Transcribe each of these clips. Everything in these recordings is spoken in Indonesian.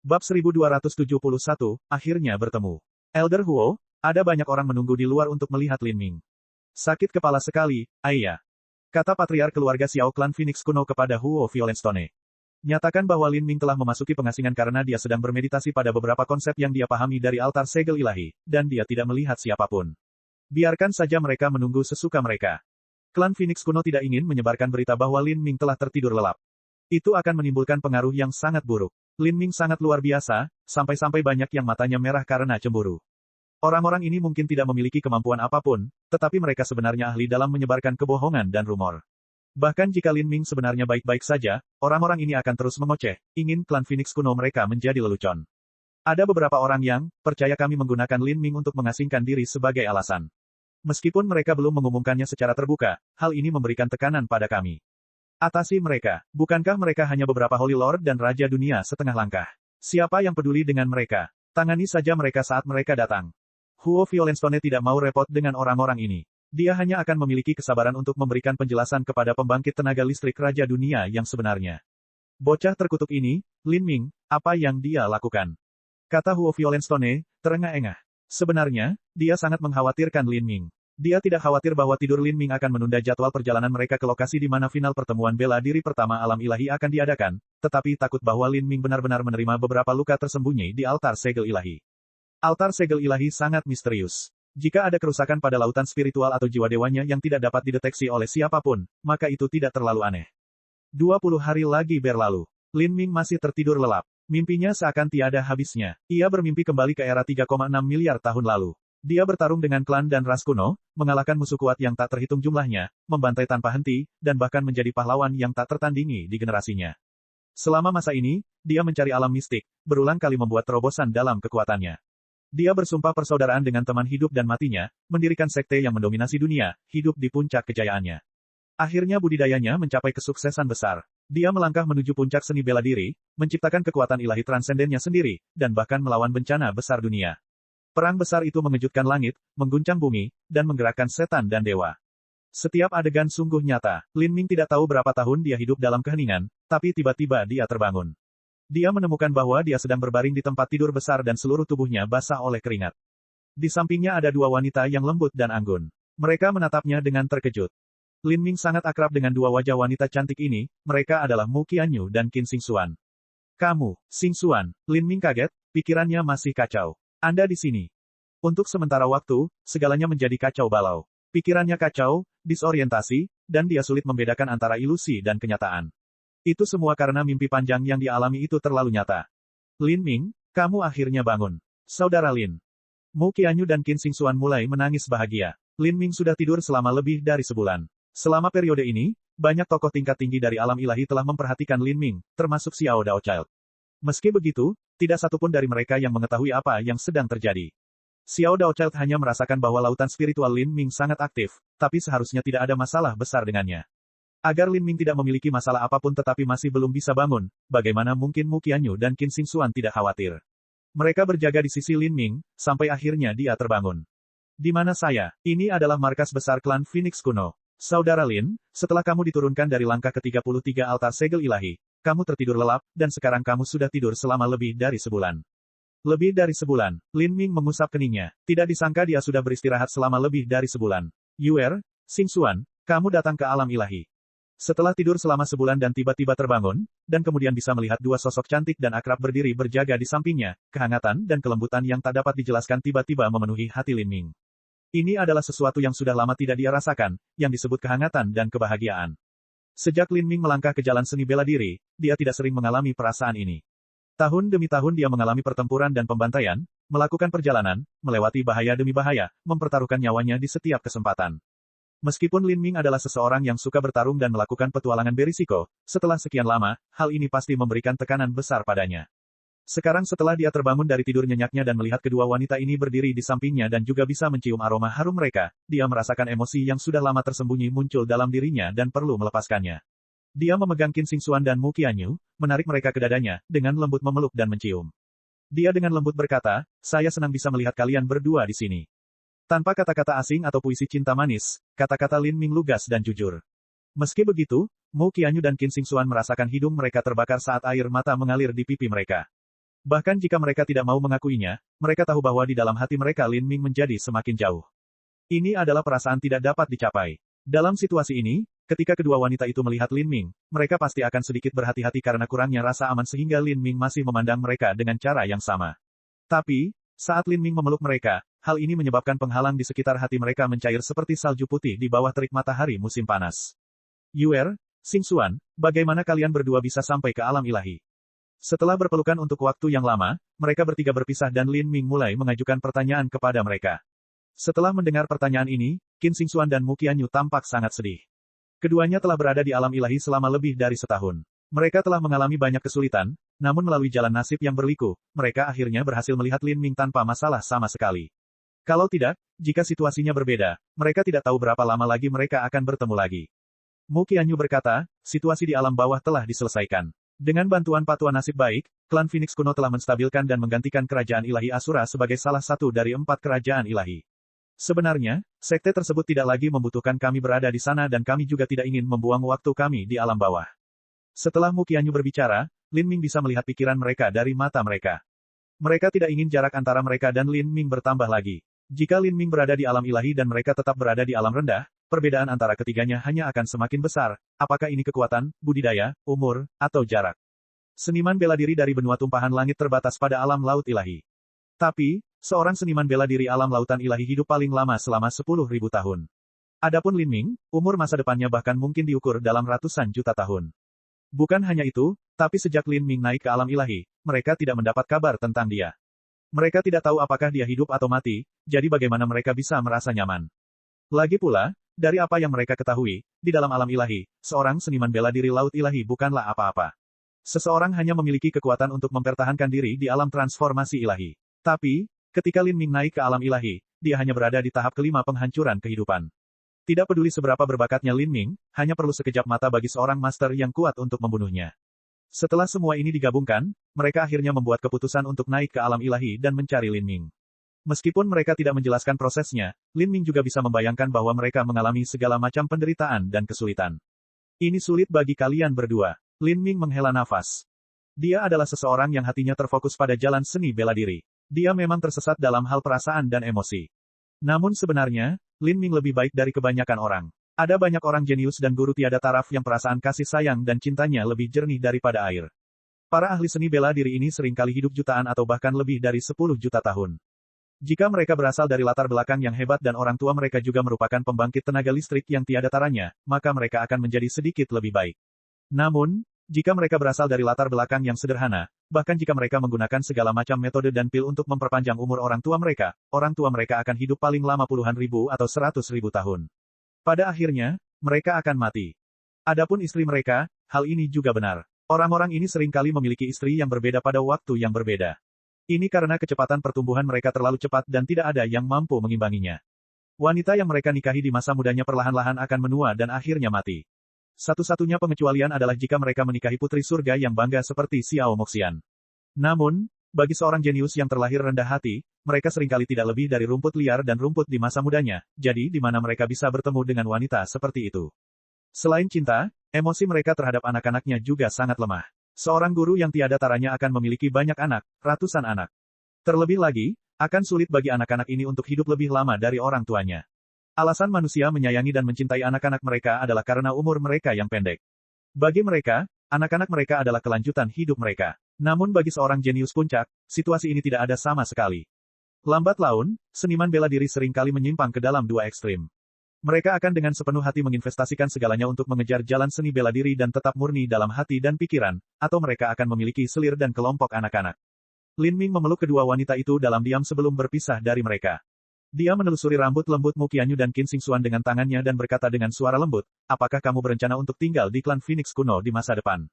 Bab 1271, akhirnya bertemu. Elder Huo, ada banyak orang menunggu di luar untuk melihat Lin Ming. Sakit kepala sekali, ayah. Kata patriark keluarga Xiao klan Phoenix kuno kepada Huo Violenstone. Nyatakan bahwa Lin Ming telah memasuki pengasingan karena dia sedang bermeditasi pada beberapa konsep yang dia pahami dari altar segel ilahi, dan dia tidak melihat siapapun. Biarkan saja mereka menunggu sesuka mereka. Klan Phoenix kuno tidak ingin menyebarkan berita bahwa Lin Ming telah tertidur lelap. Itu akan menimbulkan pengaruh yang sangat buruk. Lin Ming sangat luar biasa, sampai-sampai banyak yang matanya merah karena cemburu. Orang-orang ini mungkin tidak memiliki kemampuan apapun, tetapi mereka sebenarnya ahli dalam menyebarkan kebohongan dan rumor. Bahkan jika Lin Ming sebenarnya baik-baik saja, orang-orang ini akan terus mengoceh, ingin klan Phoenix kuno mereka menjadi lelucon. Ada beberapa orang yang percaya kami menggunakan Lin Ming untuk mengasingkan diri sebagai alasan. Meskipun mereka belum mengumumkannya secara terbuka, hal ini memberikan tekanan pada kami. Atasi mereka. Bukankah mereka hanya beberapa Holy Lord dan Raja Dunia setengah langkah? Siapa yang peduli dengan mereka? Tangani saja mereka saat mereka datang. Huo Violenstone tidak mau repot dengan orang-orang ini. Dia hanya akan memiliki kesabaran untuk memberikan penjelasan kepada pembangkit tenaga listrik Raja Dunia yang sebenarnya. Bocah terkutuk ini, Lin Ming, apa yang dia lakukan? Kata Huo Violenstone, terengah-engah. Sebenarnya, dia sangat mengkhawatirkan Lin Ming. Dia tidak khawatir bahwa tidur Lin Ming akan menunda jadwal perjalanan mereka ke lokasi di mana final pertemuan bela diri pertama alam ilahi akan diadakan, tetapi takut bahwa Lin Ming benar-benar menerima beberapa luka tersembunyi di altar segel ilahi. Altar segel ilahi sangat misterius. Jika ada kerusakan pada lautan spiritual atau jiwa dewanya yang tidak dapat dideteksi oleh siapapun, maka itu tidak terlalu aneh. 20 hari lagi berlalu. Lin Ming masih tertidur lelap. Mimpinya seakan tiada habisnya. Ia bermimpi kembali ke era 3,6 miliar tahun lalu. Dia bertarung dengan klan dan ras kuno, mengalahkan musuh kuat yang tak terhitung jumlahnya, membantai tanpa henti, dan bahkan menjadi pahlawan yang tak tertandingi di generasinya. Selama masa ini, dia mencari alam mistik, berulang kali membuat terobosan dalam kekuatannya. Dia bersumpah persaudaraan dengan teman hidup dan matinya, mendirikan sekte yang mendominasi dunia, hidup di puncak kejayaannya. Akhirnya budidayanya mencapai kesuksesan besar. Dia melangkah menuju puncak seni bela diri, menciptakan kekuatan ilahi transendennya sendiri, dan bahkan melawan bencana besar dunia. Perang besar itu mengejutkan langit, mengguncang bumi, dan menggerakkan setan dan dewa. Setiap adegan sungguh nyata. Lin Ming tidak tahu berapa tahun dia hidup dalam keheningan, tapi tiba-tiba dia terbangun. Dia menemukan bahwa dia sedang berbaring di tempat tidur besar dan seluruh tubuhnya basah oleh keringat. Di sampingnya ada dua wanita yang lembut dan anggun. Mereka menatapnya dengan terkejut. Lin Ming sangat akrab dengan dua wajah wanita cantik ini, mereka adalah Mu Qianyu dan Qin Xingxuan. Kamu, Xingxuan, Lin Ming kaget, pikirannya masih kacau. Anda di sini. Untuk sementara waktu, segalanya menjadi kacau balau. Pikirannya kacau, disorientasi, dan dia sulit membedakan antara ilusi dan kenyataan. Itu semua karena mimpi panjang yang dialami itu terlalu nyata. Lin Ming, kamu akhirnya bangun. Saudara Lin. Mu Qianyu dan Qin Xingxuan mulai menangis bahagia. Lin Ming sudah tidur selama lebih dari sebulan. Selama periode ini, banyak tokoh tingkat tinggi dari alam ilahi telah memperhatikan Lin Ming, termasuk Xiao Daochild. Meski begitu, tidak satupun dari mereka yang mengetahui apa yang sedang terjadi. Xiao Daochild hanya merasakan bahwa lautan spiritual Lin Ming sangat aktif, tapi seharusnya tidak ada masalah besar dengannya. Agar Lin Ming tidak memiliki masalah apapun tetapi masih belum bisa bangun, bagaimana mungkin Mu Qianyu dan Qin Xingxuan tidak khawatir? Mereka berjaga di sisi Lin Ming, sampai akhirnya dia terbangun. Di mana saya? Ini adalah markas besar klan Phoenix kuno. Saudara Lin, setelah kamu diturunkan dari langkah ke-33 altar segel ilahi, kamu tertidur lelap, dan sekarang kamu sudah tidur selama lebih dari sebulan. Lebih dari sebulan, Lin Ming mengusap keningnya. Tidak disangka dia sudah beristirahat selama lebih dari sebulan. Yuer, Xingxuan, kamu datang ke alam ilahi. Setelah tidur selama sebulan dan tiba-tiba terbangun, dan kemudian bisa melihat dua sosok cantik dan akrab berdiri berjaga di sampingnya, kehangatan dan kelembutan yang tak dapat dijelaskan tiba-tiba memenuhi hati Lin Ming. Ini adalah sesuatu yang sudah lama tidak dia rasakan, yang disebut kehangatan dan kebahagiaan. Sejak Lin Ming melangkah ke jalan seni bela diri, dia tidak sering mengalami perasaan ini. Tahun demi tahun dia mengalami pertempuran dan pembantaian, melakukan perjalanan, melewati bahaya demi bahaya, mempertaruhkan nyawanya di setiap kesempatan. Meskipun Lin Ming adalah seseorang yang suka bertarung dan melakukan petualangan berisiko, setelah sekian lama, hal ini pasti memberikan tekanan besar padanya. Sekarang setelah dia terbangun dari tidur nyenyaknya dan melihat kedua wanita ini berdiri di sampingnya dan juga bisa mencium aroma harum mereka, dia merasakan emosi yang sudah lama tersembunyi muncul dalam dirinya dan perlu melepaskannya. Dia memegang Qin Xingxuan dan Mu Qianyu, menarik mereka ke dadanya, dengan lembut memeluk dan mencium. Dia dengan lembut berkata, saya senang bisa melihat kalian berdua di sini. Tanpa kata-kata asing atau puisi cinta manis, kata-kata Lin Ming lugas dan jujur. Meski begitu, Mu Qianyu dan Qin Xingxuan merasakan hidung mereka terbakar saat air mata mengalir di pipi mereka. Bahkan jika mereka tidak mau mengakuinya, mereka tahu bahwa di dalam hati mereka Lin Ming menjadi semakin jauh. Ini adalah perasaan tidak dapat dicapai. Dalam situasi ini, ketika kedua wanita itu melihat Lin Ming, mereka pasti akan sedikit berhati-hati karena kurangnya rasa aman sehingga Lin Ming masih memandang mereka dengan cara yang sama. Tapi, saat Lin Ming memeluk mereka, hal ini menyebabkan penghalang di sekitar hati mereka mencair seperti salju putih di bawah terik matahari musim panas. Yuer, Xingxuan, bagaimana kalian berdua bisa sampai ke alam ilahi? Setelah berpelukan untuk waktu yang lama, mereka bertiga berpisah dan Lin Ming mulai mengajukan pertanyaan kepada mereka. Setelah mendengar pertanyaan ini, Qin Xingxuan dan Mu Qianyu tampak sangat sedih. Keduanya telah berada di alam ilahi selama lebih dari setahun. Mereka telah mengalami banyak kesulitan, namun melalui jalan nasib yang berliku, mereka akhirnya berhasil melihat Lin Ming tanpa masalah sama sekali. Kalau tidak, jika situasinya berbeda, mereka tidak tahu berapa lama lagi mereka akan bertemu lagi. Mu Qianyu berkata, situasi di alam bawah telah diselesaikan. Dengan bantuan Patua Nasib Baik, klan Phoenix kuno telah menstabilkan dan menggantikan kerajaan ilahi Asura sebagai salah satu dari 4 kerajaan ilahi. Sebenarnya, sekte tersebut tidak lagi membutuhkan kami berada di sana dan kami juga tidak ingin membuang waktu kami di alam bawah. Setelah Mu Qianyu berbicara, Lin Ming bisa melihat pikiran mereka dari mata mereka. Mereka tidak ingin jarak antara mereka dan Lin Ming bertambah lagi. Jika Lin Ming berada di alam ilahi dan mereka tetap berada di alam rendah, perbedaan antara ketiganya hanya akan semakin besar, apakah ini kekuatan, budidaya, umur, atau jarak. Seniman bela diri dari benua tumpahan langit terbatas pada alam laut ilahi. Tapi, seorang seniman bela diri alam lautan ilahi hidup paling lama selama 10.000 tahun. Adapun Lin Ming, umur masa depannya bahkan mungkin diukur dalam ratusan juta tahun. Bukan hanya itu, tapi sejak Lin Ming naik ke alam ilahi, mereka tidak mendapat kabar tentang dia. Mereka tidak tahu apakah dia hidup atau mati, jadi bagaimana mereka bisa merasa nyaman. Lagi pula, dari apa yang mereka ketahui, di dalam alam ilahi, seorang seniman bela diri laut ilahi bukanlah apa-apa. Seseorang hanya memiliki kekuatan untuk mempertahankan diri di alam transformasi ilahi. Tapi, ketika Lin Ming naik ke alam ilahi, dia hanya berada di tahap kelima penghancuran kehidupan. Tidak peduli seberapa berbakatnya Lin Ming, hanya perlu sekejap mata bagi seorang master yang kuat untuk membunuhnya. Setelah semua ini digabungkan, mereka akhirnya membuat keputusan untuk naik ke alam ilahi dan mencari Lin Ming. Meskipun mereka tidak menjelaskan prosesnya, Lin Ming juga bisa membayangkan bahwa mereka mengalami segala macam penderitaan dan kesulitan. Ini sulit bagi kalian berdua. Lin Ming menghela nafas. Dia adalah seseorang yang hatinya terfokus pada jalan seni bela diri. Dia memang tersesat dalam hal perasaan dan emosi. Namun sebenarnya, Lin Ming lebih baik dari kebanyakan orang. Ada banyak orang jenius dan guru tiada taraf yang perasaan kasih sayang dan cintanya lebih jernih daripada air. Para ahli seni bela diri ini seringkali hidup jutaan atau bahkan lebih dari 10 juta tahun. Jika mereka berasal dari latar belakang yang hebat dan orang tua mereka juga merupakan pembangkit tenaga listrik yang tiada taranya, maka mereka akan menjadi sedikit lebih baik. Namun, jika mereka berasal dari latar belakang yang sederhana, bahkan jika mereka menggunakan segala macam metode dan pil untuk memperpanjang umur orang tua mereka akan hidup paling lama puluhan ribu atau 100.000 tahun. Pada akhirnya, mereka akan mati. Adapun istri mereka, hal ini juga benar. Orang-orang ini seringkali memiliki istri yang berbeda pada waktu yang berbeda. Ini karena kecepatan pertumbuhan mereka terlalu cepat dan tidak ada yang mampu mengimbanginya. Wanita yang mereka nikahi di masa mudanya perlahan-lahan akan menua dan akhirnya mati. Satu-satunya pengecualian adalah jika mereka menikahi putri surga yang bangga seperti Xiao Moxian. Namun, bagi seorang jenius yang terlahir rendah hati, mereka seringkali tidak lebih dari rumput liar dan rumput di masa mudanya, jadi di mana mereka bisa bertemu dengan wanita seperti itu. Selain cinta, emosi mereka terhadap anak-anaknya juga sangat lemah. Seorang guru yang tiada taranya akan memiliki banyak anak, ratusan anak. Terlebih lagi, akan sulit bagi anak-anak ini untuk hidup lebih lama dari orang tuanya. Alasan manusia menyayangi dan mencintai anak-anak mereka adalah karena umur mereka yang pendek. Bagi mereka, anak-anak mereka adalah kelanjutan hidup mereka. Namun bagi seorang jenius puncak, situasi ini tidak ada sama sekali. Lambat laun, seniman bela diri seringkali menyimpang ke dalam dua ekstrim. Mereka akan dengan sepenuh hati menginvestasikan segalanya untuk mengejar jalan seni bela diri dan tetap murni dalam hati dan pikiran, atau mereka akan memiliki selir dan kelompok anak-anak. Lin Ming memeluk kedua wanita itu dalam diam sebelum berpisah dari mereka. Dia menelusuri rambut lembut Mu Qianyu dan Qin Xingxuan dengan tangannya dan berkata dengan suara lembut, apakah kamu berencana untuk tinggal di klan Phoenix kuno di masa depan?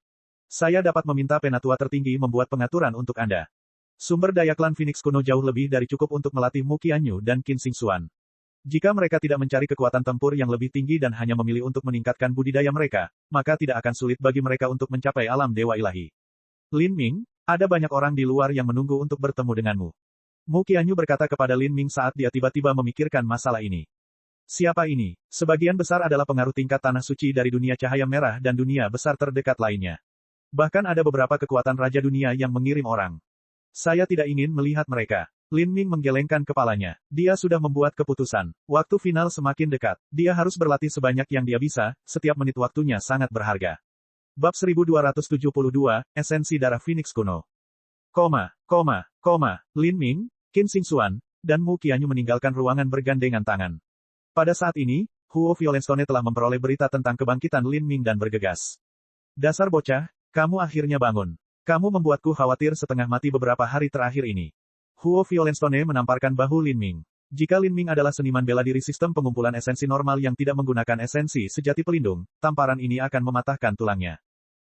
Saya dapat meminta penatua tertinggi membuat pengaturan untuk Anda. Sumber daya klan Phoenix kuno jauh lebih dari cukup untuk melatih Mu Qianyu dan Qin Xingxuan. Jika mereka tidak mencari kekuatan tempur yang lebih tinggi dan hanya memilih untuk meningkatkan budidaya mereka, maka tidak akan sulit bagi mereka untuk mencapai alam dewa ilahi. Lin Ming, ada banyak orang di luar yang menunggu untuk bertemu denganmu. Mu Qianyu berkata kepada Lin Ming saat dia tiba-tiba memikirkan masalah ini. Siapa ini? Sebagian besar adalah pengaruh tingkat tanah suci dari dunia cahaya merah dan dunia besar terdekat lainnya. Bahkan ada beberapa kekuatan raja dunia yang mengirim orang. Saya tidak ingin melihat mereka. Lin Ming menggelengkan kepalanya. Dia sudah membuat keputusan. Waktu final semakin dekat. Dia harus berlatih sebanyak yang dia bisa, setiap menit waktunya sangat berharga. Bab 1272, Esensi Darah Phoenix Kuno. Lin Ming, Qin Xingxuan, dan Mu Qianyu meninggalkan ruangan bergandengan tangan. Pada saat ini, Huo Violenstone telah memperoleh berita tentang kebangkitan Lin Ming dan bergegas. Dasar bocah, kamu akhirnya bangun. Kamu membuatku khawatir setengah mati beberapa hari terakhir ini. Huo Violenstone menamparkan bahu Lin Ming. Jika Lin Ming adalah seniman bela diri sistem pengumpulan esensi normal yang tidak menggunakan esensi sejati pelindung, tamparan ini akan mematahkan tulangnya.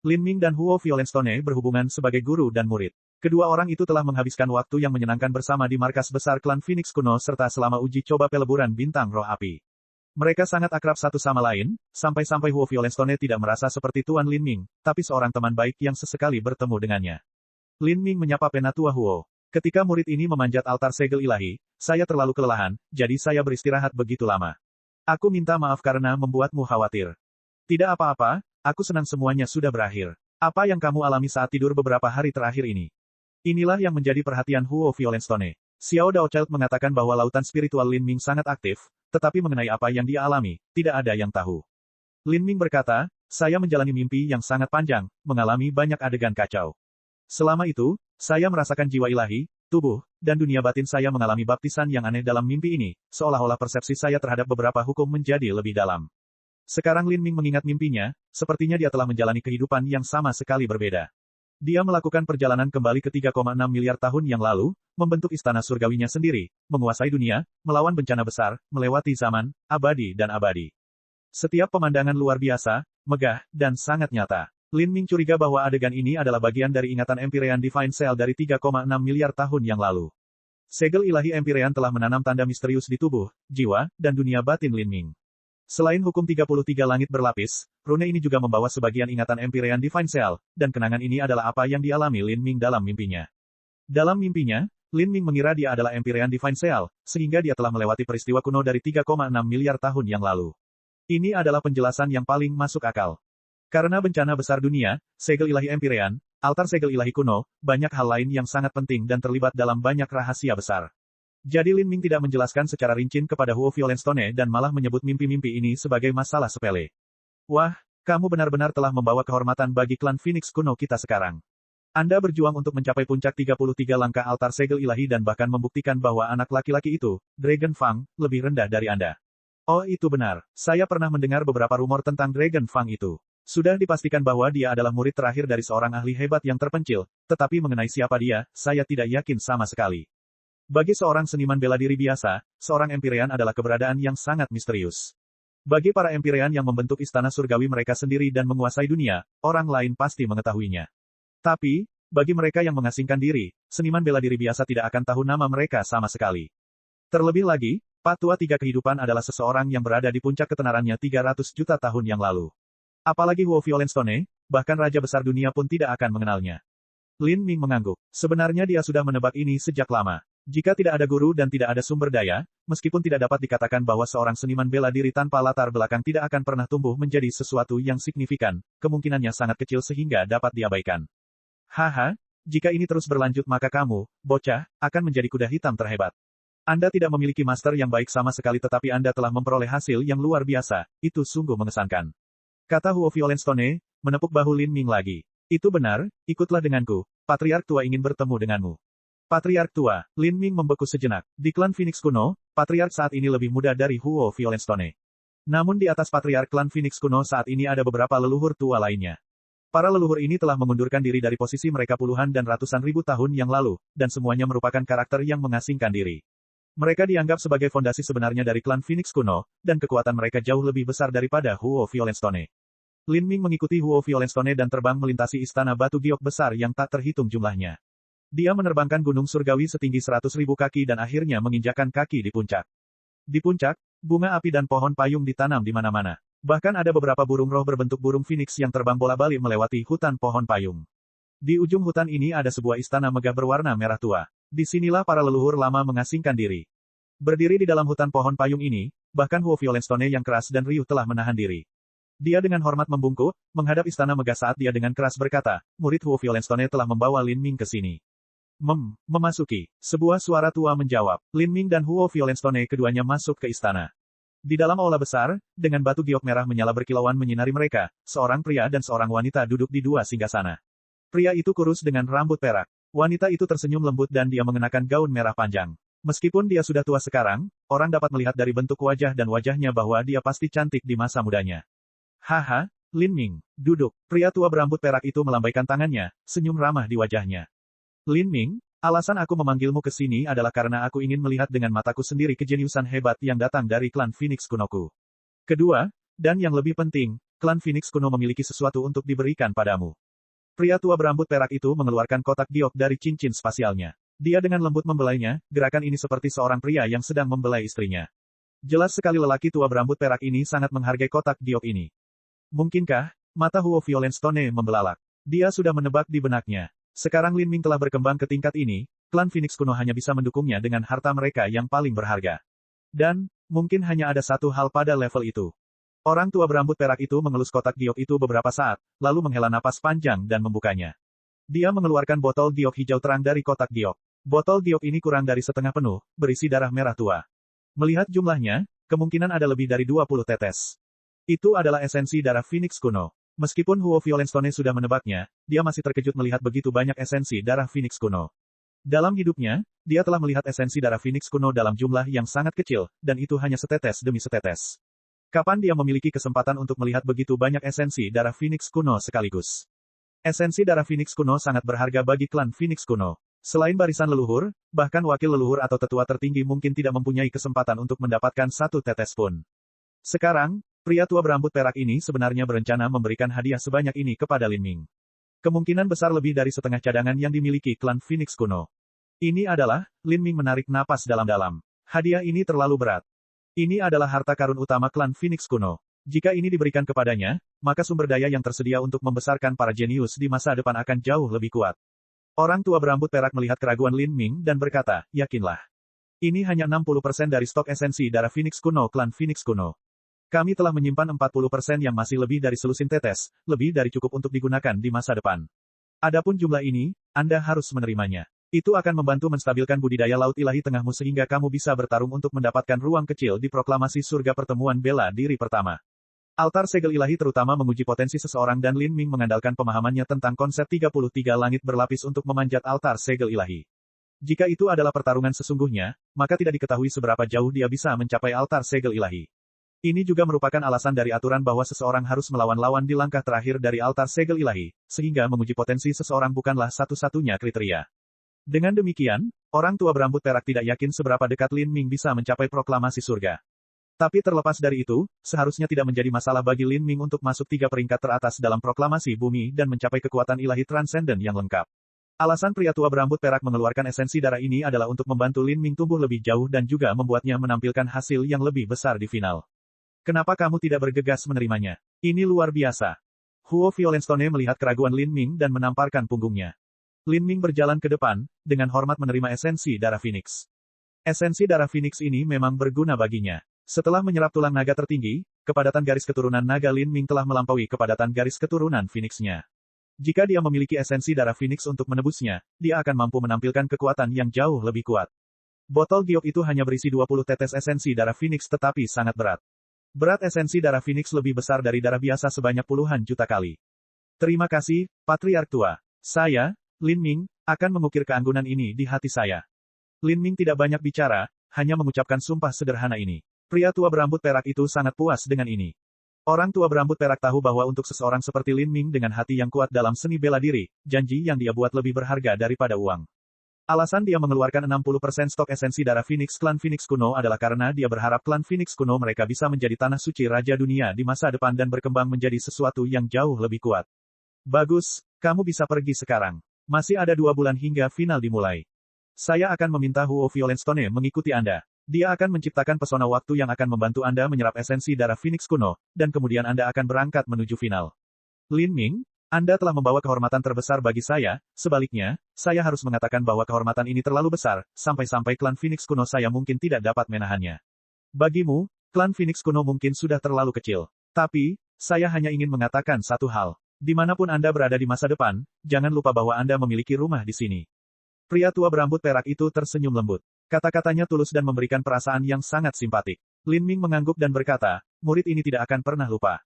Lin Ming dan Huo Violenstone berhubungan sebagai guru dan murid. Kedua orang itu telah menghabiskan waktu yang menyenangkan bersama di markas besar klan Phoenix kuno serta selama uji coba peleburan bintang roh api. Mereka sangat akrab satu sama lain, sampai-sampai Huo Violenstone tidak merasa seperti Tuan Lin Ming, tapi seorang teman baik yang sesekali bertemu dengannya. Lin Ming menyapa penatua Huo. Ketika murid ini memanjat altar segel ilahi, saya terlalu kelelahan, jadi saya beristirahat begitu lama. Aku minta maaf karena membuatmu khawatir. Tidak apa-apa, aku senang semuanya sudah berakhir. Apa yang kamu alami saat tidur beberapa hari terakhir ini? Inilah yang menjadi perhatian Huo Violenstone. Xiao Daochild mengatakan bahwa lautan spiritual Lin Ming sangat aktif, tetapi mengenai apa yang dia alami, tidak ada yang tahu. Lin Ming berkata, saya menjalani mimpi yang sangat panjang, mengalami banyak adegan kacau. Selama itu, saya merasakan jiwa ilahi, tubuh, dan dunia batin saya mengalami baptisan yang aneh dalam mimpi ini, seolah-olah persepsi saya terhadap beberapa hukum menjadi lebih dalam. Sekarang Lin Ming mengingat mimpinya, sepertinya dia telah menjalani kehidupan yang sama sekali berbeda. Dia melakukan perjalanan kembali ke 3,6 miliar tahun yang lalu, membentuk istana surgawinya sendiri, menguasai dunia, melawan bencana besar, melewati zaman, abadi dan abadi. Setiap pemandangan luar biasa, megah, dan sangat nyata. Lin Ming curiga bahwa adegan ini adalah bagian dari ingatan Empyrean Divine Cell dari 3,6 miliar tahun yang lalu. Segel ilahi Empyrean telah menanam tanda misterius di tubuh, jiwa, dan dunia batin Lin Ming. Selain hukum 33 langit berlapis, rune ini juga membawa sebagian ingatan Empyrean Divine Cell, dan kenangan ini adalah apa yang dialami Lin Ming dalam mimpinya. Dalam mimpinya, Lin Ming mengira dia adalah Empyrean Divine Cell, sehingga dia telah melewati peristiwa kuno dari 3,6 miliar tahun yang lalu. Ini adalah penjelasan yang paling masuk akal. Karena bencana besar dunia, segel ilahi Empyrean, altar segel ilahi kuno, banyak hal lain yang sangat penting dan terlibat dalam banyak rahasia besar. Jadi Lin Ming tidak menjelaskan secara rinci kepada Huo Violenstone dan malah menyebut mimpi-mimpi ini sebagai masalah sepele. Wah, kamu benar-benar telah membawa kehormatan bagi klan Phoenix kuno kita sekarang. Anda berjuang untuk mencapai puncak 33 langkah altar segel ilahi dan bahkan membuktikan bahwa anak laki-laki itu, Dragon Fang, lebih rendah dari Anda. Oh itu benar, saya pernah mendengar beberapa rumor tentang Dragon Fang itu. Sudah dipastikan bahwa dia adalah murid terakhir dari seorang ahli hebat yang terpencil, tetapi mengenai siapa dia, saya tidak yakin sama sekali. Bagi seorang seniman bela diri biasa, seorang Empyrean adalah keberadaan yang sangat misterius. Bagi para Empyrean yang membentuk istana surgawi mereka sendiri dan menguasai dunia, orang lain pasti mengetahuinya. Tapi, bagi mereka yang mengasingkan diri, seniman bela diri biasa tidak akan tahu nama mereka sama sekali. Terlebih lagi, Patua Tiga Kehidupan adalah seseorang yang berada di puncak ketenarannya 300 juta tahun yang lalu. Apalagi Huo Violenstone, bahkan Raja Besar Dunia pun tidak akan mengenalnya. Lin Ming mengangguk. Sebenarnya dia sudah menebak ini sejak lama. Jika tidak ada guru dan tidak ada sumber daya, meskipun tidak dapat dikatakan bahwa seorang seniman bela diri tanpa latar belakang tidak akan pernah tumbuh menjadi sesuatu yang signifikan, kemungkinannya sangat kecil sehingga dapat diabaikan. Haha, jika ini terus berlanjut maka kamu, bocah, akan menjadi kuda hitam terhebat. Anda tidak memiliki master yang baik sama sekali tetapi Anda telah memperoleh hasil yang luar biasa, itu sungguh mengesankan. Kata Huo Violenstone, menepuk bahu Lin Ming lagi. Itu benar, ikutlah denganku, Patriark Tua ingin bertemu denganmu. Patriark Tua, Lin Ming membeku sejenak. Di klan Phoenix kuno, Patriark saat ini lebih muda dari Huo Violenstone. Namun di atas Patriark klan Phoenix kuno saat ini ada beberapa leluhur tua lainnya. Para leluhur ini telah mengundurkan diri dari posisi mereka puluhan dan ratusan ribu tahun yang lalu, dan semuanya merupakan karakter yang mengasingkan diri. Mereka dianggap sebagai fondasi sebenarnya dari klan Phoenix kuno, dan kekuatan mereka jauh lebih besar daripada Huo Violenstone. Lin Ming mengikuti Huo Violenstone dan terbang melintasi istana batu giok besar yang tak terhitung jumlahnya. Dia menerbangkan gunung surgawi setinggi 100.000 kaki dan akhirnya menginjakkan kaki di puncak. Di puncak, bunga api dan pohon payung ditanam di mana-mana. Bahkan ada beberapa burung roh berbentuk burung phoenix yang terbang bola-balik melewati hutan pohon payung. Di ujung hutan ini ada sebuah istana megah berwarna merah tua. Disinilah para leluhur lama mengasingkan diri. Berdiri di dalam hutan pohon payung ini, bahkan Huo Violenstone yang keras dan riuh telah menahan diri. Dia dengan hormat membungkuk, menghadap istana megah saat dia dengan keras berkata, murid Huo Violenstone telah membawa Lin Ming ke sini. Memasuki. Sebuah suara tua menjawab. Lin Ming dan Huo Violenstone keduanya masuk ke istana. Di dalam aula besar, dengan batu giok merah menyala berkilauan menyinari mereka, seorang pria dan seorang wanita duduk di dua singgasana. Pria itu kurus dengan rambut perak. Wanita itu tersenyum lembut dan dia mengenakan gaun merah panjang. Meskipun dia sudah tua sekarang, orang dapat melihat dari bentuk wajah dan wajahnya bahwa dia pasti cantik di masa mudanya. Haha, Lin Ming, duduk. Pria tua berambut perak itu melambaikan tangannya, senyum ramah di wajahnya. Lin Ming, alasan aku memanggilmu ke sini adalah karena aku ingin melihat dengan mataku sendiri kejeniusan hebat yang datang dari klan Phoenix kunoku. Kedua, dan yang lebih penting, klan Phoenix kuno memiliki sesuatu untuk diberikan padamu. Pria tua berambut perak itu mengeluarkan kotak giok dari cincin spasialnya. Dia dengan lembut membelainya, gerakan ini seperti seorang pria yang sedang membelai istrinya. Jelas sekali lelaki tua berambut perak ini sangat menghargai kotak giok ini. Mungkinkah? Mata Huo Violenstone membelalak. Dia sudah menebak di benaknya. Sekarang Lin Ming telah berkembang ke tingkat ini, klan Phoenix kuno hanya bisa mendukungnya dengan harta mereka yang paling berharga. Dan, mungkin hanya ada satu hal pada level itu. Orang tua berambut perak itu mengelus kotak giok itu beberapa saat, lalu menghela napas panjang dan membukanya. Dia mengeluarkan botol giok hijau terang dari kotak giok. Botol giok ini kurang dari setengah penuh, berisi darah merah tua. Melihat jumlahnya, kemungkinan ada lebih dari 20 tetes. Itu adalah esensi darah Phoenix kuno. Meskipun Huo Violenstone sudah menebaknya, dia masih terkejut melihat begitu banyak esensi darah Phoenix kuno. Dalam hidupnya, dia telah melihat esensi darah Phoenix kuno dalam jumlah yang sangat kecil, dan itu hanya setetes demi setetes. Kapan dia memiliki kesempatan untuk melihat begitu banyak esensi darah Phoenix kuno sekaligus? Esensi darah Phoenix kuno sangat berharga bagi klan Phoenix kuno. Selain barisan leluhur, bahkan wakil leluhur atau tetua tertinggi mungkin tidak mempunyai kesempatan untuk mendapatkan satu tetes pun. Sekarang, pria tua berambut perak ini sebenarnya berencana memberikan hadiah sebanyak ini kepada Lin Ming. Kemungkinan besar lebih dari setengah cadangan yang dimiliki klan Phoenix kuno. Ini adalah, Lin Ming menarik napas dalam-dalam. Hadiah ini terlalu berat. Ini adalah harta karun utama klan Phoenix kuno. Jika ini diberikan kepadanya, maka sumber daya yang tersedia untuk membesarkan para jenius di masa depan akan jauh lebih kuat. Orang tua berambut perak melihat keraguan Lin Ming dan berkata, yakinlah. Ini hanya 60% dari stok esensi darah Phoenix kuno klan Phoenix kuno. Kami telah menyimpan 40% yang masih lebih dari selusin tetes, lebih dari cukup untuk digunakan di masa depan. Adapun jumlah ini, Anda harus menerimanya. Itu akan membantu menstabilkan budidaya Laut Ilahi Tengahmu sehingga kamu bisa bertarung untuk mendapatkan ruang kecil di proklamasi surga pertemuan bela diri pertama. Altar segel ilahi terutama menguji potensi seseorang dan Lin Ming mengandalkan pemahamannya tentang konsep 33 langit berlapis untuk memanjat altar segel ilahi. Jika itu adalah pertarungan sesungguhnya, maka tidak diketahui seberapa jauh dia bisa mencapai altar segel ilahi. Ini juga merupakan alasan dari aturan bahwa seseorang harus melawan lawan di langkah terakhir dari altar segel ilahi, sehingga menguji potensi seseorang bukanlah satu-satunya kriteria. Dengan demikian, orang tua berambut perak tidak yakin seberapa dekat Lin Ming bisa mencapai proklamasi surga. Tapi terlepas dari itu, seharusnya tidak menjadi masalah bagi Lin Ming untuk masuk 3 peringkat teratas dalam proklamasi bumi dan mencapai kekuatan ilahi transenden yang lengkap. Alasan pria tua berambut perak mengeluarkan esensi darah ini adalah untuk membantu Lin Ming tumbuh lebih jauh dan juga membuatnya menampilkan hasil yang lebih besar di final. Kenapa kamu tidak bergegas menerimanya? Ini luar biasa. Huo Violenstone melihat keraguan Lin Ming dan menamparkan punggungnya. Lin Ming berjalan ke depan, dengan hormat menerima esensi darah Phoenix. Esensi darah Phoenix ini memang berguna baginya. Setelah menyerap tulang naga tertinggi, kepadatan garis keturunan naga Lin Ming telah melampaui kepadatan garis keturunan Phoenix-nya. Jika dia memiliki esensi darah Phoenix untuk menebusnya, dia akan mampu menampilkan kekuatan yang jauh lebih kuat. Botol giok itu hanya berisi 20 tetes esensi darah Phoenix tetapi sangat berat. Berat esensi darah Phoenix lebih besar dari darah biasa sebanyak puluhan juta kali. Terima kasih, Patriark Tua. Saya, Lin Ming, akan mengukir keanggunan ini di hati saya. Lin Ming tidak banyak bicara, hanya mengucapkan sumpah sederhana ini. Pria tua berambut perak itu sangat puas dengan ini. Orang tua berambut perak tahu bahwa untuk seseorang seperti Lin Ming dengan hati yang kuat dalam seni bela diri, janji yang dia buat lebih berharga daripada uang. Alasan dia mengeluarkan 60% stok esensi darah Phoenix klan Phoenix kuno adalah karena dia berharap klan Phoenix kuno mereka bisa menjadi tanah suci Raja Dunia di masa depan dan berkembang menjadi sesuatu yang jauh lebih kuat. Bagus, kamu bisa pergi sekarang. Masih ada 2 bulan hingga final dimulai. Saya akan meminta Huo Violenstone mengikuti Anda. Dia akan menciptakan pesona waktu yang akan membantu Anda menyerap esensi darah Phoenix kuno, dan kemudian Anda akan berangkat menuju final. Lin Ming, Anda telah membawa kehormatan terbesar bagi saya, sebaliknya, saya harus mengatakan bahwa kehormatan ini terlalu besar, sampai-sampai klan Phoenix kuno saya mungkin tidak dapat menahannya. Bagimu, klan Phoenix kuno mungkin sudah terlalu kecil. Tapi, saya hanya ingin mengatakan satu hal. Dimanapun Anda berada di masa depan, jangan lupa bahwa Anda memiliki rumah di sini. Pria tua berambut perak itu tersenyum lembut. Kata-katanya tulus dan memberikan perasaan yang sangat simpatik. Lin Ming mengangguk dan berkata, murid ini tidak akan pernah lupa.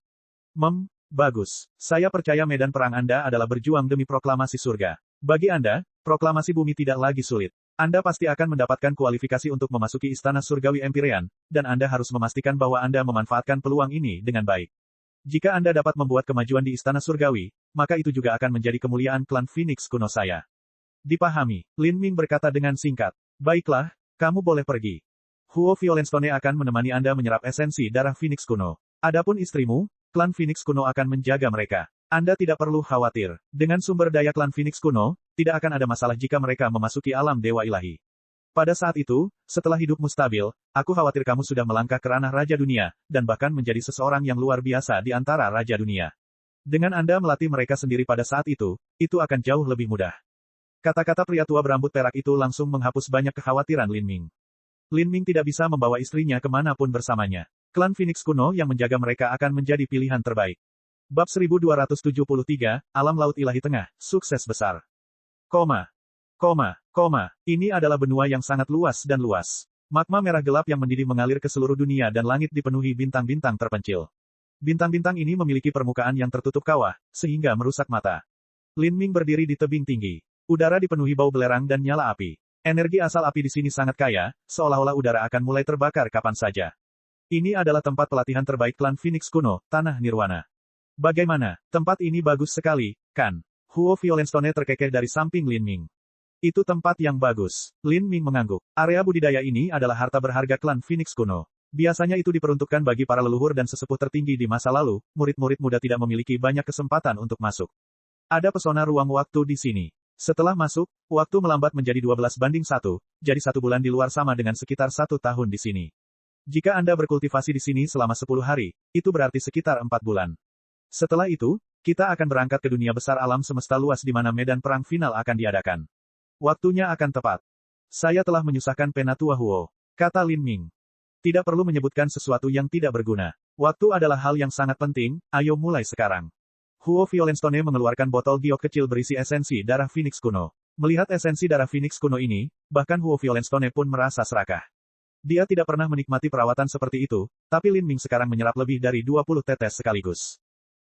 Bagus. Saya percaya medan perang Anda adalah berjuang demi proklamasi surga. Bagi Anda, proklamasi bumi tidak lagi sulit. Anda pasti akan mendapatkan kualifikasi untuk memasuki Istana Surgawi Empyrean, dan Anda harus memastikan bahwa Anda memanfaatkan peluang ini dengan baik. Jika Anda dapat membuat kemajuan di Istana Surgawi, maka itu juga akan menjadi kemuliaan klan Phoenix kuno saya. Dipahami, Lin Ming berkata dengan singkat. Baiklah, kamu boleh pergi. Huo Violenstone akan menemani Anda menyerap esensi darah Phoenix kuno. Adapun istrimu, klan Phoenix kuno akan menjaga mereka. Anda tidak perlu khawatir. Dengan sumber daya klan Phoenix kuno, tidak akan ada masalah jika mereka memasuki alam dewa ilahi. Pada saat itu, setelah hidupmu stabil, aku khawatir kamu sudah melangkah ke ranah Raja Dunia, dan bahkan menjadi seseorang yang luar biasa di antara Raja Dunia. Dengan Anda melatih mereka sendiri pada saat itu akan jauh lebih mudah. Kata-kata pria tua berambut perak itu langsung menghapus banyak kekhawatiran Lin Ming. Lin Ming tidak bisa membawa istrinya kemanapun bersamanya. Klan Phoenix kuno yang menjaga mereka akan menjadi pilihan terbaik. Bab 1273, Alam Laut Ilahi Tengah, sukses besar. Ini adalah benua yang sangat luas dan luas. Magma merah gelap yang mendidih mengalir ke seluruh dunia dan langit dipenuhi bintang-bintang terpencil. Bintang-bintang ini memiliki permukaan yang tertutup kawah, sehingga merusak mata. Lin Ming berdiri di tebing tinggi. Udara dipenuhi bau belerang dan nyala api. Energi asal api di sini sangat kaya, seolah-olah udara akan mulai terbakar kapan saja. Ini adalah tempat pelatihan terbaik klan Phoenix kuno, Tanah Nirwana. Bagaimana? Tempat ini bagus sekali, kan? Huo Violenstone terkekeh dari samping Lin Ming. Itu tempat yang bagus. Lin Ming mengangguk. Area budidaya ini adalah harta berharga klan Phoenix kuno. Biasanya itu diperuntukkan bagi para leluhur dan sesepuh tertinggi di masa lalu, murid-murid muda tidak memiliki banyak kesempatan untuk masuk. Ada pesona ruang waktu di sini. Setelah masuk, waktu melambat menjadi 12:1, jadi 1 bulan di luar sama dengan sekitar 1 tahun di sini. Jika Anda berkultivasi di sini selama 10 hari, itu berarti sekitar 4 bulan. Setelah itu, kita akan berangkat ke dunia besar alam semesta luas di mana medan perang final akan diadakan. Waktunya akan tepat. Saya telah menyusahkan Penatua Huo, kata Lin Ming. Tidak perlu menyebutkan sesuatu yang tidak berguna. Waktu adalah hal yang sangat penting, ayo mulai sekarang. Huo Violenstone mengeluarkan botol giok kecil berisi esensi darah Phoenix kuno. Melihat esensi darah Phoenix kuno ini, bahkan Huo Violenstone pun merasa serakah. Dia tidak pernah menikmati perawatan seperti itu, tapi Lin Ming sekarang menyerap lebih dari 20 tetes sekaligus.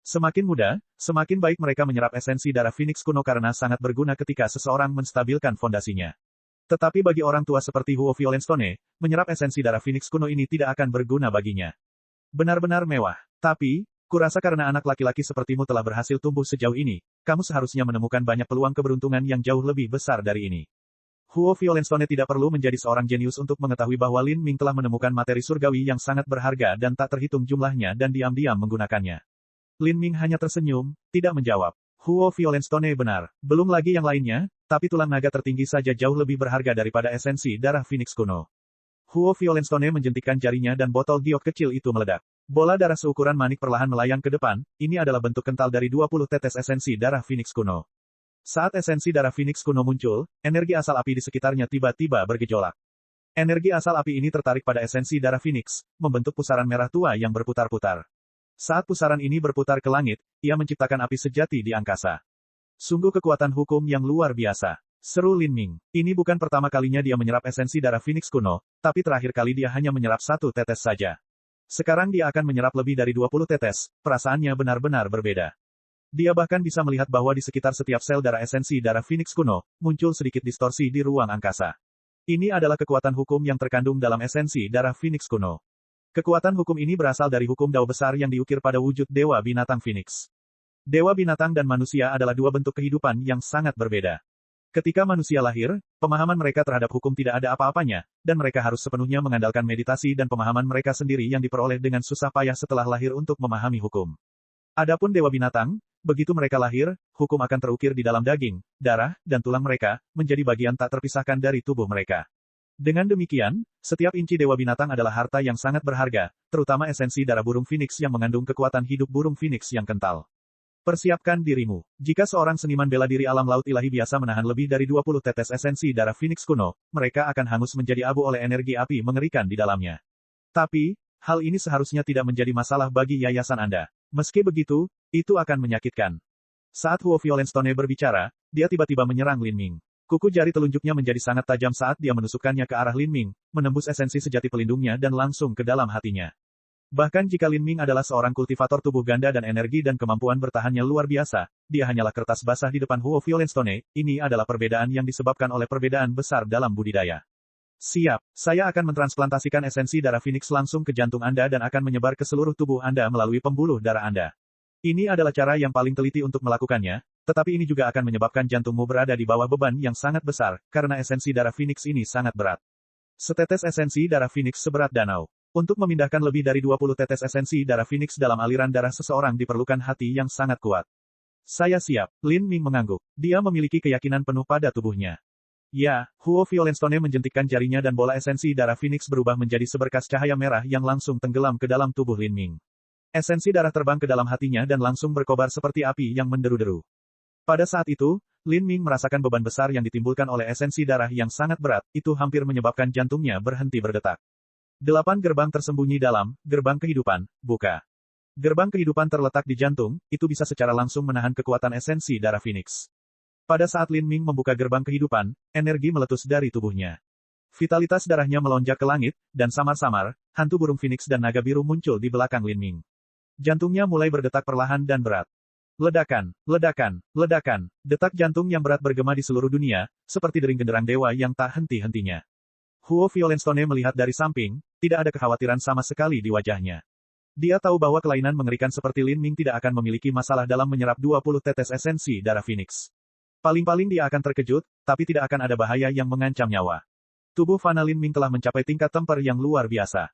Semakin muda, semakin baik mereka menyerap esensi darah Phoenix kuno karena sangat berguna ketika seseorang menstabilkan fondasinya. Tetapi bagi orang tua seperti Huo Violenstone, menyerap esensi darah Phoenix kuno ini tidak akan berguna baginya. Benar-benar mewah. Tapi, kurasa karena anak laki-laki sepertimu telah berhasil tumbuh sejauh ini, kamu seharusnya menemukan banyak peluang keberuntungan yang jauh lebih besar dari ini. Huo Violenstone tidak perlu menjadi seorang jenius untuk mengetahui bahwa Lin Ming telah menemukan materi surgawi yang sangat berharga dan tak terhitung jumlahnya dan diam-diam menggunakannya. Lin Ming hanya tersenyum, tidak menjawab. Huo Violenstone benar. Belum lagi yang lainnya, tapi tulang naga tertinggi saja jauh lebih berharga daripada esensi darah Phoenix kuno. Huo Violenstone menjentikkan jarinya dan botol giok kecil itu meledak. Bola darah seukuran manik perlahan melayang ke depan, ini adalah bentuk kental dari 20 tetes esensi darah Phoenix kuno. Saat esensi darah Phoenix kuno muncul, energi asal api di sekitarnya tiba-tiba bergejolak. Energi asal api ini tertarik pada esensi darah Phoenix, membentuk pusaran merah tua yang berputar-putar. Saat pusaran ini berputar ke langit, ia menciptakan api sejati di angkasa. Sungguh kekuatan hukum yang luar biasa. Seru Lin Ming. Ini bukan pertama kalinya dia menyerap esensi darah Phoenix kuno, tapi terakhir kali dia hanya menyerap 1 tetes saja. Sekarang dia akan menyerap lebih dari 20 tetes, perasaannya benar-benar berbeda. Dia bahkan bisa melihat bahwa di sekitar setiap sel darah esensi darah Phoenix kuno, muncul sedikit distorsi di ruang angkasa. Ini adalah kekuatan hukum yang terkandung dalam esensi darah Phoenix kuno. Kekuatan hukum ini berasal dari hukum Dao besar yang diukir pada wujud Dewa Binatang Phoenix. Dewa Binatang dan manusia adalah dua bentuk kehidupan yang sangat berbeda. Ketika manusia lahir, pemahaman mereka terhadap hukum tidak ada apa-apanya, dan mereka harus sepenuhnya mengandalkan meditasi dan pemahaman mereka sendiri yang diperoleh dengan susah payah setelah lahir untuk memahami hukum. Adapun Dewa Binatang, begitu mereka lahir, hukum akan terukir di dalam daging, darah, dan tulang mereka, menjadi bagian tak terpisahkan dari tubuh mereka. Dengan demikian, setiap inci Dewa Binatang adalah harta yang sangat berharga, terutama esensi darah burung Phoenix yang mengandung kekuatan hidup burung Phoenix yang kental. Persiapkan dirimu. Jika seorang seniman bela diri alam laut ilahi biasa menahan lebih dari 20 tetes esensi darah Phoenix kuno, mereka akan hangus menjadi abu oleh energi api mengerikan di dalamnya. Tapi, hal ini seharusnya tidak menjadi masalah bagi yayasan Anda. Meski begitu, itu akan menyakitkan. Saat Huo Violenstone berbicara, dia tiba-tiba menyerang Lin Ming. Kuku jari telunjuknya menjadi sangat tajam saat dia menusukkannya ke arah Lin Ming, menembus esensi sejati pelindungnya dan langsung ke dalam hatinya. Bahkan jika Lin Ming adalah seorang kultivator tubuh ganda dan energi dan kemampuan bertahannya luar biasa, dia hanyalah kertas basah di depan Huo Violenstone. Ini adalah perbedaan yang disebabkan oleh perbedaan besar dalam budidaya. Siap, saya akan mentransplantasikan esensi darah Phoenix langsung ke jantung Anda dan akan menyebar ke seluruh tubuh Anda melalui pembuluh darah Anda. Ini adalah cara yang paling teliti untuk melakukannya, tetapi ini juga akan menyebabkan jantungmu berada di bawah beban yang sangat besar, karena esensi darah Phoenix ini sangat berat. Setetes esensi darah Phoenix seberat danau. Untuk memindahkan lebih dari 20 tetes esensi darah Phoenix dalam aliran darah seseorang diperlukan hati yang sangat kuat. Saya siap, Lin Ming mengangguk. Dia memiliki keyakinan penuh pada tubuhnya. Ya, Huo Violenstone menjentikkan jarinya dan bola esensi darah Phoenix berubah menjadi seberkas cahaya merah yang langsung tenggelam ke dalam tubuh Lin Ming. Esensi darah terbang ke dalam hatinya dan langsung berkobar seperti api yang menderu-deru. Pada saat itu, Lin Ming merasakan beban besar yang ditimbulkan oleh esensi darah yang sangat berat, itu hampir menyebabkan jantungnya berhenti berdetak. 8 gerbang tersembunyi dalam gerbang kehidupan, buka. Gerbang kehidupan terletak di jantung, itu bisa secara langsung menahan kekuatan esensi darah Phoenix. Pada saat Lin Ming membuka gerbang kehidupan, energi meletus dari tubuhnya. Vitalitas darahnya melonjak ke langit, dan samar-samar, hantu burung Phoenix dan naga biru muncul di belakang Lin Ming. Jantungnya mulai berdetak perlahan dan berat. Ledakan, ledakan, ledakan, detak jantung yang berat bergema di seluruh dunia, seperti dering genderang dewa yang tak henti-hentinya. Huo Violenstone melihat dari samping, tidak ada kekhawatiran sama sekali di wajahnya. Dia tahu bahwa kelainan mengerikan seperti Lin Ming tidak akan memiliki masalah dalam menyerap 20 tetes esensi darah Phoenix. Paling-paling dia akan terkejut, tapi tidak akan ada bahaya yang mengancam nyawa. Tubuh fana Lin Ming telah mencapai tingkat temper yang luar biasa.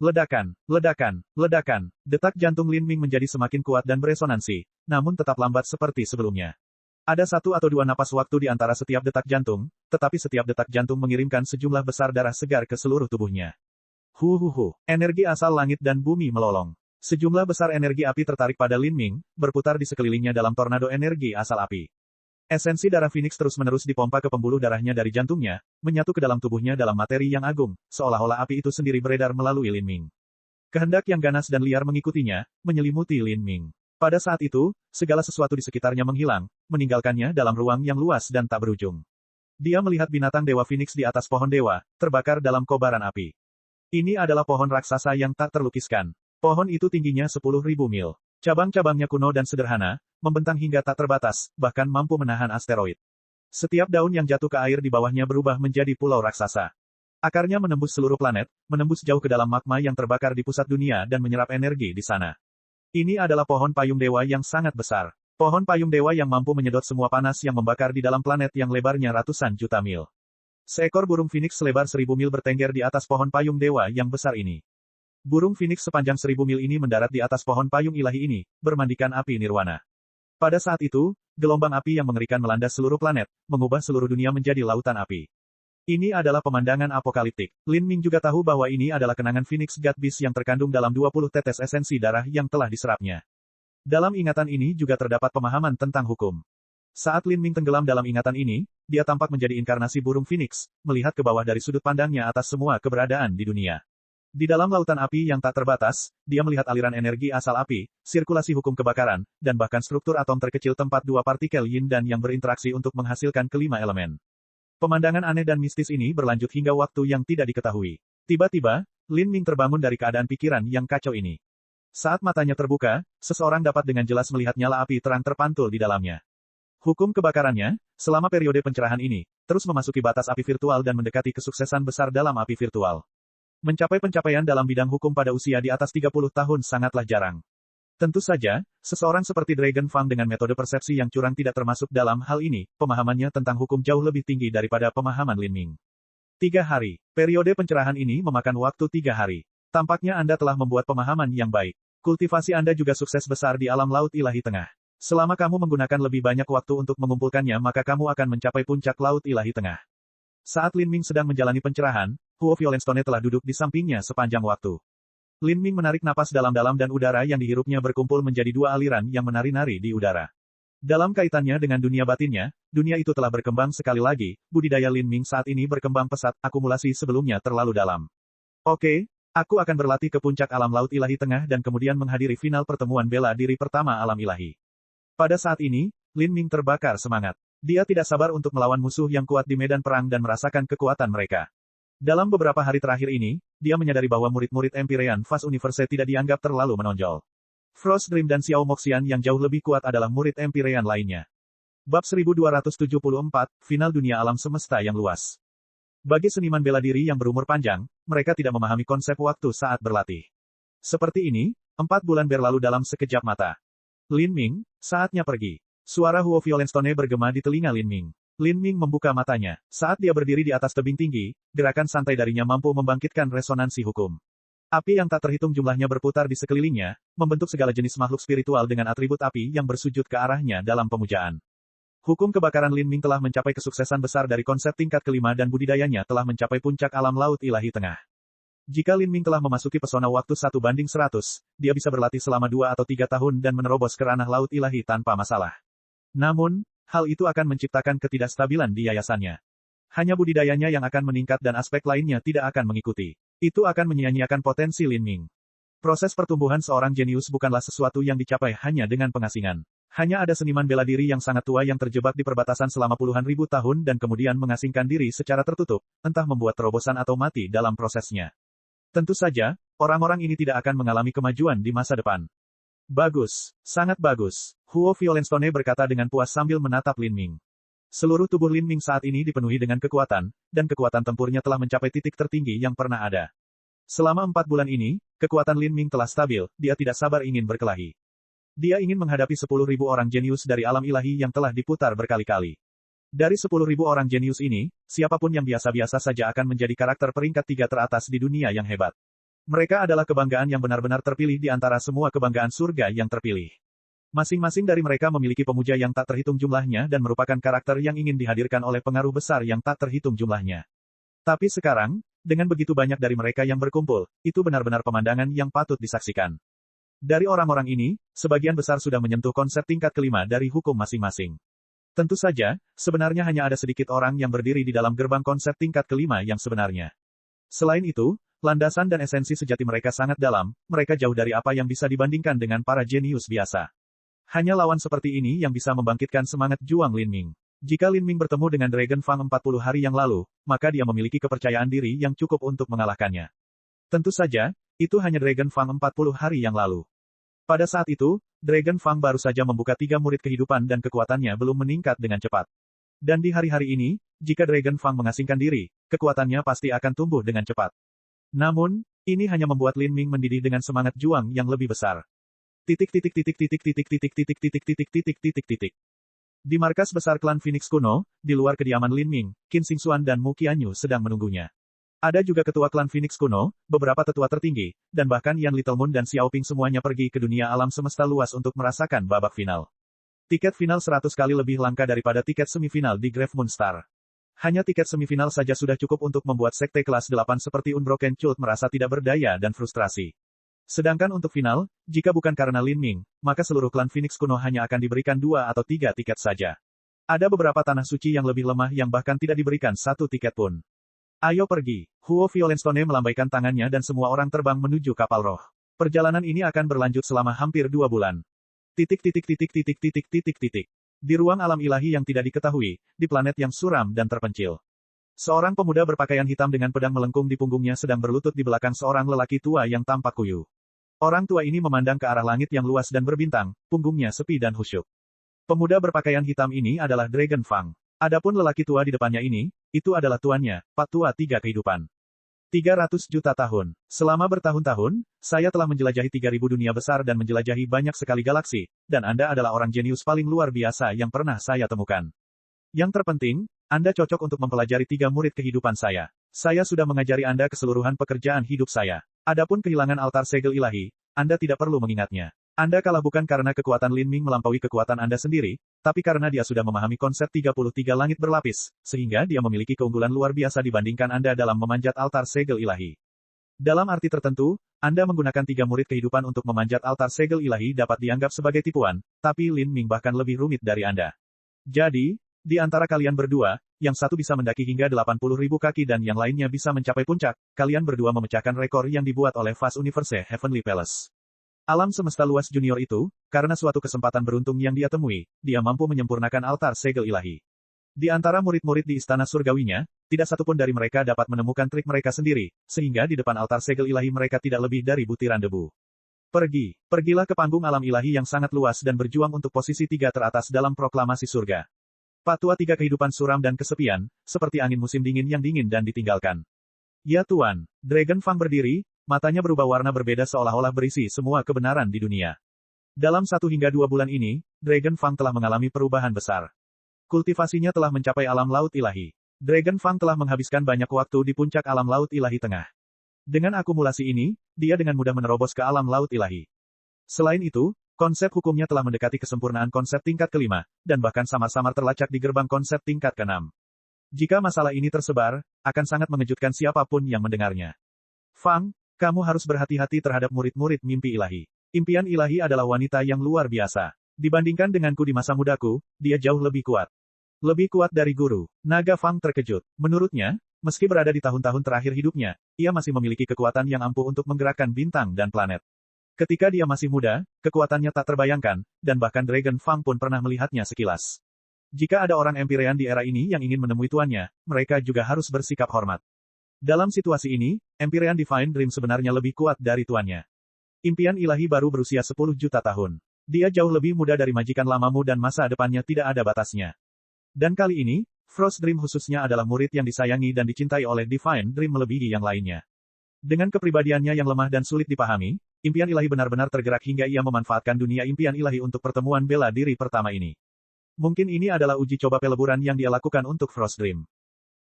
Ledakan, ledakan, ledakan, detak jantung Lin Ming menjadi semakin kuat dan beresonansi, namun tetap lambat seperti sebelumnya. Ada 1 atau 2 napas waktu di antara setiap detak jantung, tetapi setiap detak jantung mengirimkan sejumlah besar darah segar ke seluruh tubuhnya. Energi asal langit dan bumi melolong. Sejumlah besar energi api tertarik pada Lin Ming, berputar di sekelilingnya dalam tornado energi asal api. Esensi darah Phoenix terus-menerus dipompa ke pembuluh darahnya dari jantungnya, menyatu ke dalam tubuhnya dalam materi yang agung, seolah-olah api itu sendiri beredar melalui Lin Ming. Kehendak yang ganas dan liar mengikutinya, menyelimuti Lin Ming. Pada saat itu, segala sesuatu di sekitarnya menghilang, meninggalkannya dalam ruang yang luas dan tak berujung. Dia melihat binatang Dewa Phoenix di atas pohon dewa, terbakar dalam kobaran api. Ini adalah pohon raksasa yang tak terlukiskan. Pohon itu tingginya 10.000 mil. Cabang-cabangnya kuno dan sederhana, membentang hingga tak terbatas, bahkan mampu menahan asteroid. Setiap daun yang jatuh ke air di bawahnya berubah menjadi pulau raksasa. Akarnya menembus seluruh planet, menembus jauh ke dalam magma yang terbakar di pusat dunia dan menyerap energi di sana. Ini adalah pohon payung dewa yang sangat besar. Pohon payung dewa yang mampu menyedot semua panas yang membakar di dalam planet yang lebarnya ratusan juta mil. Seekor burung Phoenix selebar 1000 mil bertengger di atas pohon payung dewa yang besar ini. Burung Phoenix sepanjang 1000 mil ini mendarat di atas pohon payung ilahi ini, bermandikan api nirwana. Pada saat itu, gelombang api yang mengerikan melanda seluruh planet, mengubah seluruh dunia menjadi lautan api. Ini adalah pemandangan apokaliptik. Lin Ming juga tahu bahwa ini adalah kenangan Phoenix God Beast yang terkandung dalam 20 tetes esensi darah yang telah diserapnya. Dalam ingatan ini juga terdapat pemahaman tentang hukum. Saat Lin Ming tenggelam dalam ingatan ini, dia tampak menjadi inkarnasi burung Phoenix, melihat ke bawah dari sudut pandangnya atas semua keberadaan di dunia. Di dalam lautan api yang tak terbatas, dia melihat aliran energi asal api, sirkulasi hukum kebakaran, dan bahkan struktur atom terkecil tempat 2 partikel yin dan yang berinteraksi untuk menghasilkan kelima elemen. Pemandangan aneh dan mistis ini berlanjut hingga waktu yang tidak diketahui. Tiba-tiba, Lin Ming terbangun dari keadaan pikiran yang kacau ini. Saat matanya terbuka, seseorang dapat dengan jelas melihat nyala api terang terpantul di dalamnya. Hukum kebakarannya, selama periode pencerahan ini, terus memasuki batas api virtual dan mendekati kesuksesan besar dalam api virtual. Mencapai pencapaian dalam bidang hukum pada usia di atas 30 tahun sangatlah jarang. Tentu saja, seseorang seperti Dragon Fang dengan metode persepsi yang curang tidak termasuk dalam hal ini, pemahamannya tentang hukum jauh lebih tinggi daripada pemahaman Lin Ming. 3 hari. Periode pencerahan ini memakan waktu 3 hari. Tampaknya Anda telah membuat pemahaman yang baik. Kultivasi Anda juga sukses besar di alam laut ilahi tengah. Selama kamu menggunakan lebih banyak waktu untuk mengumpulkannya maka kamu akan mencapai puncak laut ilahi tengah. Saat Lin Ming sedang menjalani pencerahan, Huo Violenstone telah duduk di sampingnya sepanjang waktu. Lin Ming menarik napas dalam-dalam dan udara yang dihirupnya berkumpul menjadi 2 aliran yang menari-nari di udara. Dalam kaitannya dengan dunia batinnya, dunia itu telah berkembang sekali lagi, budidaya Lin Ming saat ini berkembang pesat, akumulasi sebelumnya terlalu dalam. Oke, aku akan berlatih ke puncak alam laut ilahi tengah dan kemudian menghadiri final pertemuan bela diri pertama alam ilahi. Pada saat ini, Lin Ming terbakar semangat. Dia tidak sabar untuk melawan musuh yang kuat di medan perang dan merasakan kekuatan mereka. Dalam beberapa hari terakhir ini, dia menyadari bahwa murid-murid Empyrean Fast Universe tidak dianggap terlalu menonjol. Frost Dream dan Xiao Moxian yang jauh lebih kuat adalah murid Empyrean lainnya. Bab 1274, Final Dunia Alam Semesta yang Luas. Bagi seniman bela diri yang berumur panjang, mereka tidak memahami konsep waktu saat berlatih. Seperti ini, 4 bulan berlalu dalam sekejap mata. Lin Ming, saatnya pergi. Suara Huo Violenstone bergema di telinga Lin Ming. Lin Ming membuka matanya. Saat dia berdiri di atas tebing tinggi, gerakan santai darinya mampu membangkitkan resonansi hukum. Api yang tak terhitung jumlahnya berputar di sekelilingnya, membentuk segala jenis makhluk spiritual dengan atribut api yang bersujud ke arahnya dalam pemujaan. Hukum kebakaran Lin Ming telah mencapai kesuksesan besar dari konsep tingkat kelima dan budidayanya telah mencapai puncak alam laut ilahi tengah. Jika Lin Ming telah memasuki pesona waktu 1:100, dia bisa berlatih selama 2 atau 3 tahun dan menerobos ke ranah laut ilahi tanpa masalah. Namun, hal itu akan menciptakan ketidakstabilan di yayasannya. Hanya budidayanya yang akan meningkat dan aspek lainnya tidak akan mengikuti. Itu akan menyia-nyiakan potensi Lin Ming. Proses pertumbuhan seorang jenius bukanlah sesuatu yang dicapai hanya dengan pengasingan. Hanya ada seniman bela diri yang sangat tua yang terjebak di perbatasan selama puluhan ribu tahun dan kemudian mengasingkan diri secara tertutup, entah membuat terobosan atau mati dalam prosesnya. Tentu saja, orang-orang ini tidak akan mengalami kemajuan di masa depan. Bagus, sangat bagus. Huo Violenstone berkata dengan puas sambil menatap Lin Ming. Seluruh tubuh Lin Ming saat ini dipenuhi dengan kekuatan, dan kekuatan tempurnya telah mencapai titik tertinggi yang pernah ada. Selama 4 bulan ini, kekuatan Lin Ming telah stabil, dia tidak sabar ingin berkelahi. Dia ingin menghadapi 10.000 orang jenius dari alam ilahi yang telah diputar berkali-kali. Dari 10.000 orang jenius ini, siapapun yang biasa-biasa saja akan menjadi karakter peringkat 3 teratas di dunia yang hebat. Mereka adalah kebanggaan yang benar-benar terpilih di antara semua kebanggaan surga yang terpilih. Masing-masing dari mereka memiliki pemuja yang tak terhitung jumlahnya dan merupakan karakter yang ingin dihadirkan oleh pengaruh besar yang tak terhitung jumlahnya. Tapi sekarang, dengan begitu banyak dari mereka yang berkumpul, itu benar-benar pemandangan yang patut disaksikan. Dari orang-orang ini, sebagian besar sudah menyentuh konsep tingkat kelima dari hukum masing-masing. Tentu saja, sebenarnya hanya ada sedikit orang yang berdiri di dalam gerbang konsep tingkat kelima yang sebenarnya. Selain itu, landasan dan esensi sejati mereka sangat dalam, mereka jauh dari apa yang bisa dibandingkan dengan para jenius biasa. Hanya lawan seperti ini yang bisa membangkitkan semangat juang Lin Ming. Jika Lin Ming bertemu dengan Dragon Fang 40 hari yang lalu, maka dia memiliki kepercayaan diri yang cukup untuk mengalahkannya. Tentu saja, itu hanya Dragon Fang 40 hari yang lalu. Pada saat itu, Dragon Fang baru saja membuka 3 murid kehidupan dan kekuatannya belum meningkat dengan cepat. Dan di hari-hari ini, jika Dragon Fang mengasingkan diri, kekuatannya pasti akan tumbuh dengan cepat. Namun, ini hanya membuat Lin Ming mendidih dengan semangat juang yang lebih besar. Di markas besar klan Phoenix kuno, di luar kediaman Lin Ming, Qin Xingxuan dan Mu Qianyu sedang menunggunya. Ada juga ketua klan Phoenix kuno, beberapa tetua tertinggi, dan bahkan Yan Little Moon dan Xiaoping semuanya pergi ke dunia alam semesta luas untuk merasakan babak final. Tiket final 100 kali lebih langka daripada tiket semifinal di Grave Moon Star. Hanya tiket semifinal saja sudah cukup untuk membuat sekte kelas 8 seperti Unbroken Cult merasa tidak berdaya dan frustrasi. Sedangkan untuk final, jika bukan karena Lin Ming, maka seluruh klan Phoenix kuno hanya akan diberikan 2 atau 3 tiket saja. Ada beberapa tanah suci yang lebih lemah yang bahkan tidak diberikan 1 tiket pun. Ayo pergi. Huo Violenstone melambaikan tangannya dan semua orang terbang menuju kapal roh. Perjalanan ini akan berlanjut selama hampir 2 bulan. Di ruang alam ilahi yang tidak diketahui, di planet yang suram dan terpencil. Seorang pemuda berpakaian hitam dengan pedang melengkung di punggungnya sedang berlutut di belakang seorang lelaki tua yang tampak kuyu. Orang tua ini memandang ke arah langit yang luas dan berbintang, punggungnya sepi dan khusyuk. Pemuda berpakaian hitam ini adalah Dragon Fang. Adapun lelaki tua di depannya ini, itu adalah tuannya, Pak Tua 3 kehidupan. 300 juta tahun. Selama bertahun-tahun, saya telah menjelajahi 3000 dunia besar dan menjelajahi banyak sekali galaksi, dan Anda adalah orang jenius paling luar biasa yang pernah saya temukan. Yang terpenting, Anda cocok untuk mempelajari 3 murid kehidupan saya. Saya sudah mengajari Anda keseluruhan pekerjaan hidup saya. Adapun kehilangan altar segel ilahi, Anda tidak perlu mengingatnya. Anda kalah bukan karena kekuatan Lin Ming melampaui kekuatan Anda sendiri, tapi karena dia sudah memahami konsep 33 langit berlapis, sehingga dia memiliki keunggulan luar biasa dibandingkan Anda dalam memanjat altar segel ilahi. Dalam arti tertentu, Anda menggunakan 3 murid kehidupan untuk memanjat altar segel ilahi dapat dianggap sebagai tipuan, tapi Lin Ming bahkan lebih rumit dari Anda. Jadi, di antara kalian berdua, yang satu bisa mendaki hingga 80.000 kaki dan yang lainnya bisa mencapai puncak, kalian berdua memecahkan rekor yang dibuat oleh Fast Universe Heavenly Palace. Alam semesta luas junior itu, karena suatu kesempatan beruntung yang dia temui, dia mampu menyempurnakan altar segel ilahi. Di antara murid-murid di istana surgawinya, tidak satupun dari mereka dapat menemukan trik mereka sendiri, sehingga di depan altar segel ilahi mereka tidak lebih dari butiran debu. Pergilah ke panggung alam ilahi yang sangat luas dan berjuang untuk posisi 3 teratas dalam proklamasi surga. Patua 3 kehidupan suram dan kesepian, seperti angin musim dingin yang dingin dan ditinggalkan. Ya Tuan, Dragon Fang berdiri, matanya berubah warna berbeda seolah-olah berisi semua kebenaran di dunia. Dalam 1 hingga 2 bulan ini, Dragon Fang telah mengalami perubahan besar. Kultivasinya telah mencapai alam laut ilahi. Dragon Fang telah menghabiskan banyak waktu di puncak alam laut ilahi tengah. Dengan akumulasi ini, dia dengan mudah menerobos ke alam laut ilahi. Selain itu, konsep hukumnya telah mendekati kesempurnaan konsep tingkat kelima, dan bahkan samar-samar terlacak di gerbang konsep tingkat keenam. Jika masalah ini tersebar, akan sangat mengejutkan siapapun yang mendengarnya. Fang, kamu harus berhati-hati terhadap murid-murid mimpi ilahi. Impian ilahi adalah wanita yang luar biasa. Dibandingkan denganku di masa mudaku, dia jauh lebih kuat. Lebih kuat dari guru. Naga Fang terkejut. Menurutnya, meski berada di tahun-tahun terakhir hidupnya, ia masih memiliki kekuatan yang ampuh untuk menggerakkan bintang dan planet. Ketika dia masih muda, kekuatannya tak terbayangkan, dan bahkan Dragon Fang pun pernah melihatnya sekilas. Jika ada orang Empyrean di era ini yang ingin menemui tuannya, mereka juga harus bersikap hormat. Dalam situasi ini, Empyrean Divine Dream sebenarnya lebih kuat dari tuannya. Impian ilahi baru berusia 10 juta tahun. Dia jauh lebih muda dari majikan lamamu dan masa depannya tidak ada batasnya. Dan kali ini, Frost Dream khususnya adalah murid yang disayangi dan dicintai oleh Divine Dream melebihi yang lainnya. Dengan kepribadiannya yang lemah dan sulit dipahami, impian ilahi benar-benar tergerak hingga ia memanfaatkan dunia impian ilahi untuk pertemuan bela diri pertama ini. Mungkin ini adalah uji coba peleburan yang dia lakukan untuk Frost Dream.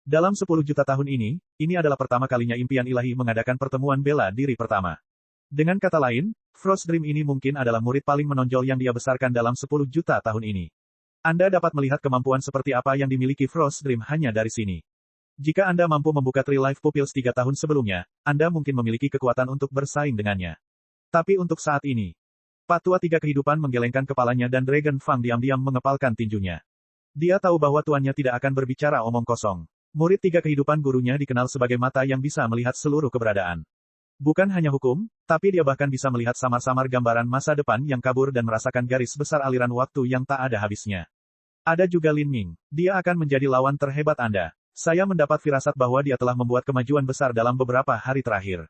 Dalam 10 juta tahun ini adalah pertama kalinya impian ilahi mengadakan pertemuan bela diri pertama. Dengan kata lain, Frost Dream ini mungkin adalah murid paling menonjol yang dia besarkan dalam 10 juta tahun ini. Anda dapat melihat kemampuan seperti apa yang dimiliki Frost Dream hanya dari sini. Jika Anda mampu membuka Tree Life Pupils 3 tahun sebelumnya, Anda mungkin memiliki kekuatan untuk bersaing dengannya. Tapi untuk saat ini, Patua 3 kehidupan menggelengkan kepalanya dan Dragon Fang diam-diam mengepalkan tinjunya. Dia tahu bahwa tuannya tidak akan berbicara omong kosong. Murid 3 kehidupan gurunya dikenal sebagai mata yang bisa melihat seluruh keberadaan. Bukan hanya hukum, tapi dia bahkan bisa melihat samar-samar gambaran masa depan yang kabur dan merasakan garis besar aliran waktu yang tak ada habisnya. Ada juga Lin Ming. Dia akan menjadi lawan terhebat Anda. Saya mendapat firasat bahwa dia telah membuat kemajuan besar dalam beberapa hari terakhir.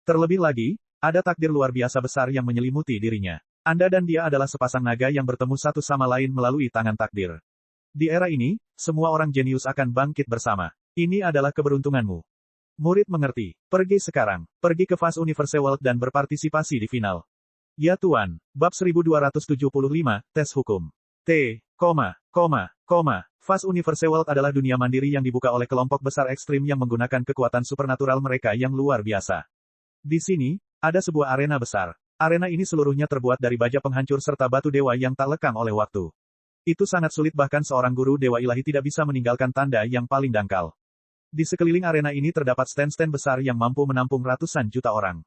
Terlebih lagi, ada takdir luar biasa besar yang menyelimuti dirinya. Anda dan dia adalah sepasang naga yang bertemu satu sama lain melalui tangan takdir. Di era ini, semua orang jenius akan bangkit bersama. Ini adalah keberuntunganmu. Murid mengerti. Pergi sekarang. Pergi ke Fast Universe World dan berpartisipasi di final. Ya Tuan. Bab 1275, Tes Hukum. Fast Universe World adalah dunia mandiri yang dibuka oleh kelompok besar ekstrim yang menggunakan kekuatan supernatural mereka yang luar biasa. Di sini, ada sebuah arena besar. Arena ini seluruhnya terbuat dari baja penghancur serta batu dewa yang tak lekang oleh waktu. Itu sangat sulit bahkan seorang guru dewa ilahi tidak bisa meninggalkan tanda yang paling dangkal. Di sekeliling arena ini terdapat stand-stand besar yang mampu menampung ratusan juta orang.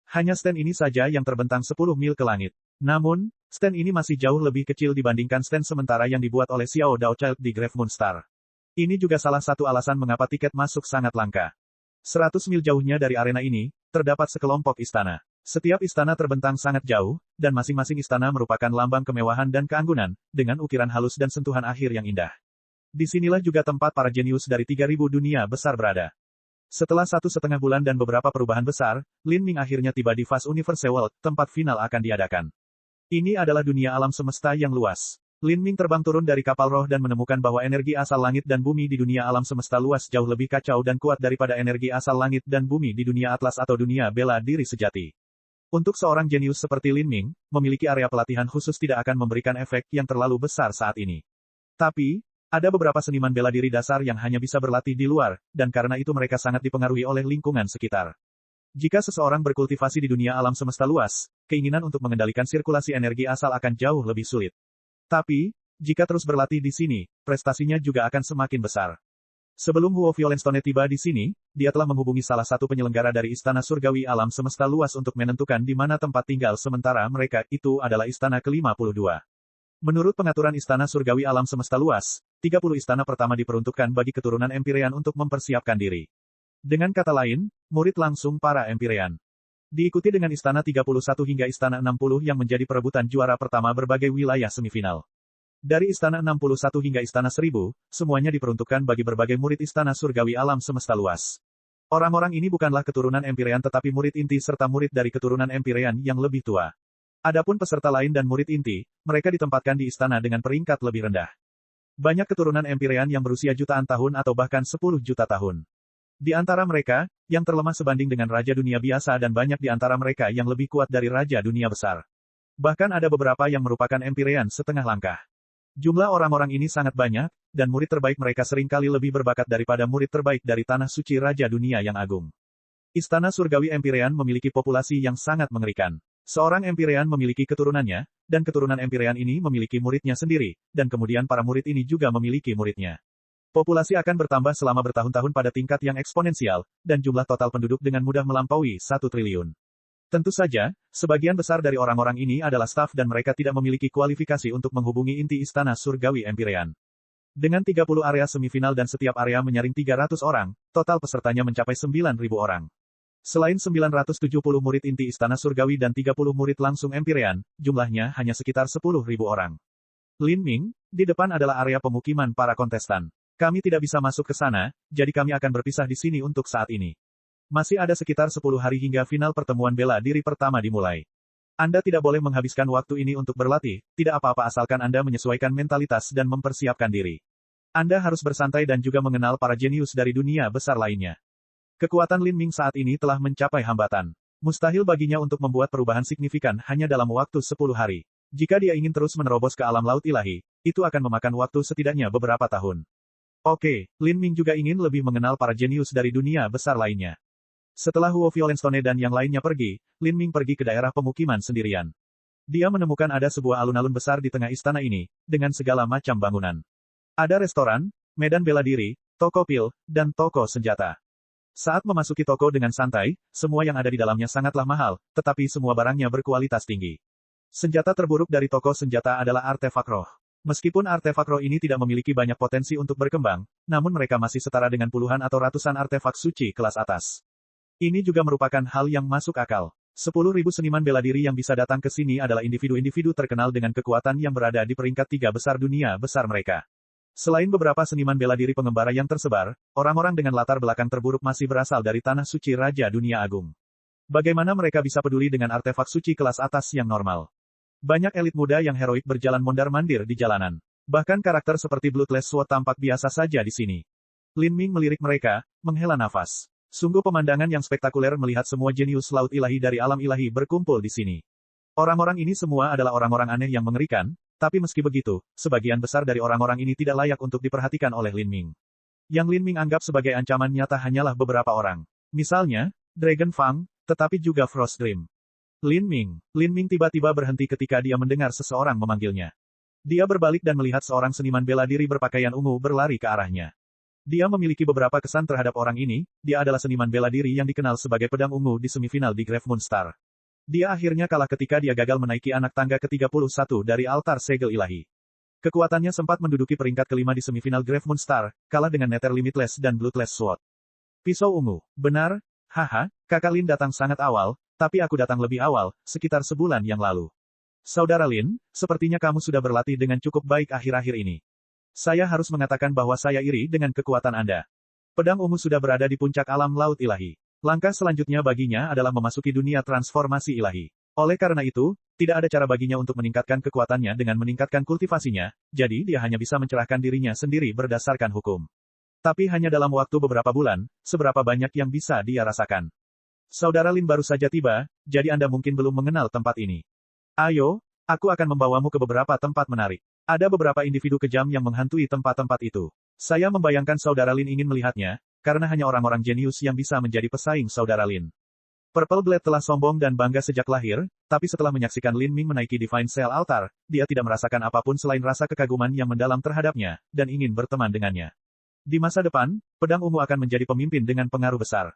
Hanya stand ini saja yang terbentang 10 mil ke langit. Namun, stand ini masih jauh lebih kecil dibandingkan stand sementara yang dibuat oleh Xiao Dao Child di Grave Moon Star. Ini juga salah satu alasan mengapa tiket masuk sangat langka. 100 mil jauhnya dari arena ini, terdapat sekelompok istana. Setiap istana terbentang sangat jauh, dan masing-masing istana merupakan lambang kemewahan dan keanggunan, dengan ukiran halus dan sentuhan akhir yang indah. Disinilah juga tempat para jenius dari 3000 dunia besar berada. Setelah 1,5 bulan dan beberapa perubahan besar, Lin Ming akhirnya tiba di Fast Universe World, tempat final akan diadakan. Ini adalah dunia alam semesta yang luas. Lin Ming terbang turun dari kapal roh dan menemukan bahwa energi asal langit dan bumi di dunia alam semesta luas jauh lebih kacau dan kuat daripada energi asal langit dan bumi di dunia atlas atau dunia bela diri sejati. Untuk seorang jenius seperti Lin Ming, memiliki area pelatihan khusus tidak akan memberikan efek yang terlalu besar saat ini. Tapi, ada beberapa seniman bela diri dasar yang hanya bisa berlatih di luar, dan karena itu mereka sangat dipengaruhi oleh lingkungan sekitar. Jika seseorang berkultivasi di dunia alam semesta luas, keinginan untuk mengendalikan sirkulasi energi asal akan jauh lebih sulit. Tapi, jika terus berlatih di sini, prestasinya juga akan semakin besar. Sebelum Huo Violenstone tiba di sini, dia telah menghubungi salah satu penyelenggara dari Istana Surgawi Alam Semesta Luas untuk menentukan di mana tempat tinggal sementara mereka, itu adalah Istana ke-52. Menurut pengaturan Istana Surgawi Alam Semesta Luas, 30 istana pertama diperuntukkan bagi keturunan Empyrean untuk mempersiapkan diri. Dengan kata lain, murid langsung para Empyrean. Diikuti dengan Istana 31 hingga Istana 60 yang menjadi perebutan juara pertama berbagai wilayah semifinal. Dari Istana 61 hingga Istana 1000, semuanya diperuntukkan bagi berbagai murid Istana Surgawi alam semesta luas. Orang-orang ini bukanlah keturunan Empyrean tetapi murid inti serta murid dari keturunan Empyrean yang lebih tua. Adapun peserta lain dan murid inti, mereka ditempatkan di istana dengan peringkat lebih rendah. Banyak keturunan Empyrean yang berusia jutaan tahun atau bahkan 10 juta tahun. Di antara mereka, yang terlemah sebanding dengan Raja Dunia biasa dan banyak di antara mereka yang lebih kuat dari Raja Dunia besar. Bahkan ada beberapa yang merupakan Empyrean setengah langkah. Jumlah orang-orang ini sangat banyak, dan murid terbaik mereka seringkali lebih berbakat daripada murid terbaik dari Tanah Suci Raja Dunia yang agung. Istana Surgawi Empyrean memiliki populasi yang sangat mengerikan. Seorang Empyrean memiliki keturunannya, dan keturunan Empyrean ini memiliki muridnya sendiri, dan kemudian para murid ini juga memiliki muridnya. Populasi akan bertambah selama bertahun-tahun pada tingkat yang eksponensial, dan jumlah total penduduk dengan mudah melampaui 1 triliun. Tentu saja, sebagian besar dari orang-orang ini adalah staf dan mereka tidak memiliki kualifikasi untuk menghubungi inti Istana Surgawi Empyrean. Dengan 30 area semifinal dan setiap area menyaring 300 orang, total pesertanya mencapai 9.000 orang. Selain 970 murid inti Istana Surgawi dan 30 murid langsung Empyrean, jumlahnya hanya sekitar 10.000 orang. Lin Ming, di depan adalah area pemukiman para kontestan. Kami tidak bisa masuk ke sana, jadi kami akan berpisah di sini untuk saat ini. Masih ada sekitar 10 hari hingga final pertemuan bela diri pertama dimulai. Anda tidak boleh menghabiskan waktu ini untuk berlatih, tidak apa-apa asalkan Anda menyesuaikan mentalitas dan mempersiapkan diri. Anda harus bersantai dan juga mengenal para jenius dari dunia besar lainnya. Kekuatan Lin Ming saat ini telah mencapai hambatan. Mustahil baginya untuk membuat perubahan signifikan hanya dalam waktu 10 hari. Jika dia ingin terus menerobos ke alam laut ilahi, itu akan memakan waktu setidaknya beberapa tahun. Oke, Lin Ming juga ingin lebih mengenal para jenius dari dunia besar lainnya. Setelah Huo Violenstone dan yang lainnya pergi, Lin Ming pergi ke daerah pemukiman sendirian. Dia menemukan ada sebuah alun-alun besar di tengah istana ini, dengan segala macam bangunan. Ada restoran, medan bela diri, toko pil, dan toko senjata. Saat memasuki toko dengan santai, semua yang ada di dalamnya sangatlah mahal, tetapi semua barangnya berkualitas tinggi. Senjata terburuk dari toko senjata adalah artefak roh. Meskipun artefak roh ini tidak memiliki banyak potensi untuk berkembang, namun mereka masih setara dengan puluhan atau ratusan artefak suci kelas atas. Ini juga merupakan hal yang masuk akal. 10.000 seniman bela diri yang bisa datang ke sini adalah individu-individu terkenal dengan kekuatan yang berada di peringkat 3 besar dunia besar mereka. Selain beberapa seniman bela diri pengembara yang tersebar, orang-orang dengan latar belakang terburuk masih berasal dari Tanah Suci Raja Dunia Agung. Bagaimana mereka bisa peduli dengan artefak suci kelas atas yang normal? Banyak elit muda yang heroik berjalan mondar-mandir di jalanan. Bahkan karakter seperti Bloodless Sword tampak biasa saja di sini. Lin Ming melirik mereka, menghela nafas. Sungguh pemandangan yang spektakuler melihat semua jenius laut ilahi dari alam ilahi berkumpul di sini. Orang-orang ini semua adalah orang-orang aneh yang mengerikan, tapi meski begitu, sebagian besar dari orang-orang ini tidak layak untuk diperhatikan oleh Lin Ming. Yang Lin Ming anggap sebagai ancaman nyata hanyalah beberapa orang. Misalnya, Dragon Fang, tetapi juga Frost Dream. Lin Ming tiba-tiba berhenti ketika dia mendengar seseorang memanggilnya. Dia berbalik dan melihat seorang seniman bela diri berpakaian ungu berlari ke arahnya. Dia memiliki beberapa kesan terhadap orang ini, dia adalah seniman bela diri yang dikenal sebagai pedang ungu di semifinal di Grave Moon Star. Dia akhirnya kalah ketika dia gagal menaiki anak tangga ke-31 dari altar segel ilahi. Kekuatannya sempat menduduki peringkat kelima di semifinal Grave Moon Star, kalah dengan Nether Limitless dan Bloodless Sword. Pisau ungu, benar? Haha, Kakak Lin datang sangat awal, tapi aku datang lebih awal, sekitar sebulan yang lalu. Saudara Lin, sepertinya kamu sudah berlatih dengan cukup baik akhir-akhir ini. Saya harus mengatakan bahwa saya iri dengan kekuatan Anda. Pedang ungu sudah berada di puncak alam laut ilahi. Langkah selanjutnya baginya adalah memasuki dunia transformasi ilahi. Oleh karena itu, tidak ada cara baginya untuk meningkatkan kekuatannya dengan meningkatkan kultivasinya, jadi dia hanya bisa mencerahkan dirinya sendiri berdasarkan hukum. Tapi hanya dalam waktu beberapa bulan, seberapa banyak yang bisa dia rasakan. Saudara Lin baru saja tiba, jadi Anda mungkin belum mengenal tempat ini. Ayo, aku akan membawamu ke beberapa tempat menarik. Ada beberapa individu kejam yang menghantui tempat-tempat itu. Saya membayangkan Saudara Lin ingin melihatnya, karena hanya orang-orang jenius yang bisa menjadi pesaing Saudara Lin. Purple Blade telah sombong dan bangga sejak lahir, tapi setelah menyaksikan Lin Ming menaiki Divine Cell Altar, dia tidak merasakan apapun selain rasa kekaguman yang mendalam terhadapnya, dan ingin berteman dengannya. Di masa depan, pedang ungu akan menjadi pemimpin dengan pengaruh besar.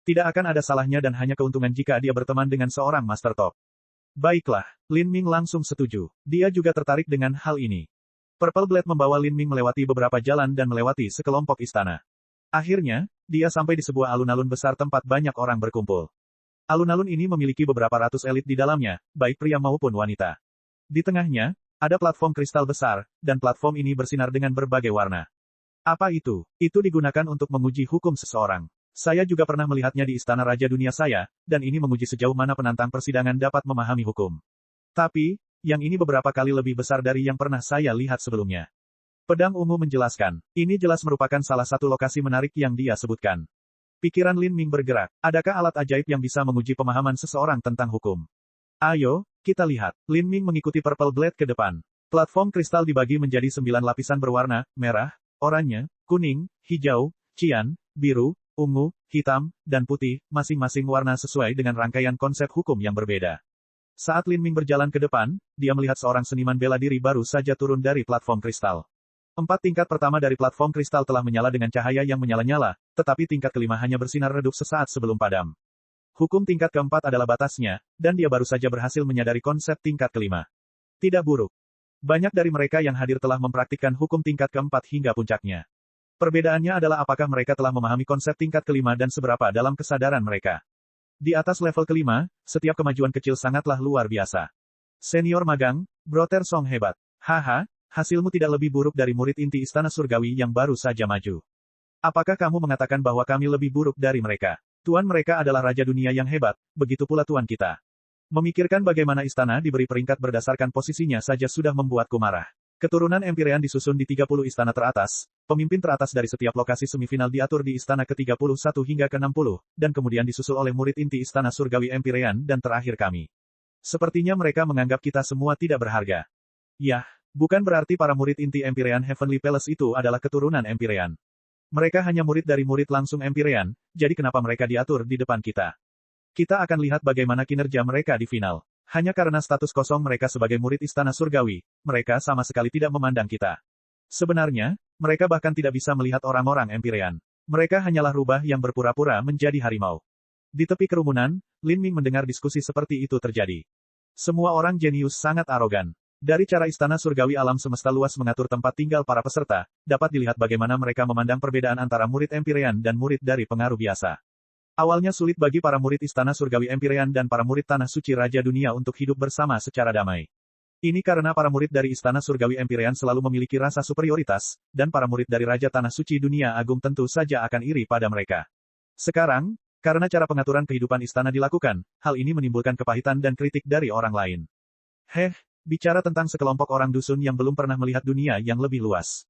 Tidak akan ada salahnya dan hanya keuntungan jika dia berteman dengan seorang Master Top. Baiklah, Lin Ming langsung setuju. Dia juga tertarik dengan hal ini. Purple Blade membawa Lin Ming melewati beberapa jalan dan melewati sekelompok istana. Akhirnya, dia sampai di sebuah alun-alun besar tempat banyak orang berkumpul. Alun-alun ini memiliki beberapa ratus elit di dalamnya, baik pria maupun wanita. Di tengahnya, Ada platform kristal besar, dan platform ini bersinar dengan berbagai warna. Apa itu? Itu digunakan untuk menguji hukum seseorang. Saya juga pernah melihatnya di Istana Raja Dunia saya, dan ini menguji sejauh mana penantang persidangan dapat memahami hukum. Tapi, yang ini beberapa kali lebih besar dari yang pernah saya lihat sebelumnya. Pedang Ungu menjelaskan, ini jelas merupakan salah satu lokasi menarik yang dia sebutkan. Pikiran Lin Ming bergerak. Adakah alat ajaib yang bisa menguji pemahaman seseorang tentang hukum? Ayo, kita lihat. Lin Ming mengikuti Purple Blade ke depan. Platform kristal dibagi menjadi 9 lapisan berwarna, merah, oranye, kuning, hijau, cian, biru, ungu, hitam, dan putih, masing-masing warna sesuai dengan rangkaian konsep hukum yang berbeda. Saat Lin Ming berjalan ke depan, dia melihat seorang seniman bela diri baru saja turun dari platform kristal. 4 tingkat pertama dari platform kristal telah menyala dengan cahaya yang menyala-nyala, tetapi tingkat kelima hanya bersinar redup sesaat sebelum padam. Hukum tingkat keempat adalah batasnya, dan dia baru saja berhasil menyadari konsep tingkat kelima. Tidak buruk. Banyak dari mereka yang hadir telah mempraktikkan hukum tingkat keempat hingga puncaknya. Perbedaannya adalah apakah mereka telah memahami konsep tingkat kelima dan seberapa dalam kesadaran mereka. Di atas level kelima, setiap kemajuan kecil sangatlah luar biasa. Senior magang, Brother Song hebat. Haha, hasilmu tidak lebih buruk dari murid inti Istana Surgawi yang baru saja maju. Apakah kamu mengatakan bahwa kami lebih buruk dari mereka? Tuan mereka adalah Raja Dunia yang hebat, begitu pula Tuan kita. Memikirkan bagaimana istana diberi peringkat berdasarkan posisinya saja sudah membuatku marah. Keturunan Empyrean disusun di 30 istana teratas, pemimpin teratas dari setiap lokasi semifinal diatur di istana ke-31 hingga ke-60, dan kemudian disusul oleh murid inti Istana Surgawi Empyrean dan terakhir kami. Sepertinya mereka menganggap kita semua tidak berharga. Yah, bukan berarti para murid inti Empyrean Heavenly Palace itu adalah keturunan Empyrean. Mereka hanya murid dari murid langsung Empyrean, jadi kenapa mereka diatur di depan kita? Kita akan lihat bagaimana kinerja mereka di final. Hanya karena status kosong mereka sebagai murid Istana Surgawi, mereka sama sekali tidak memandang kita. Sebenarnya, mereka bahkan tidak bisa melihat orang-orang Empyrean. Mereka hanyalah rubah yang berpura-pura menjadi harimau. Di tepi kerumunan, Lin Ming mendengar diskusi seperti itu terjadi. Semua orang jenius sangat arogan. Dari cara Istana Surgawi alam semesta luas mengatur tempat tinggal para peserta, dapat dilihat bagaimana mereka memandang perbedaan antara murid Empyrean dan murid dari pengaruh biasa. Awalnya sulit bagi para murid Istana Surgawi Empyrean dan para murid Tanah Suci Raja Dunia untuk hidup bersama secara damai. Ini karena para murid dari Istana Surgawi Empyrean selalu memiliki rasa superioritas, dan para murid dari Raja Tanah Suci Dunia Agung tentu saja akan iri pada mereka. Sekarang, karena cara pengaturan kehidupan istana dilakukan, hal ini menimbulkan kepahitan dan kritik dari orang lain. Bicara tentang sekelompok orang dusun yang belum pernah melihat dunia yang lebih luas.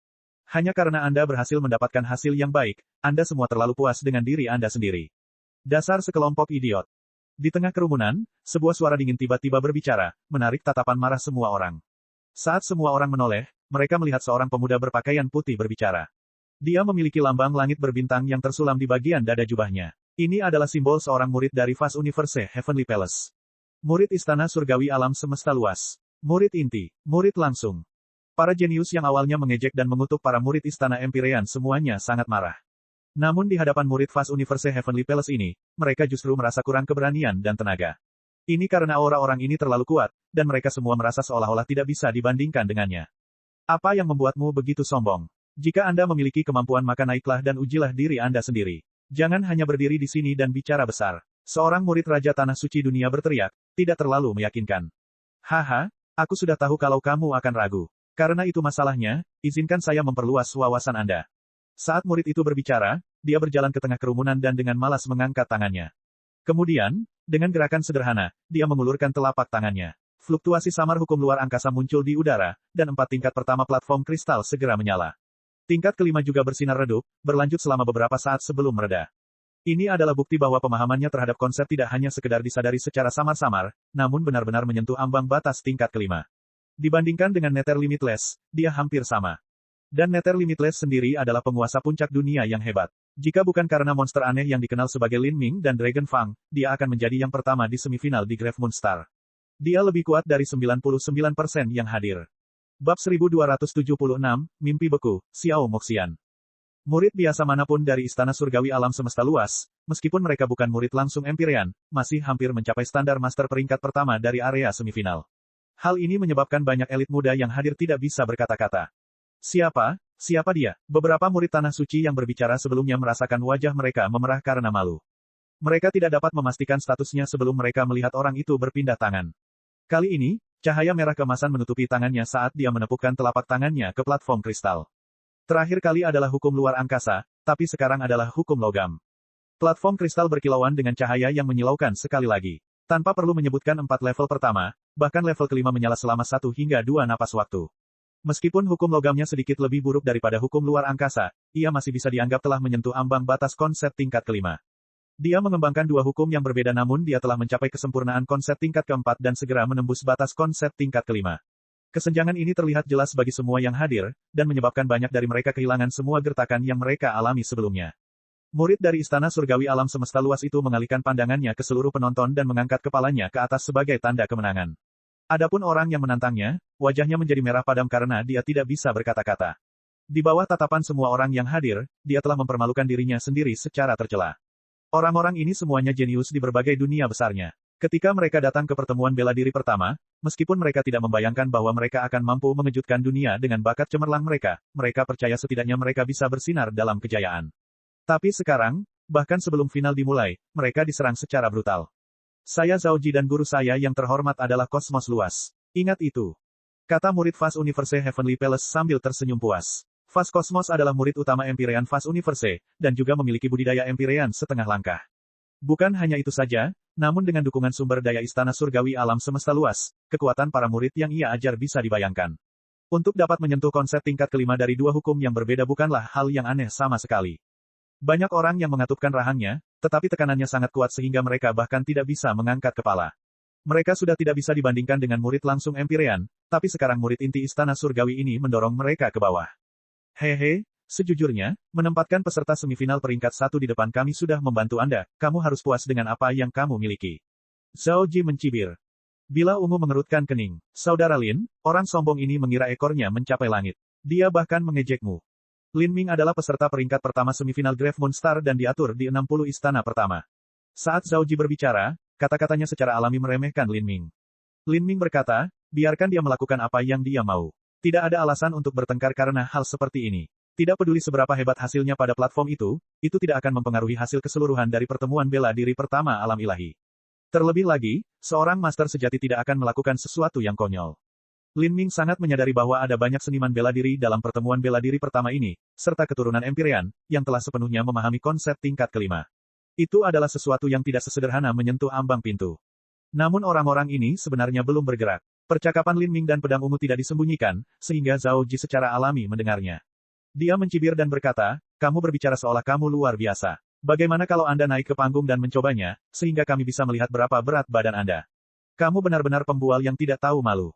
Hanya karena Anda berhasil mendapatkan hasil yang baik, Anda semua terlalu puas dengan diri Anda sendiri. Dasar sekelompok idiot. Di tengah kerumunan, sebuah suara dingin tiba-tiba berbicara, menarik tatapan marah semua orang. Saat semua orang menoleh, mereka melihat seorang pemuda berpakaian putih berbicara. Dia memiliki lambang langit berbintang yang tersulam di bagian dada jubahnya. Ini adalah simbol seorang murid dari Fast Universe Heavenly Palace. Murid Istana Surgawi Alam Semesta Luas. Murid inti, murid langsung. Para jenius yang awalnya mengejek dan mengutuk para murid Istana Empyrean semuanya sangat marah. Namun di hadapan murid Fast Universe Heavenly Palace ini, mereka justru merasa kurang keberanian dan tenaga. Ini karena aura orang ini terlalu kuat, dan mereka semua merasa seolah-olah tidak bisa dibandingkan dengannya. Apa yang membuatmu begitu sombong? Jika Anda memiliki kemampuan maka naiklah dan ujilah diri Anda sendiri. Jangan hanya berdiri di sini dan bicara besar. Seorang murid Raja Tanah Suci Dunia berteriak, tidak terlalu meyakinkan. Haha, aku sudah tahu kalau kamu akan ragu. Karena itu masalahnya, izinkan saya memperluas wawasan Anda. Saat murid itu berbicara, dia berjalan ke tengah kerumunan dan dengan malas mengangkat tangannya. Kemudian, dengan gerakan sederhana, dia mengulurkan telapak tangannya. Fluktuasi samar hukum luar angkasa muncul di udara, dan 4 tingkat pertama platform kristal segera menyala. Tingkat kelima juga bersinar redup, berlanjut selama beberapa saat sebelum mereda. Ini adalah bukti bahwa pemahamannya terhadap konsep tidak hanya sekedar disadari secara samar-samar, namun benar-benar menyentuh ambang batas tingkat kelima. Dibandingkan dengan Nether Limitless, dia hampir sama. Dan Nether Limitless sendiri adalah penguasa puncak dunia yang hebat. Jika bukan karena monster aneh yang dikenal sebagai Lin Ming dan Dragon Fang, dia akan menjadi yang pertama di semifinal di Grave Moon Star. Dia lebih kuat dari 99% yang hadir. Bab 1276, Mimpi Beku, Xiao Moxian. Murid biasa manapun dari Istana Surgawi Alam Semesta Luas, meskipun mereka bukan murid langsung Empyrean, masih hampir mencapai standar master peringkat pertama dari area semifinal. Hal ini menyebabkan banyak elit muda yang hadir tidak bisa berkata-kata. Siapa dia? Beberapa murid Tanah Suci yang berbicara sebelumnya merasakan wajah mereka memerah karena malu. Mereka tidak dapat memastikan statusnya sebelum mereka melihat orang itu berpindah tangan. Kali ini, Cahaya merah keemasan menutupi tangannya saat dia menepukkan telapak tangannya ke platform kristal. Terakhir kali adalah hukum luar angkasa, tapi sekarang adalah hukum logam. Platform kristal berkilauan dengan cahaya yang menyilaukan sekali lagi. Tanpa perlu menyebutkan 4 level pertama, bahkan level kelima menyala selama 1 hingga 2 napas waktu. Meskipun hukum logamnya sedikit lebih buruk daripada hukum luar angkasa, ia masih bisa dianggap telah menyentuh ambang batas konsep tingkat kelima. Dia mengembangkan 2 hukum yang berbeda namun dia telah mencapai kesempurnaan konsep tingkat keempat dan segera menembus batas konsep tingkat kelima. Kesenjangan ini terlihat jelas bagi semua yang hadir, dan menyebabkan banyak dari mereka kehilangan semua gertakan yang mereka alami sebelumnya. Murid dari Istana Surgawi Alam Semesta Luas itu mengalihkan pandangannya ke seluruh penonton dan mengangkat kepalanya ke atas sebagai tanda kemenangan. Adapun orang yang menantangnya, wajahnya menjadi merah padam karena dia tidak bisa berkata-kata. Di bawah tatapan semua orang yang hadir, dia telah mempermalukan dirinya sendiri secara tercela. Orang-orang ini semuanya jenius di berbagai dunia besarnya. Ketika mereka datang ke pertemuan bela diri pertama, meskipun mereka tidak membayangkan bahwa mereka akan mampu mengejutkan dunia dengan bakat cemerlang mereka, mereka percaya setidaknya mereka bisa bersinar dalam kejayaan. Tapi sekarang, bahkan sebelum final dimulai, mereka diserang secara brutal. Saya Zhao Ji dan guru saya yang terhormat adalah Kosmos Luas. Ingat itu. Kata murid Fast Universe Heavenly Palace sambil tersenyum puas. Fast Cosmos adalah murid utama Empyrean Fast Universe, dan juga memiliki budidaya Empyrean setengah langkah. Bukan hanya itu saja, namun dengan dukungan sumber daya Istana Surgawi Alam Semesta Luas, kekuatan para murid yang ia ajar bisa dibayangkan. Untuk dapat menyentuh konsep tingkat kelima dari 2 hukum yang berbeda bukanlah hal yang aneh sama sekali. Banyak orang yang mengatupkan rahangnya, tetapi tekanannya sangat kuat sehingga mereka bahkan tidak bisa mengangkat kepala. Mereka sudah tidak bisa dibandingkan dengan murid langsung Empyrean, tapi sekarang murid inti Istana Surgawi ini mendorong mereka ke bawah. Hehe. Sejujurnya, menempatkan peserta semifinal peringkat 1 di depan kami sudah membantu Anda, kamu harus puas dengan apa yang kamu miliki. Zhao Ji mencibir. Bila ungu mengerutkan kening, Saudara Lin, orang sombong ini mengira ekornya mencapai langit. Dia bahkan mengejekmu. Lin Ming adalah peserta peringkat pertama semifinal Grave Moon Star dan diatur di 60 istana pertama. Saat Zhao Ji berbicara, kata-katanya secara alami meremehkan Lin Ming. Lin Ming berkata, biarkan dia melakukan apa yang dia mau. Tidak ada alasan untuk bertengkar karena hal seperti ini. Tidak peduli seberapa hebat hasilnya pada platform itu tidak akan mempengaruhi hasil keseluruhan dari pertemuan bela diri pertama alam ilahi. Terlebih lagi, seorang master sejati tidak akan melakukan sesuatu yang konyol. Lin Ming sangat menyadari bahwa ada banyak seniman bela diri dalam pertemuan bela diri pertama ini, serta keturunan Empyrean, yang telah sepenuhnya memahami konsep tingkat kelima. Itu adalah sesuatu yang tidak sesederhana menyentuh ambang pintu. Namun orang-orang ini sebenarnya belum bergerak. Percakapan Lin Ming dan pedang ungu tidak disembunyikan, sehingga Zhao Ji secara alami mendengarnya. Dia mencibir dan berkata, kamu berbicara seolah kamu luar biasa. Bagaimana kalau Anda naik ke panggung dan mencobanya, sehingga kami bisa melihat berapa berat badan Anda? Kamu benar-benar pembual yang tidak tahu malu.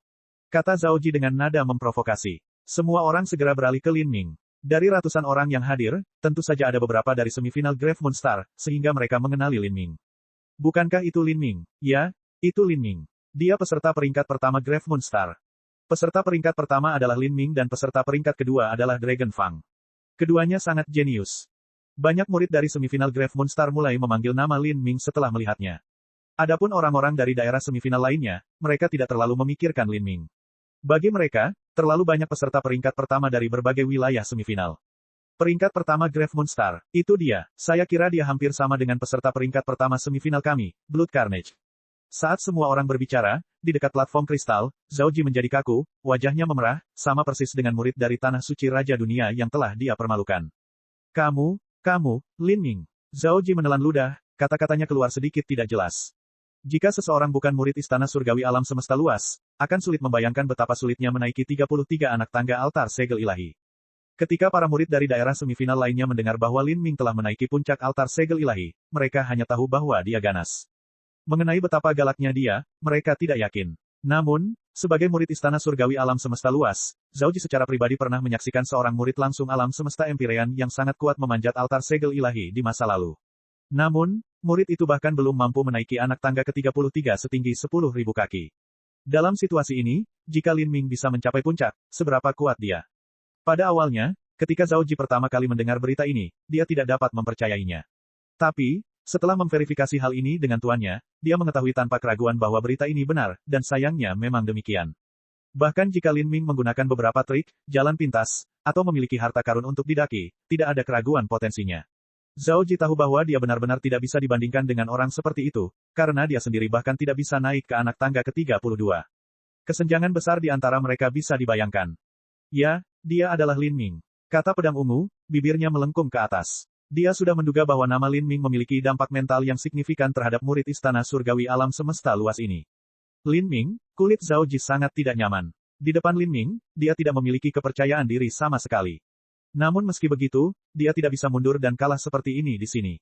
Kata Zhao Ji dengan nada memprovokasi. Semua orang segera beralih ke Lin Ming. Dari ratusan orang yang hadir, tentu saja ada beberapa dari semifinal Grave Moon Star, sehingga mereka mengenali Lin Ming. Bukankah itu Lin Ming? Ya, itu Lin Ming. Dia peserta peringkat pertama Grave Moon Star. Peserta peringkat pertama adalah Lin Ming dan peserta peringkat kedua adalah Dragon Fang. Keduanya sangat jenius. Banyak murid dari semifinal Grave Moon Star mulai memanggil nama Lin Ming setelah melihatnya. Adapun orang-orang dari daerah semifinal lainnya, mereka tidak terlalu memikirkan Lin Ming. Bagi mereka, terlalu banyak peserta peringkat pertama dari berbagai wilayah semifinal. Peringkat pertama Grave Moon Star, itu dia. Saya kira dia hampir sama dengan peserta peringkat pertama semifinal kami, Blood Carnage. Saat semua orang berbicara, di dekat platform kristal, Zhao Ji menjadi kaku, wajahnya memerah, sama persis dengan murid dari Tanah Suci Raja Dunia yang telah dia permalukan. Kamu, Lin Ming. Zhao Ji menelan ludah, kata-katanya keluar sedikit tidak jelas. Jika seseorang bukan murid Istana Surgawi Alam Semesta Luas, akan sulit membayangkan betapa sulitnya menaiki 33 anak tangga altar segel ilahi. Ketika para murid dari daerah semifinal lainnya mendengar bahwa Lin Ming telah menaiki puncak altar segel ilahi, mereka hanya tahu bahwa dia ganas. Mengenai betapa galaknya dia, mereka tidak yakin. Namun, sebagai murid Istana Surgawi Alam Semesta Luas, Zhao Ji secara pribadi pernah menyaksikan seorang murid langsung Alam Semesta Empyrean yang sangat kuat memanjat altar segel ilahi di masa lalu. Namun, murid itu bahkan belum mampu menaiki anak tangga ke-33 setinggi 10.000 kaki. Dalam situasi ini, jika Lin Ming bisa mencapai puncak, seberapa kuat dia? Pada awalnya, ketika Zhao Ji pertama kali mendengar berita ini, dia tidak dapat mempercayainya. Tapi, setelah memverifikasi hal ini dengan tuannya, dia mengetahui tanpa keraguan bahwa berita ini benar, dan sayangnya memang demikian. Bahkan jika Lin Ming menggunakan beberapa trik, jalan pintas, atau memiliki harta karun untuk didaki, tidak ada keraguan potensinya. Zhao Ji tahu bahwa dia benar-benar tidak bisa dibandingkan dengan orang seperti itu, karena dia sendiri bahkan tidak bisa naik ke anak tangga ke-32. Kesenjangan besar di antara mereka bisa dibayangkan. Ya, dia adalah Lin Ming. Kata pedang ungu, bibirnya melengkung ke atas. Dia sudah menduga bahwa nama Lin Ming memiliki dampak mental yang signifikan terhadap murid istana surgawi alam semesta luas ini. Lin Ming, kulit Zhao Ji sangat tidak nyaman. Di depan Lin Ming, dia tidak memiliki kepercayaan diri sama sekali. Namun meski begitu, dia tidak bisa mundur dan kalah seperti ini di sini.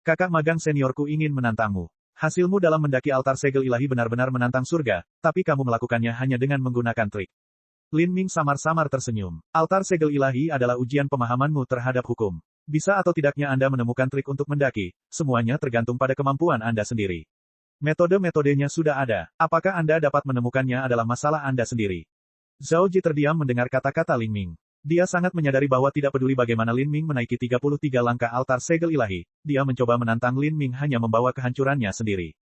Kakak magang seniorku ingin menantangmu. Hasilmu dalam mendaki altar segel ilahi benar-benar menantang surga, tapi kamu melakukannya hanya dengan menggunakan trik. Lin Ming samar-samar tersenyum. Altar segel ilahi adalah ujian pemahamanmu terhadap hukum. Bisa atau tidaknya Anda menemukan trik untuk mendaki, semuanya tergantung pada kemampuan Anda sendiri. Metode-metodenya sudah ada, apakah Anda dapat menemukannya adalah masalah Anda sendiri. Zhao Ji terdiam mendengar kata-kata Lin Ming. Dia sangat menyadari bahwa tidak peduli bagaimana Lin Ming menaiki 33 langkah altar segel ilahi, dia mencoba menantang Lin Ming hanya membawa kehancurannya sendiri.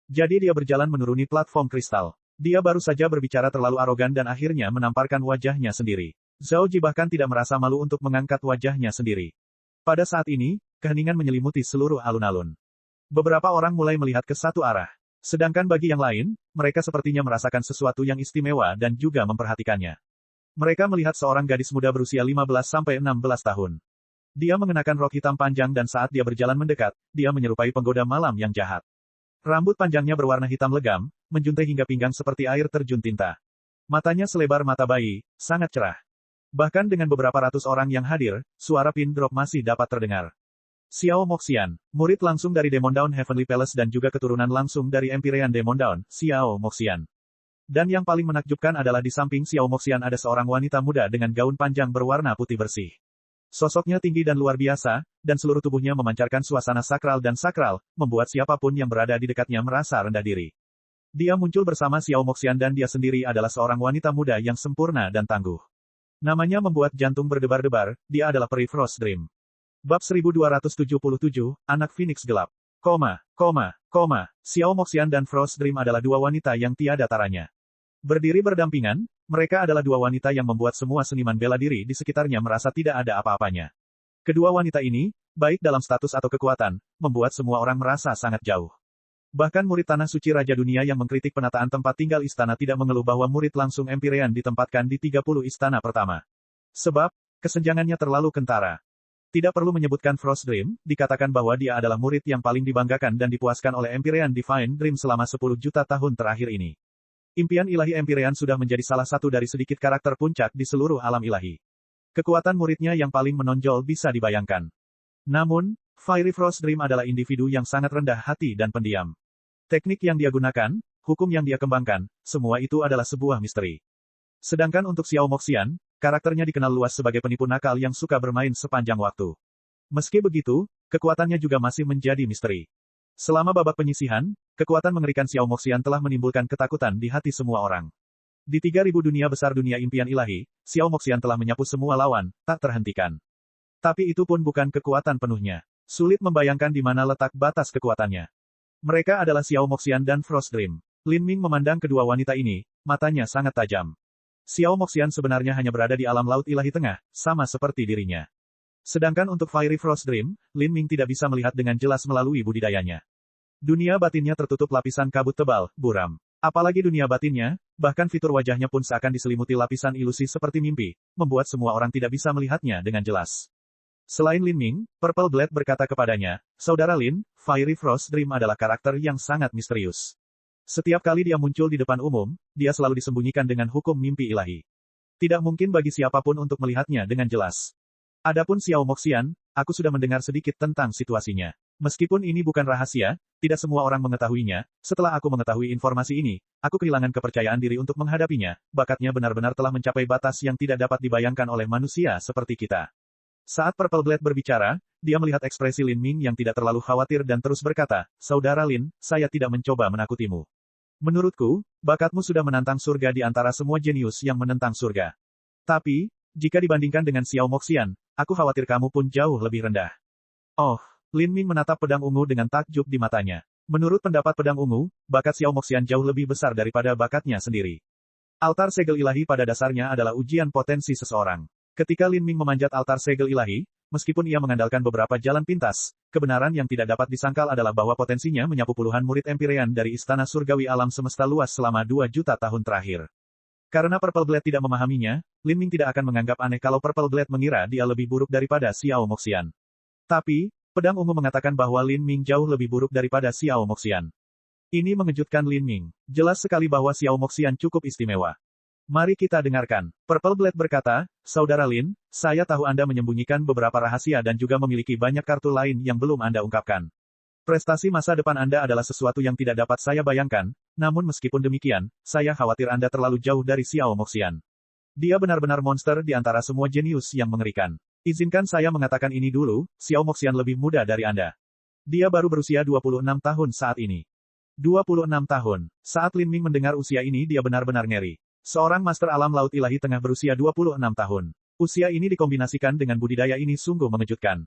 Jadi dia berjalan menuruni platform kristal. Dia baru saja berbicara terlalu arogan dan akhirnya menamparkan wajahnya sendiri. Zhao Ji bahkan tidak merasa malu untuk mengangkat wajahnya sendiri. Pada saat ini, keheningan menyelimuti seluruh alun-alun. Beberapa orang mulai melihat ke satu arah. Sedangkan bagi yang lain, mereka sepertinya merasakan sesuatu yang istimewa dan juga memperhatikannya. Mereka melihat seorang gadis muda berusia 15-16 tahun. Dia mengenakan rok hitam panjang dan saat dia berjalan mendekat, dia menyerupai penggoda malam yang jahat. Rambut panjangnya berwarna hitam legam, menjuntai hingga pinggang seperti air terjun tinta. Matanya selebar mata bayi, sangat cerah. Bahkan dengan beberapa ratus orang yang hadir, suara pin drop masih dapat terdengar. Xiao Moxian, murid langsung dari Demon Dawn Heavenly Palace dan juga keturunan langsung dari Empyrean Demon Dawn, Xiao Moxian. Dan yang paling menakjubkan adalah di samping Xiao Moxian ada seorang wanita muda dengan gaun panjang berwarna putih bersih. Sosoknya tinggi dan luar biasa, dan seluruh tubuhnya memancarkan suasana sakral dan sakral, membuat siapapun yang berada di dekatnya merasa rendah diri. Dia muncul bersama Xiao Moxian dan dia sendiri adalah seorang wanita muda yang sempurna dan tangguh. Namanya membuat jantung berdebar-debar, dia adalah peri Frost Dream. Bab 1277, Anak Phoenix Gelap. Xiao Moxian dan Frost Dream adalah dua wanita yang tiada taranya. Berdiri berdampingan, mereka adalah dua wanita yang membuat semua seniman bela diri di sekitarnya merasa tidak ada apa-apanya. Kedua wanita ini, baik dalam status atau kekuatan, membuat semua orang merasa sangat jauh. Bahkan murid Tanah Suci Raja Dunia yang mengkritik penataan tempat tinggal istana tidak mengeluh bahwa murid langsung Empyrean ditempatkan di 30 istana pertama. Sebab, kesenjangannya terlalu kentara. Tidak perlu menyebutkan Frost Dream, dikatakan bahwa dia adalah murid yang paling dibanggakan dan dipuaskan oleh Empyrean Divine Dream selama 10 juta tahun terakhir ini. Impian ilahi Empyrean sudah menjadi salah satu dari sedikit karakter puncak di seluruh alam ilahi. Kekuatan muridnya yang paling menonjol bisa dibayangkan. Namun, Fiery Frost Dream adalah individu yang sangat rendah hati dan pendiam. Teknik yang dia gunakan, hukum yang dia kembangkan, semua itu adalah sebuah misteri. Sedangkan untuk Xiao Moxian, karakternya dikenal luas sebagai penipu nakal yang suka bermain sepanjang waktu. Meski begitu, kekuatannya juga masih menjadi misteri. Selama babak penyisihan, kekuatan mengerikan Xiao Moxian telah menimbulkan ketakutan di hati semua orang. Di 3000 dunia besar dunia impian ilahi, Xiao Moxian telah menyapu semua lawan, tak terhentikan. Tapi itu pun bukan kekuatan penuhnya. Sulit membayangkan di mana letak batas kekuatannya. Mereka adalah Xiao Moxian dan Frost Dream. Lin Ming memandang kedua wanita ini, matanya sangat tajam. Xiao Moxian sebenarnya hanya berada di alam laut ilahi tengah, sama seperti dirinya. Sedangkan untuk Fiery Frost Dream, Lin Ming tidak bisa melihat dengan jelas melalui budidayanya. Dunia batinnya tertutup lapisan kabut tebal, buram. Apalagi dunia batinnya, bahkan fitur wajahnya pun seakan diselimuti lapisan ilusi seperti mimpi, membuat semua orang tidak bisa melihatnya dengan jelas. Selain Lin Ming, Purple Blade berkata kepadanya, Saudara Lin, Fiery Frost Dream adalah karakter yang sangat misterius. Setiap kali dia muncul di depan umum, dia selalu disembunyikan dengan hukum mimpi ilahi. Tidak mungkin bagi siapapun untuk melihatnya dengan jelas. Adapun Xiao Moxian, aku sudah mendengar sedikit tentang situasinya. Meskipun ini bukan rahasia, tidak semua orang mengetahuinya. Setelah aku mengetahui informasi ini, aku kehilangan kepercayaan diri untuk menghadapinya. Bakatnya benar-benar telah mencapai batas yang tidak dapat dibayangkan oleh manusia seperti kita. Saat Purple Blade berbicara, dia melihat ekspresi Lin Ming yang tidak terlalu khawatir dan terus berkata, Saudara Lin, saya tidak mencoba menakutimu. Menurutku, bakatmu sudah menantang surga di antara semua jenius yang menentang surga. Tapi, jika dibandingkan dengan Xiao Moxian, aku khawatir kamu pun jauh lebih rendah. Oh, Lin Ming menatap pedang ungu dengan takjub di matanya. Menurut pendapat pedang ungu, bakat Xiao Moxian jauh lebih besar daripada bakatnya sendiri. Altar segel ilahi pada dasarnya adalah ujian potensi seseorang. Ketika Lin Ming memanjat altar segel ilahi, meskipun ia mengandalkan beberapa jalan pintas, kebenaran yang tidak dapat disangkal adalah bahwa potensinya menyapu puluhan murid Empyrean dari Istana Surgawi Alam Semesta Luas selama 2 juta tahun terakhir. Karena Purple Blade tidak memahaminya, Lin Ming tidak akan menganggap aneh kalau Purple Blade mengira dia lebih buruk daripada Xiao Moxian. Tapi, pedang ungu mengatakan bahwa Lin Ming jauh lebih buruk daripada Xiao Moxian. Ini mengejutkan Lin Ming. Jelas sekali bahwa Xiao Moxian cukup istimewa. Mari kita dengarkan. Purple Blade berkata, Saudara Lin, saya tahu Anda menyembunyikan beberapa rahasia dan juga memiliki banyak kartu lain yang belum Anda ungkapkan. Prestasi masa depan Anda adalah sesuatu yang tidak dapat saya bayangkan, namun meskipun demikian, saya khawatir Anda terlalu jauh dari Xiao Moxian. Dia benar-benar monster di antara semua jenius yang mengerikan. Izinkan saya mengatakan ini dulu, Xiao Moxian lebih muda dari Anda. Dia baru berusia 26 tahun saat ini. 26 tahun. Saat Lin Ming mendengar usia ini dia benar-benar ngeri. Seorang Master Alam Laut Ilahi tengah berusia 26 tahun. Usia ini dikombinasikan dengan budidaya ini sungguh mengejutkan.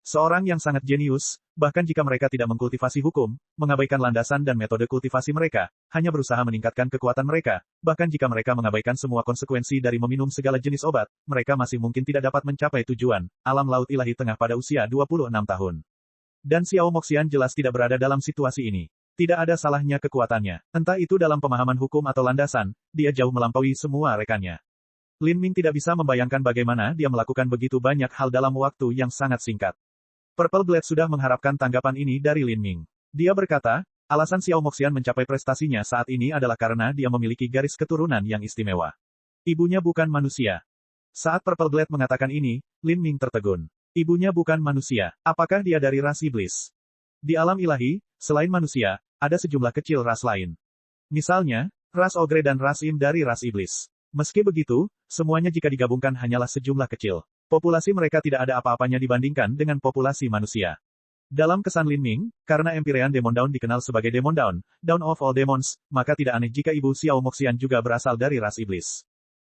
Seorang yang sangat jenius, bahkan jika mereka tidak mengkultivasi hukum, mengabaikan landasan dan metode kultivasi mereka, hanya berusaha meningkatkan kekuatan mereka, bahkan jika mereka mengabaikan semua konsekuensi dari meminum segala jenis obat, mereka masih mungkin tidak dapat mencapai tujuan, alam laut ilahi tengah pada usia 26 tahun. Dan Xiao Moxian jelas tidak berada dalam situasi ini. Tidak ada salahnya kekuatannya. Entah itu dalam pemahaman hukum atau landasan, dia jauh melampaui semua rekannya. Lin Ming tidak bisa membayangkan bagaimana dia melakukan begitu banyak hal dalam waktu yang sangat singkat. Purple Blade sudah mengharapkan tanggapan ini dari Lin Ming. Dia berkata, alasan Xiao Moxian mencapai prestasinya saat ini adalah karena dia memiliki garis keturunan yang istimewa. Ibunya bukan manusia. Saat Purple Blade mengatakan ini, Lin Ming tertegun. Ibunya bukan manusia. Apakah dia dari ras iblis? Di alam ilahi, selain manusia, ada sejumlah kecil ras lain. Misalnya, ras ogre dan ras im dari ras iblis. Meski begitu, semuanya jika digabungkan hanyalah sejumlah kecil. Populasi mereka tidak ada apa-apanya dibandingkan dengan populasi manusia. Dalam kesan Lin Ming, karena Empyrean Demon Dawn dikenal sebagai Demon Dawn, Dawn of All Demons, maka tidak aneh jika ibu Xiao Moxian juga berasal dari ras iblis.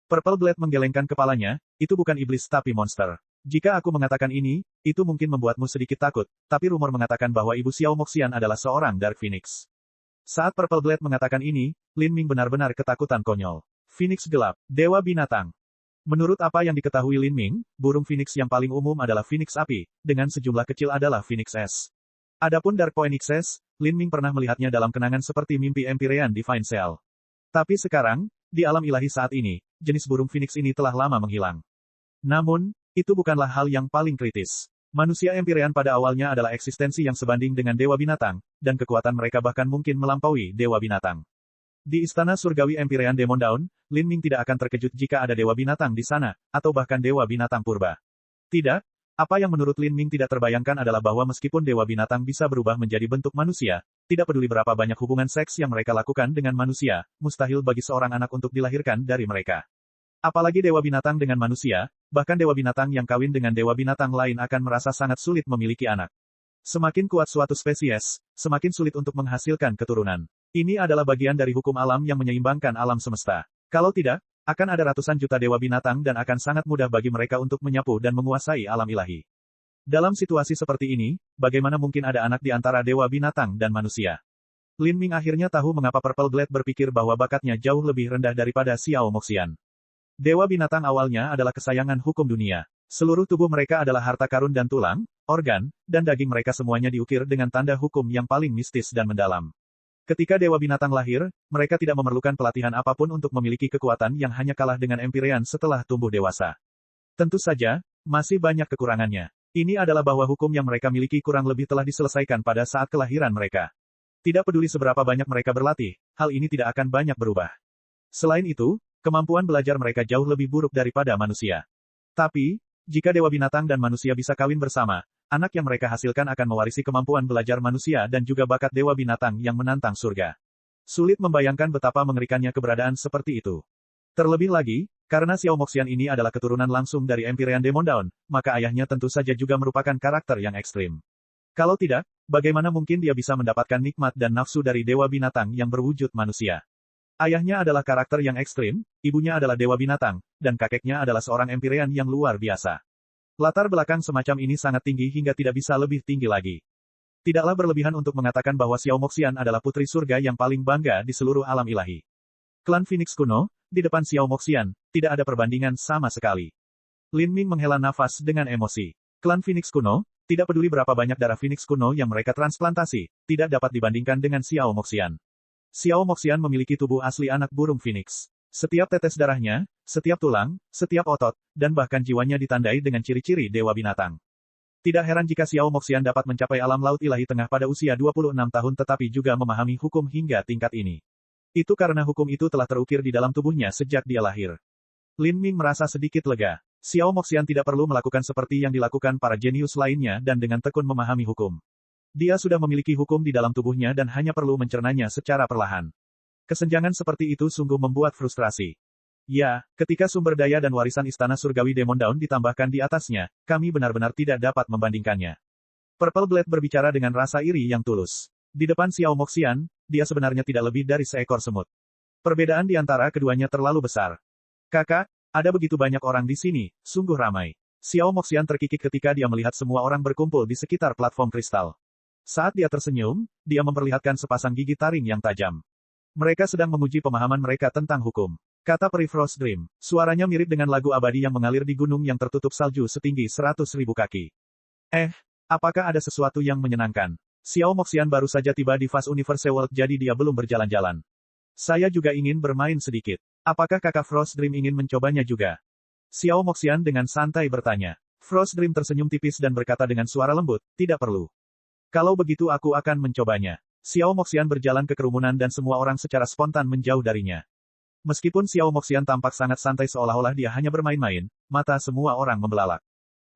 Purple Blade menggelengkan kepalanya, itu bukan iblis tapi monster. Jika aku mengatakan ini, itu mungkin membuatmu sedikit takut, tapi rumor mengatakan bahwa ibu Xiao Moxian adalah seorang Dark Phoenix. Saat Purple Blade mengatakan ini, Lin Ming benar-benar ketakutan konyol. Phoenix gelap, dewa binatang. Menurut apa yang diketahui Lin Ming, burung Phoenix yang paling umum adalah Phoenix api, dengan sejumlah kecil adalah Phoenix es. Adapun Dark Phoenixes, Lin Ming pernah melihatnya dalam kenangan seperti mimpi Empyrean Divine Cell. Tapi sekarang, di alam ilahi saat ini, jenis burung Phoenix ini telah lama menghilang. Namun, itu bukanlah hal yang paling kritis. Manusia Empyrean pada awalnya adalah eksistensi yang sebanding dengan dewa binatang, dan kekuatan mereka bahkan mungkin melampaui dewa binatang. Di Istana Surgawi Empyrean Demon Dawn, Lin Ming tidak akan terkejut jika ada dewa binatang di sana, atau bahkan dewa binatang purba. Tidak, apa yang menurut Lin Ming tidak terbayangkan adalah bahwa meskipun dewa binatang bisa berubah menjadi bentuk manusia, tidak peduli berapa banyak hubungan seks yang mereka lakukan dengan manusia, mustahil bagi seorang anak untuk dilahirkan dari mereka. Apalagi dewa binatang dengan manusia, bahkan dewa binatang yang kawin dengan dewa binatang lain akan merasa sangat sulit memiliki anak. Semakin kuat suatu spesies, semakin sulit untuk menghasilkan keturunan. Ini adalah bagian dari hukum alam yang menyeimbangkan alam semesta. Kalau tidak, akan ada ratusan juta dewa binatang dan akan sangat mudah bagi mereka untuk menyapu dan menguasai alam ilahi. Dalam situasi seperti ini, bagaimana mungkin ada anak di antara dewa binatang dan manusia? Lin Ming akhirnya tahu mengapa Purple Blade berpikir bahwa bakatnya jauh lebih rendah daripada Xiao Moxian. Dewa binatang awalnya adalah kesayangan hukum dunia. Seluruh tubuh mereka adalah harta karun dan tulang, organ, dan daging mereka semuanya diukir dengan tanda hukum yang paling mistis dan mendalam. Ketika dewa binatang lahir, mereka tidak memerlukan pelatihan apapun untuk memiliki kekuatan yang hanya kalah dengan Empyrean setelah tumbuh dewasa. Tentu saja, masih banyak kekurangannya. Ini adalah bahwa hukum yang mereka miliki kurang lebih telah diselesaikan pada saat kelahiran mereka. Tidak peduli seberapa banyak mereka berlatih, hal ini tidak akan banyak berubah. Selain itu, kemampuan belajar mereka jauh lebih buruk daripada manusia. Tapi, jika dewa binatang dan manusia bisa kawin bersama, anak yang mereka hasilkan akan mewarisi kemampuan belajar manusia dan juga bakat dewa binatang yang menantang surga. Sulit membayangkan betapa mengerikannya keberadaan seperti itu. Terlebih lagi, karena Xiao Moxian ini adalah keturunan langsung dari Empyrean Demon Dawn, maka ayahnya tentu saja juga merupakan karakter yang ekstrim. Kalau tidak, bagaimana mungkin dia bisa mendapatkan nikmat dan nafsu dari dewa binatang yang berwujud manusia? Ayahnya adalah karakter yang ekstrim, ibunya adalah dewa binatang, dan kakeknya adalah seorang Empyrean yang luar biasa. Latar belakang semacam ini sangat tinggi hingga tidak bisa lebih tinggi lagi. Tidaklah berlebihan untuk mengatakan bahwa Xiao Moxian adalah putri surga yang paling bangga di seluruh alam ilahi. Klan Phoenix kuno, di depan Xiao Moxian, tidak ada perbandingan sama sekali. Lin Ming menghela nafas dengan emosi. Klan Phoenix kuno, tidak peduli berapa banyak darah Phoenix kuno yang mereka transplantasi, tidak dapat dibandingkan dengan Xiao Moxian. Xiao Moxian memiliki tubuh asli anak burung Phoenix. Setiap tetes darahnya, setiap tulang, setiap otot, dan bahkan jiwanya ditandai dengan ciri-ciri dewa binatang. Tidak heran jika Xiao Moxian dapat mencapai alam laut ilahi tengah pada usia 26 tahun tetapi juga memahami hukum hingga tingkat ini. Itu karena hukum itu telah terukir di dalam tubuhnya sejak dia lahir. Lin Ming merasa sedikit lega. Xiao Moxian tidak perlu melakukan seperti yang dilakukan para jenius lainnya dan dengan tekun memahami hukum. Dia sudah memiliki hukum di dalam tubuhnya dan hanya perlu mencernanya secara perlahan. Kesenjangan seperti itu sungguh membuat frustrasi. Ya, ketika sumber daya dan warisan Istana Surgawi Demon Dawn ditambahkan di atasnya, kami benar-benar tidak dapat membandingkannya. Purple Blade berbicara dengan rasa iri yang tulus. Di depan Xiao Moxian, dia sebenarnya tidak lebih dari seekor semut. Perbedaan di antara keduanya terlalu besar. Kakak, ada begitu banyak orang di sini, sungguh ramai. Xiao Moxian terkikik ketika dia melihat semua orang berkumpul di sekitar platform kristal. Saat dia tersenyum, dia memperlihatkan sepasang gigi taring yang tajam. Mereka sedang menguji pemahaman mereka tentang hukum. Kata peri Frost Dream, suaranya mirip dengan lagu abadi yang mengalir di gunung yang tertutup salju setinggi 100.000 kaki. Apakah ada sesuatu yang menyenangkan? Xiao Moxian baru saja tiba di Fast Universe World jadi dia belum berjalan-jalan. Saya juga ingin bermain sedikit. Apakah kakak Frost Dream ingin mencobanya juga? Xiao Moxian dengan santai bertanya. Frost Dream tersenyum tipis dan berkata dengan suara lembut, tidak perlu. Kalau begitu aku akan mencobanya. Xiao Moxian berjalan ke kerumunan dan semua orang secara spontan menjauh darinya. Meskipun Xiao Moxian tampak sangat santai seolah-olah dia hanya bermain-main, mata semua orang membelalak.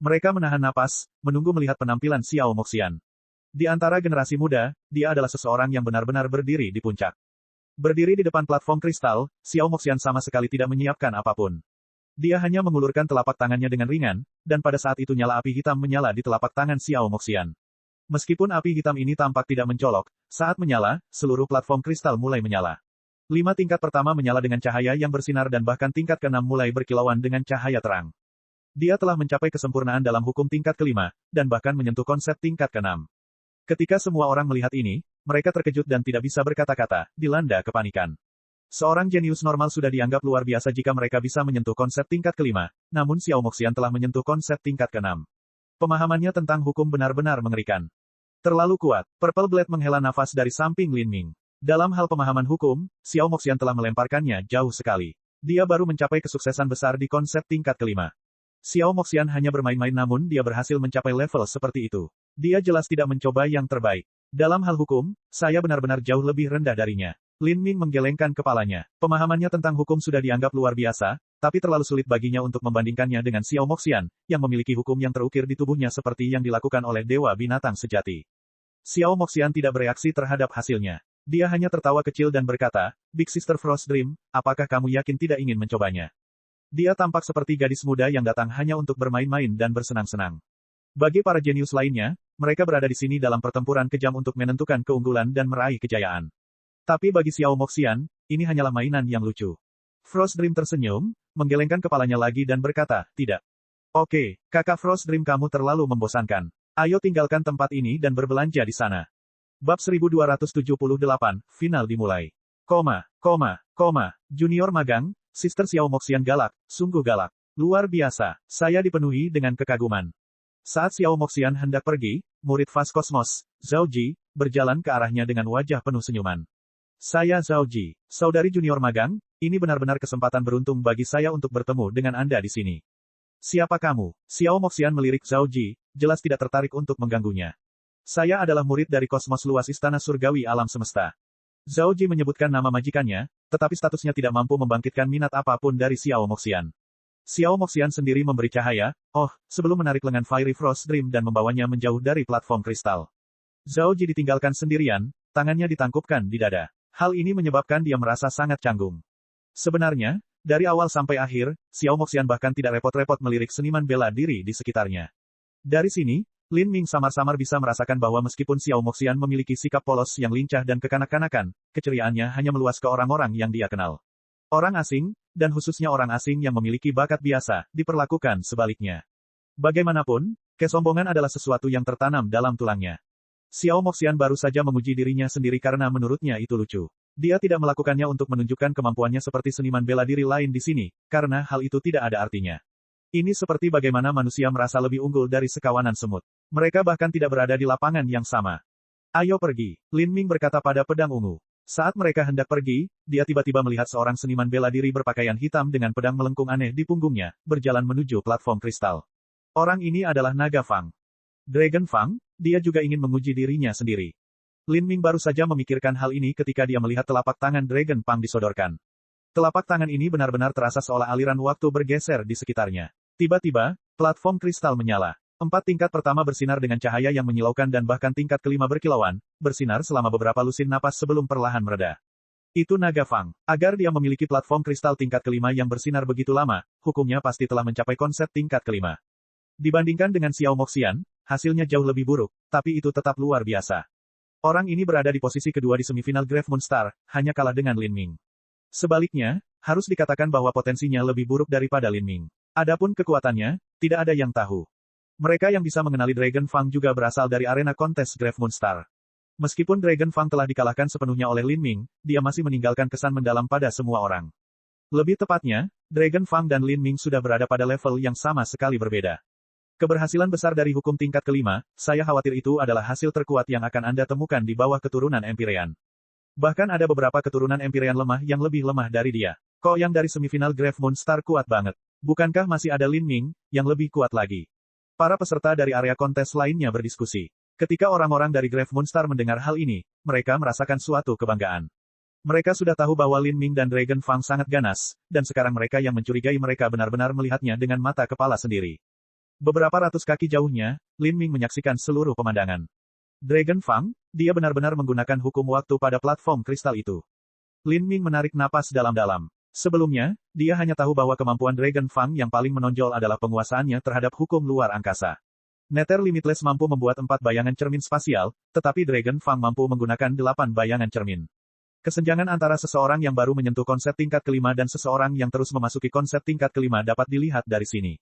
Mereka menahan napas, menunggu melihat penampilan Xiao Moxian. Di antara generasi muda, dia adalah seseorang yang benar-benar berdiri di puncak. Berdiri di depan platform kristal, Xiao Moxian sama sekali tidak menyiapkan apapun. Dia hanya mengulurkan telapak tangannya dengan ringan, dan pada saat itu nyala api hitam menyala di telapak tangan Xiao Moxian. Meskipun api hitam ini tampak tidak mencolok, saat menyala, seluruh platform kristal mulai menyala. 5 tingkat pertama menyala dengan cahaya yang bersinar dan bahkan tingkat ke-6 mulai berkilauan dengan cahaya terang. Dia telah mencapai kesempurnaan dalam hukum tingkat ke-5, dan bahkan menyentuh konsep tingkat ke-6. Ketika semua orang melihat ini, mereka terkejut dan tidak bisa berkata-kata, dilanda kepanikan. Seorang jenius normal sudah dianggap luar biasa jika mereka bisa menyentuh konsep tingkat ke-5, namun Xiao Moxian telah menyentuh konsep tingkat ke-6. Pemahamannya tentang hukum benar-benar mengerikan. Terlalu kuat, Purple Blade menghela nafas dari samping Lin Ming. Dalam hal pemahaman hukum, Xiao Moxian telah melemparkannya jauh sekali. Dia baru mencapai kesuksesan besar di konsep tingkat ke-5. Xiao Moxian hanya bermain-main namun dia berhasil mencapai level seperti itu. Dia jelas tidak mencoba yang terbaik. Dalam hal hukum, saya benar-benar jauh lebih rendah darinya. Lin Ming menggelengkan kepalanya. Pemahamannya tentang hukum sudah dianggap luar biasa, tapi terlalu sulit baginya untuk membandingkannya dengan Xiao Moxian, yang memiliki hukum yang terukir di tubuhnya seperti yang dilakukan oleh dewa binatang sejati. Xiao Moxian tidak bereaksi terhadap hasilnya. Dia hanya tertawa kecil dan berkata, Big Sister Frost Dream, apakah kamu yakin tidak ingin mencobanya? Dia tampak seperti gadis muda yang datang hanya untuk bermain-main dan bersenang-senang. Bagi para jenius lainnya, mereka berada di sini dalam pertempuran kejam untuk menentukan keunggulan dan meraih kejayaan. Tapi bagi Xiao Moxian, ini hanyalah mainan yang lucu. Frost Dream tersenyum, menggelengkan kepalanya lagi dan berkata, tidak. Oke, kakak Frost Dream kamu terlalu membosankan. Ayo tinggalkan tempat ini dan berbelanja di sana. Bab 1278, final dimulai. Junior magang, Sister Xiao Moxian galak, sungguh galak. Luar biasa, saya dipenuhi dengan kekaguman. Saat Xiao Moxian hendak pergi, murid Fast Cosmos, Zhao Ji, berjalan ke arahnya dengan wajah penuh senyuman. Saya Zhao Ji, saudari junior magang, ini benar-benar kesempatan beruntung bagi saya untuk bertemu dengan Anda di sini. Siapa kamu? Xiao Moxian melirik Zhao Ji, jelas tidak tertarik untuk mengganggunya. Saya adalah murid dari kosmos luas Istana Surgawi Alam Semesta. Zhao Ji menyebutkan nama majikannya, tetapi statusnya tidak mampu membangkitkan minat apapun dari Xiao Moxian. Xiao Moxian sendiri memberi cahaya, sebelum menarik lengan Fiery Frost Dream dan membawanya menjauh dari platform kristal. Zhao Ji ditinggalkan sendirian, tangannya ditangkupkan di dada. Hal ini menyebabkan dia merasa sangat canggung. Sebenarnya, dari awal sampai akhir, Xiao Moxian bahkan tidak repot-repot melirik seniman bela diri di sekitarnya. Dari sini, Lin Ming samar-samar bisa merasakan bahwa meskipun Xiao Moxian memiliki sikap polos yang lincah dan kekanak-kanakan, keceriaannya hanya meluas ke orang-orang yang dia kenal. Orang asing, dan khususnya orang asing yang memiliki bakat biasa, diperlakukan sebaliknya. Bagaimanapun, kesombongan adalah sesuatu yang tertanam dalam tulangnya. Xiao Moxian baru saja menguji dirinya sendiri karena menurutnya itu lucu. Dia tidak melakukannya untuk menunjukkan kemampuannya seperti seniman bela diri lain di sini, karena hal itu tidak ada artinya. Ini seperti bagaimana manusia merasa lebih unggul dari sekawanan semut. Mereka bahkan tidak berada di lapangan yang sama. Ayo pergi, Lin Ming berkata pada pedang ungu. Saat mereka hendak pergi, dia tiba-tiba melihat seorang seniman bela diri berpakaian hitam dengan pedang melengkung aneh di punggungnya, berjalan menuju platform kristal. Orang ini adalah Naga Fang. Dragon Fang, dia juga ingin menguji dirinya sendiri. Lin Ming baru saja memikirkan hal ini ketika dia melihat telapak tangan Dragon Fang disodorkan. Telapak tangan ini benar-benar terasa seolah aliran waktu bergeser di sekitarnya. Tiba-tiba, platform kristal menyala. 4 tingkat pertama bersinar dengan cahaya yang menyilaukan dan bahkan tingkat kelima berkilauan, bersinar selama beberapa lusin napas sebelum perlahan mereda. Itu Naga Fang. Agar dia memiliki platform kristal tingkat kelima yang bersinar begitu lama, hukumnya pasti telah mencapai konsep tingkat kelima. Dibandingkan dengan Xiao Moxian, hasilnya jauh lebih buruk, tapi itu tetap luar biasa. Orang ini berada di posisi kedua di semifinal Grave Moon Star, hanya kalah dengan Lin Ming. Sebaliknya, harus dikatakan bahwa potensinya lebih buruk daripada Lin Ming. Adapun kekuatannya, tidak ada yang tahu. Mereka yang bisa mengenali Dragon Fang juga berasal dari arena kontes Grave Moon Star. Meskipun Dragon Fang telah dikalahkan sepenuhnya oleh Lin Ming, dia masih meninggalkan kesan mendalam pada semua orang. Lebih tepatnya, Dragon Fang dan Lin Ming sudah berada pada level yang sama sekali berbeda. Keberhasilan besar dari hukum tingkat kelima, saya khawatir itu adalah hasil terkuat yang akan Anda temukan di bawah keturunan Empyrean. Bahkan ada beberapa keturunan Empyrean lemah yang lebih lemah dari dia. Kok yang dari semifinal Grave Moon Star kuat banget? Bukankah masih ada Lin Ming, yang lebih kuat lagi? Para peserta dari area kontes lainnya berdiskusi. Ketika orang-orang dari Grave Moon Star mendengar hal ini, mereka merasakan suatu kebanggaan. Mereka sudah tahu bahwa Lin Ming dan Dragon Fang sangat ganas, dan sekarang mereka yang mencurigai mereka benar-benar melihatnya dengan mata kepala sendiri. Beberapa ratus kaki jauhnya, Lin Ming menyaksikan seluruh pemandangan. Dragon Fang, dia benar-benar menggunakan hukum waktu pada platform kristal itu. Lin Ming menarik napas dalam-dalam. Sebelumnya, dia hanya tahu bahwa kemampuan Dragon Fang yang paling menonjol adalah penguasaannya terhadap hukum luar angkasa. Nether Limitless mampu membuat 4 bayangan cermin spasial, tetapi Dragon Fang mampu menggunakan 8 bayangan cermin. Kesenjangan antara seseorang yang baru menyentuh konsep tingkat kelima dan seseorang yang terus memasuki konsep tingkat kelima dapat dilihat dari sini.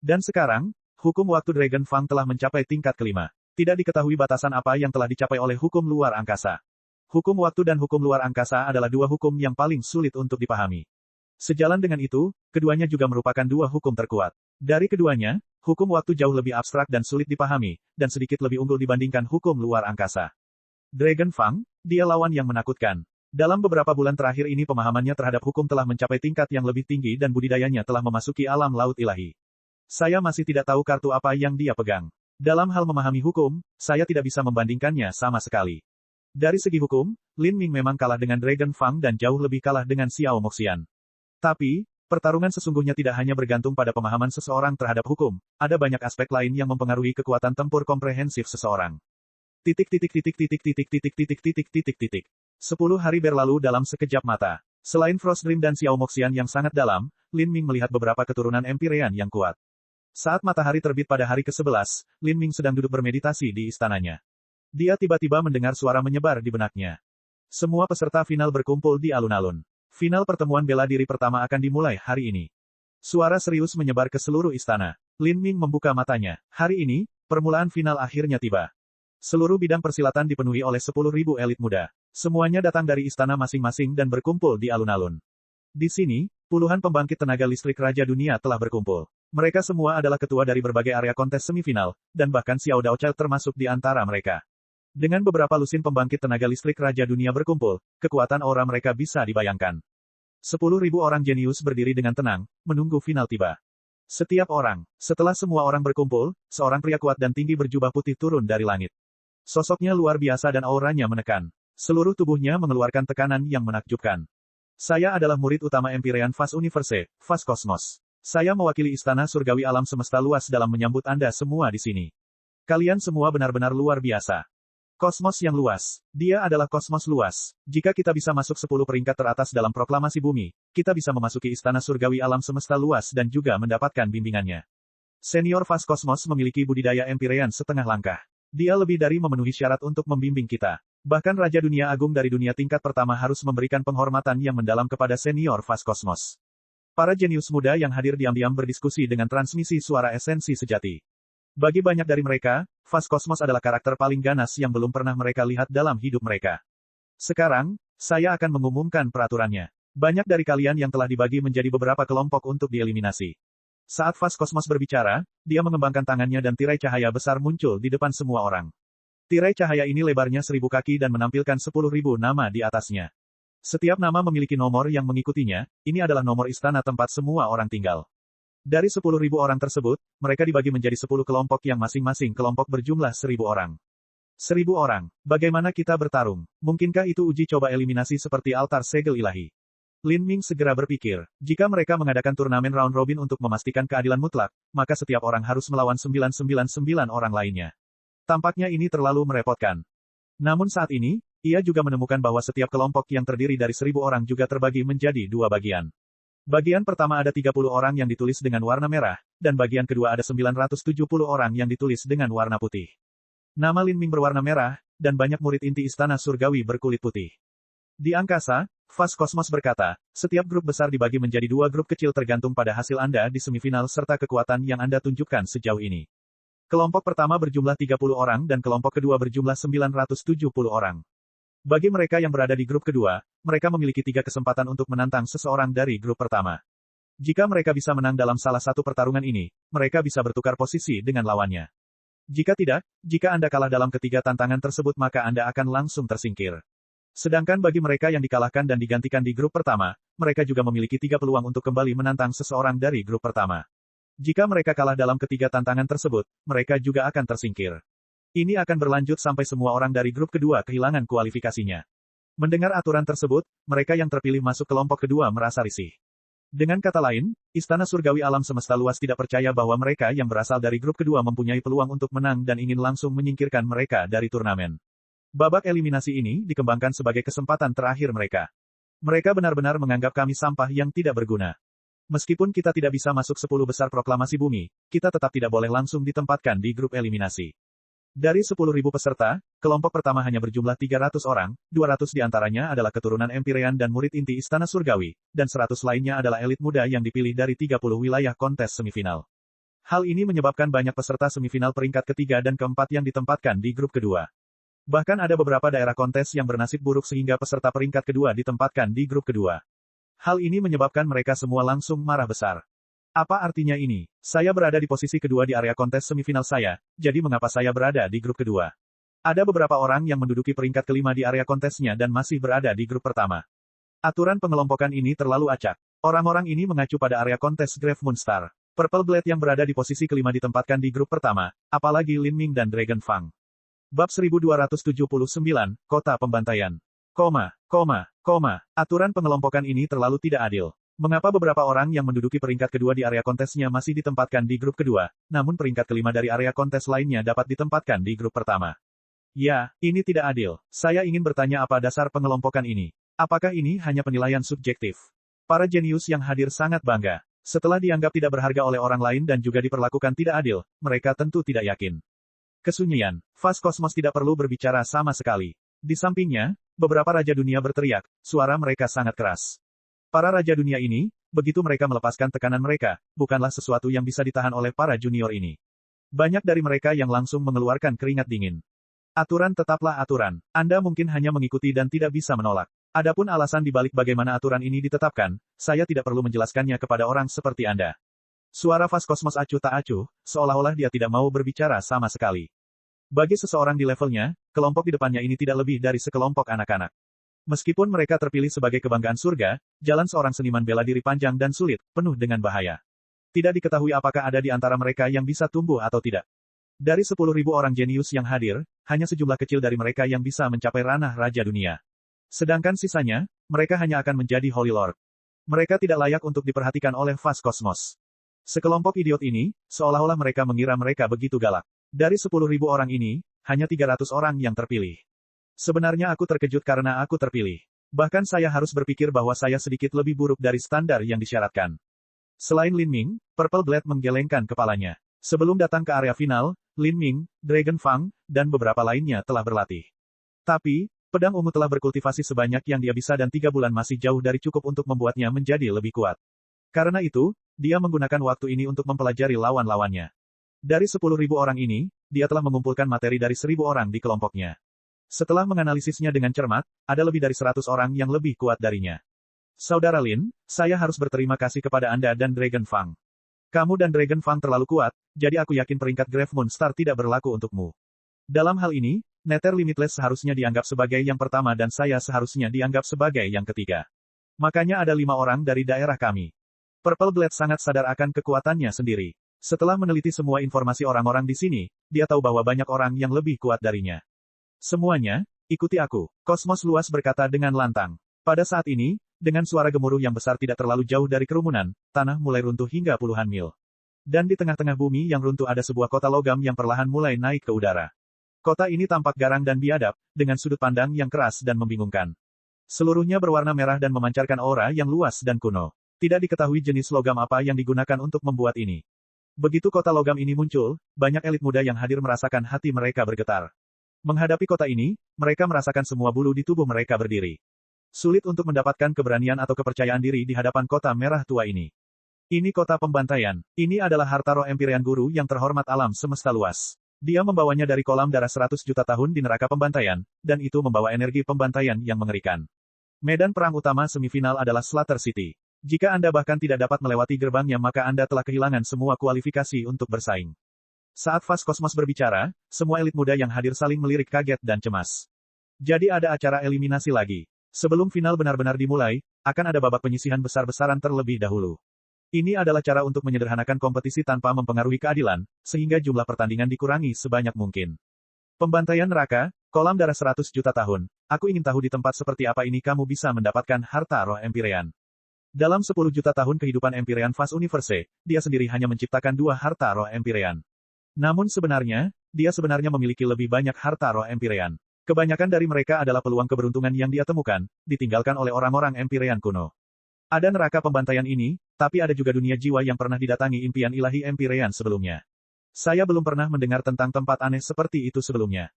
Dan sekarang, hukum waktu Dragon Fang telah mencapai tingkat kelima. Tidak diketahui batasan apa yang telah dicapai oleh hukum luar angkasa. Hukum waktu dan hukum luar angkasa adalah dua hukum yang paling sulit untuk dipahami. Sejalan dengan itu, keduanya juga merupakan dua hukum terkuat. Dari keduanya, hukum waktu jauh lebih abstrak dan sulit dipahami, dan sedikit lebih unggul dibandingkan hukum luar angkasa. Dragon Fang, dia lawan yang menakutkan. Dalam beberapa bulan terakhir ini pemahamannya terhadap hukum telah mencapai tingkat yang lebih tinggi dan budidayanya telah memasuki alam laut ilahi. Saya masih tidak tahu kartu apa yang dia pegang. Dalam hal memahami hukum, saya tidak bisa membandingkannya sama sekali. Dari segi hukum, Lin Ming memang kalah dengan Dragon Fang dan jauh lebih kalah dengan Xiao Moxian. Tapi, pertarungan sesungguhnya tidak hanya bergantung pada pemahaman seseorang terhadap hukum, ada banyak aspek lain yang mempengaruhi kekuatan tempur komprehensif seseorang. 10 hari berlalu dalam sekejap mata. Selain Frost Dream dan Xiao Moxian yang sangat dalam, Lin Ming melihat beberapa keturunan Empyrean yang kuat. Saat matahari terbit pada hari ke-11, Lin Ming sedang duduk bermeditasi di istananya. Dia tiba-tiba mendengar suara menyebar di benaknya. Semua peserta final berkumpul di alun-alun. Final pertemuan bela diri pertama akan dimulai hari ini. Suara serius menyebar ke seluruh istana. Lin Ming membuka matanya. Hari ini, permulaan final akhirnya tiba. Seluruh bidang persilatan dipenuhi oleh 10.000 elit muda. Semuanya datang dari istana masing-masing dan berkumpul di alun-alun. Di sini, puluhan pembangkit tenaga listrik Raja Dunia telah berkumpul. Mereka semua adalah ketua dari berbagai area kontes semifinal, dan bahkan Xiao Daochao termasuk di antara mereka. Dengan beberapa lusin pembangkit tenaga listrik Raja Dunia berkumpul, kekuatan aura mereka bisa dibayangkan. 10.000 orang jenius berdiri dengan tenang, menunggu final tiba. Setiap orang, setelah semua orang berkumpul, seorang pria kuat dan tinggi berjubah putih turun dari langit. Sosoknya luar biasa dan auranya menekan. Seluruh tubuhnya mengeluarkan tekanan yang menakjubkan. Saya adalah murid utama Empyrean Fast Universe, Fast Cosmos. Saya mewakili istana surgawi alam semesta luas dalam menyambut Anda semua di sini. Kalian semua benar-benar luar biasa. Kosmos yang luas. Dia adalah kosmos luas. Jika kita bisa masuk 10 peringkat teratas dalam proklamasi bumi, kita bisa memasuki istana surgawi alam semesta luas dan juga mendapatkan bimbingannya. Senior Fast Cosmos memiliki budidaya Empyrean setengah langkah. Dia lebih dari memenuhi syarat untuk membimbing kita. Bahkan Raja Dunia Agung dari dunia tingkat pertama harus memberikan penghormatan yang mendalam kepada Senior Fast Cosmos. Para jenius muda yang hadir diam-diam berdiskusi dengan transmisi suara esensi sejati. Bagi banyak dari mereka, Fast Cosmos adalah karakter paling ganas yang belum pernah mereka lihat dalam hidup mereka. Sekarang, saya akan mengumumkan peraturannya. Banyak dari kalian yang telah dibagi menjadi beberapa kelompok untuk dieliminasi. Saat Fast Cosmos berbicara, dia mengembangkan tangannya dan tirai cahaya besar muncul di depan semua orang. Tirai cahaya ini lebarnya 1000 kaki dan menampilkan 10.000 nama di atasnya. Setiap nama memiliki nomor yang mengikutinya, ini adalah nomor istana tempat semua orang tinggal. Dari 10.000 orang tersebut, mereka dibagi menjadi 10 kelompok yang masing-masing kelompok berjumlah 1.000 orang. 1.000 orang, bagaimana kita bertarung? Mungkinkah itu uji coba eliminasi seperti altar segel ilahi? Lin Ming segera berpikir, jika mereka mengadakan turnamen round robin untuk memastikan keadilan mutlak, maka setiap orang harus melawan 999 orang lainnya. Tampaknya ini terlalu merepotkan. Namun saat ini, ia juga menemukan bahwa setiap kelompok yang terdiri dari 1.000 orang juga terbagi menjadi 2 bagian. Bagian pertama ada 30 orang yang ditulis dengan warna merah, dan bagian kedua ada 970 orang yang ditulis dengan warna putih. Nama Lin Ming berwarna merah, dan banyak murid inti istana surgawi berkulit putih. Di angkasa, Fast Cosmos berkata, setiap grup besar dibagi menjadi 2 grup kecil tergantung pada hasil Anda di semifinal serta kekuatan yang Anda tunjukkan sejauh ini. Kelompok pertama berjumlah 30 orang dan kelompok kedua berjumlah 970 orang. Bagi mereka yang berada di grup kedua, mereka memiliki 3 kesempatan untuk menantang seseorang dari grup pertama. Jika mereka bisa menang dalam salah satu pertarungan ini, mereka bisa bertukar posisi dengan lawannya. Jika tidak, jika Anda kalah dalam ketiga tantangan tersebut maka Anda akan langsung tersingkir. Sedangkan bagi mereka yang dikalahkan dan digantikan di grup pertama, mereka juga memiliki 3 peluang untuk kembali menantang seseorang dari grup pertama. Jika mereka kalah dalam ketiga tantangan tersebut, mereka juga akan tersingkir. Ini akan berlanjut sampai semua orang dari grup kedua kehilangan kualifikasinya. Mendengar aturan tersebut, mereka yang terpilih masuk kelompok kedua merasa risih. Dengan kata lain, Istana Surgawi Alam Semesta Luas tidak percaya bahwa mereka yang berasal dari grup kedua mempunyai peluang untuk menang dan ingin langsung menyingkirkan mereka dari turnamen. Babak eliminasi ini dikembangkan sebagai kesempatan terakhir mereka. Mereka benar-benar menganggap kami sampah yang tidak berguna. Meskipun kita tidak bisa masuk 10 besar proklamasi bumi, kita tetap tidak boleh langsung ditempatkan di grup eliminasi. Dari 10.000 peserta, kelompok pertama hanya berjumlah 300 orang, 200 diantaranya adalah keturunan Empyrean dan murid inti Istana Surgawi, dan 100 lainnya adalah elit muda yang dipilih dari 30 wilayah kontes semifinal. Hal ini menyebabkan banyak peserta semifinal peringkat ketiga dan keempat yang ditempatkan di grup kedua. Bahkan ada beberapa daerah kontes yang bernasib buruk sehingga peserta peringkat kedua ditempatkan di grup kedua. Hal ini menyebabkan mereka semua langsung marah besar. Apa artinya ini? Saya berada di posisi kedua di area kontes semifinal saya, jadi mengapa saya berada di grup kedua? Ada beberapa orang yang menduduki peringkat kelima di area kontesnya dan masih berada di grup pertama. Aturan pengelompokan ini terlalu acak. Orang-orang ini mengacu pada area kontes Grave Moonstar. Purple Blade yang berada di posisi kelima ditempatkan di grup pertama, apalagi Lin Ming dan Dragon Fang. Bab 1279, Kota Pembantaian. Aturan pengelompokan ini terlalu tidak adil. Mengapa beberapa orang yang menduduki peringkat kedua di area kontesnya masih ditempatkan di grup kedua, namun peringkat kelima dari area kontes lainnya dapat ditempatkan di grup pertama? Ya, ini tidak adil. Saya ingin bertanya apa dasar pengelompokan ini. Apakah ini hanya penilaian subjektif? Para jenius yang hadir sangat bangga. Setelah dianggap tidak berharga oleh orang lain dan juga diperlakukan tidak adil, mereka tentu tidak yakin. Kesunyian, Fast Cosmos tidak perlu berbicara sama sekali. Di sampingnya, beberapa raja dunia berteriak, suara mereka sangat keras. Para raja dunia ini, begitu mereka melepaskan tekanan mereka, bukanlah sesuatu yang bisa ditahan oleh para junior ini. Banyak dari mereka yang langsung mengeluarkan keringat dingin. Aturan tetaplah aturan. Anda mungkin hanya mengikuti dan tidak bisa menolak. Adapun alasan dibalik bagaimana aturan ini ditetapkan, saya tidak perlu menjelaskannya kepada orang seperti Anda. Suara Fast Cosmos acuh tak acuh, seolah-olah dia tidak mau berbicara sama sekali. Bagi seseorang di levelnya, kelompok di depannya ini tidak lebih dari sekelompok anak-anak. Meskipun mereka terpilih sebagai kebanggaan surga, jalan seorang seniman bela diri panjang dan sulit, penuh dengan bahaya. Tidak diketahui apakah ada di antara mereka yang bisa tumbuh atau tidak. Dari 10.000 orang jenius yang hadir, hanya sejumlah kecil dari mereka yang bisa mencapai ranah Raja Dunia. Sedangkan sisanya, mereka hanya akan menjadi Holy Lord. Mereka tidak layak untuk diperhatikan oleh Fast Cosmos. Sekelompok idiot ini, seolah-olah mereka mengira mereka begitu galak. Dari 10.000 orang ini, hanya 300 orang yang terpilih. Sebenarnya aku terkejut karena aku terpilih. Bahkan saya harus berpikir bahwa saya sedikit lebih buruk dari standar yang disyaratkan. Selain Lin Ming, Purple Blade menggelengkan kepalanya. Sebelum datang ke area final, Lin Ming, Dragon Fang, dan beberapa lainnya telah berlatih. Tapi, pedang ungu telah berkultivasi sebanyak yang dia bisa dan 3 bulan masih jauh dari cukup untuk membuatnya menjadi lebih kuat. Karena itu, dia menggunakan waktu ini untuk mempelajari lawan-lawannya. Dari 10.000 orang ini, dia telah mengumpulkan materi dari 1.000 orang di kelompoknya. Setelah menganalisisnya dengan cermat, ada lebih dari 100 orang yang lebih kuat darinya. Saudara Lin, saya harus berterima kasih kepada Anda dan Dragon Fang. Kamu dan Dragon Fang terlalu kuat, jadi aku yakin peringkat Grave Moon Star tidak berlaku untukmu. Dalam hal ini, Nether Limitless seharusnya dianggap sebagai yang pertama dan saya seharusnya dianggap sebagai yang ketiga. Makanya ada 5 orang dari daerah kami. Purple Blade sangat sadar akan kekuatannya sendiri. Setelah meneliti semua informasi orang-orang di sini, dia tahu bahwa banyak orang yang lebih kuat darinya. Semuanya, ikuti aku. Kosmos luas berkata dengan lantang. Pada saat ini, dengan suara gemuruh yang besar tidak terlalu jauh dari kerumunan, tanah mulai runtuh hingga puluhan mil. Dan di tengah-tengah bumi yang runtuh ada sebuah kota logam yang perlahan mulai naik ke udara. Kota ini tampak garang dan biadab, dengan sudut pandang yang keras dan membingungkan. Seluruhnya berwarna merah dan memancarkan aura yang luas dan kuno. Tidak diketahui jenis logam apa yang digunakan untuk membuat ini. Begitu kota logam ini muncul, banyak elit muda yang hadir merasakan hati mereka bergetar. Menghadapi kota ini, mereka merasakan semua bulu di tubuh mereka berdiri. Sulit untuk mendapatkan keberanian atau kepercayaan diri di hadapan kota merah tua ini. Ini kota pembantaian. Ini adalah harta roh Empyrean Guru yang terhormat alam semesta luas. Dia membawanya dari kolam darah 100 juta tahun di neraka pembantaian, dan itu membawa energi pembantaian yang mengerikan. Medan perang utama semifinal adalah Slaughter City. Jika Anda bahkan tidak dapat melewati gerbangnya maka Anda telah kehilangan semua kualifikasi untuk bersaing. Saat Fast Cosmos berbicara, semua elit muda yang hadir saling melirik kaget dan cemas. Jadi ada acara eliminasi lagi. Sebelum final benar-benar dimulai, akan ada babak penyisihan besar-besaran terlebih dahulu. Ini adalah cara untuk menyederhanakan kompetisi tanpa mempengaruhi keadilan, sehingga jumlah pertandingan dikurangi sebanyak mungkin. Pembantaian neraka, kolam darah 100 juta tahun. Aku ingin tahu di tempat seperti apa ini kamu bisa mendapatkan harta roh Empyrean. Dalam 10 juta tahun kehidupan Empyrean Fast Universe, dia sendiri hanya menciptakan 2 harta roh Empyrean. Namun sebenarnya, dia sebenarnya memiliki lebih banyak harta roh Empyrean. Kebanyakan dari mereka adalah peluang keberuntungan yang dia temukan, ditinggalkan oleh orang-orang Empyrean kuno. Ada neraka pembantaian ini, tapi ada juga dunia jiwa yang pernah didatangi impian ilahi Empyrean sebelumnya. Saya belum pernah mendengar tentang tempat aneh seperti itu sebelumnya.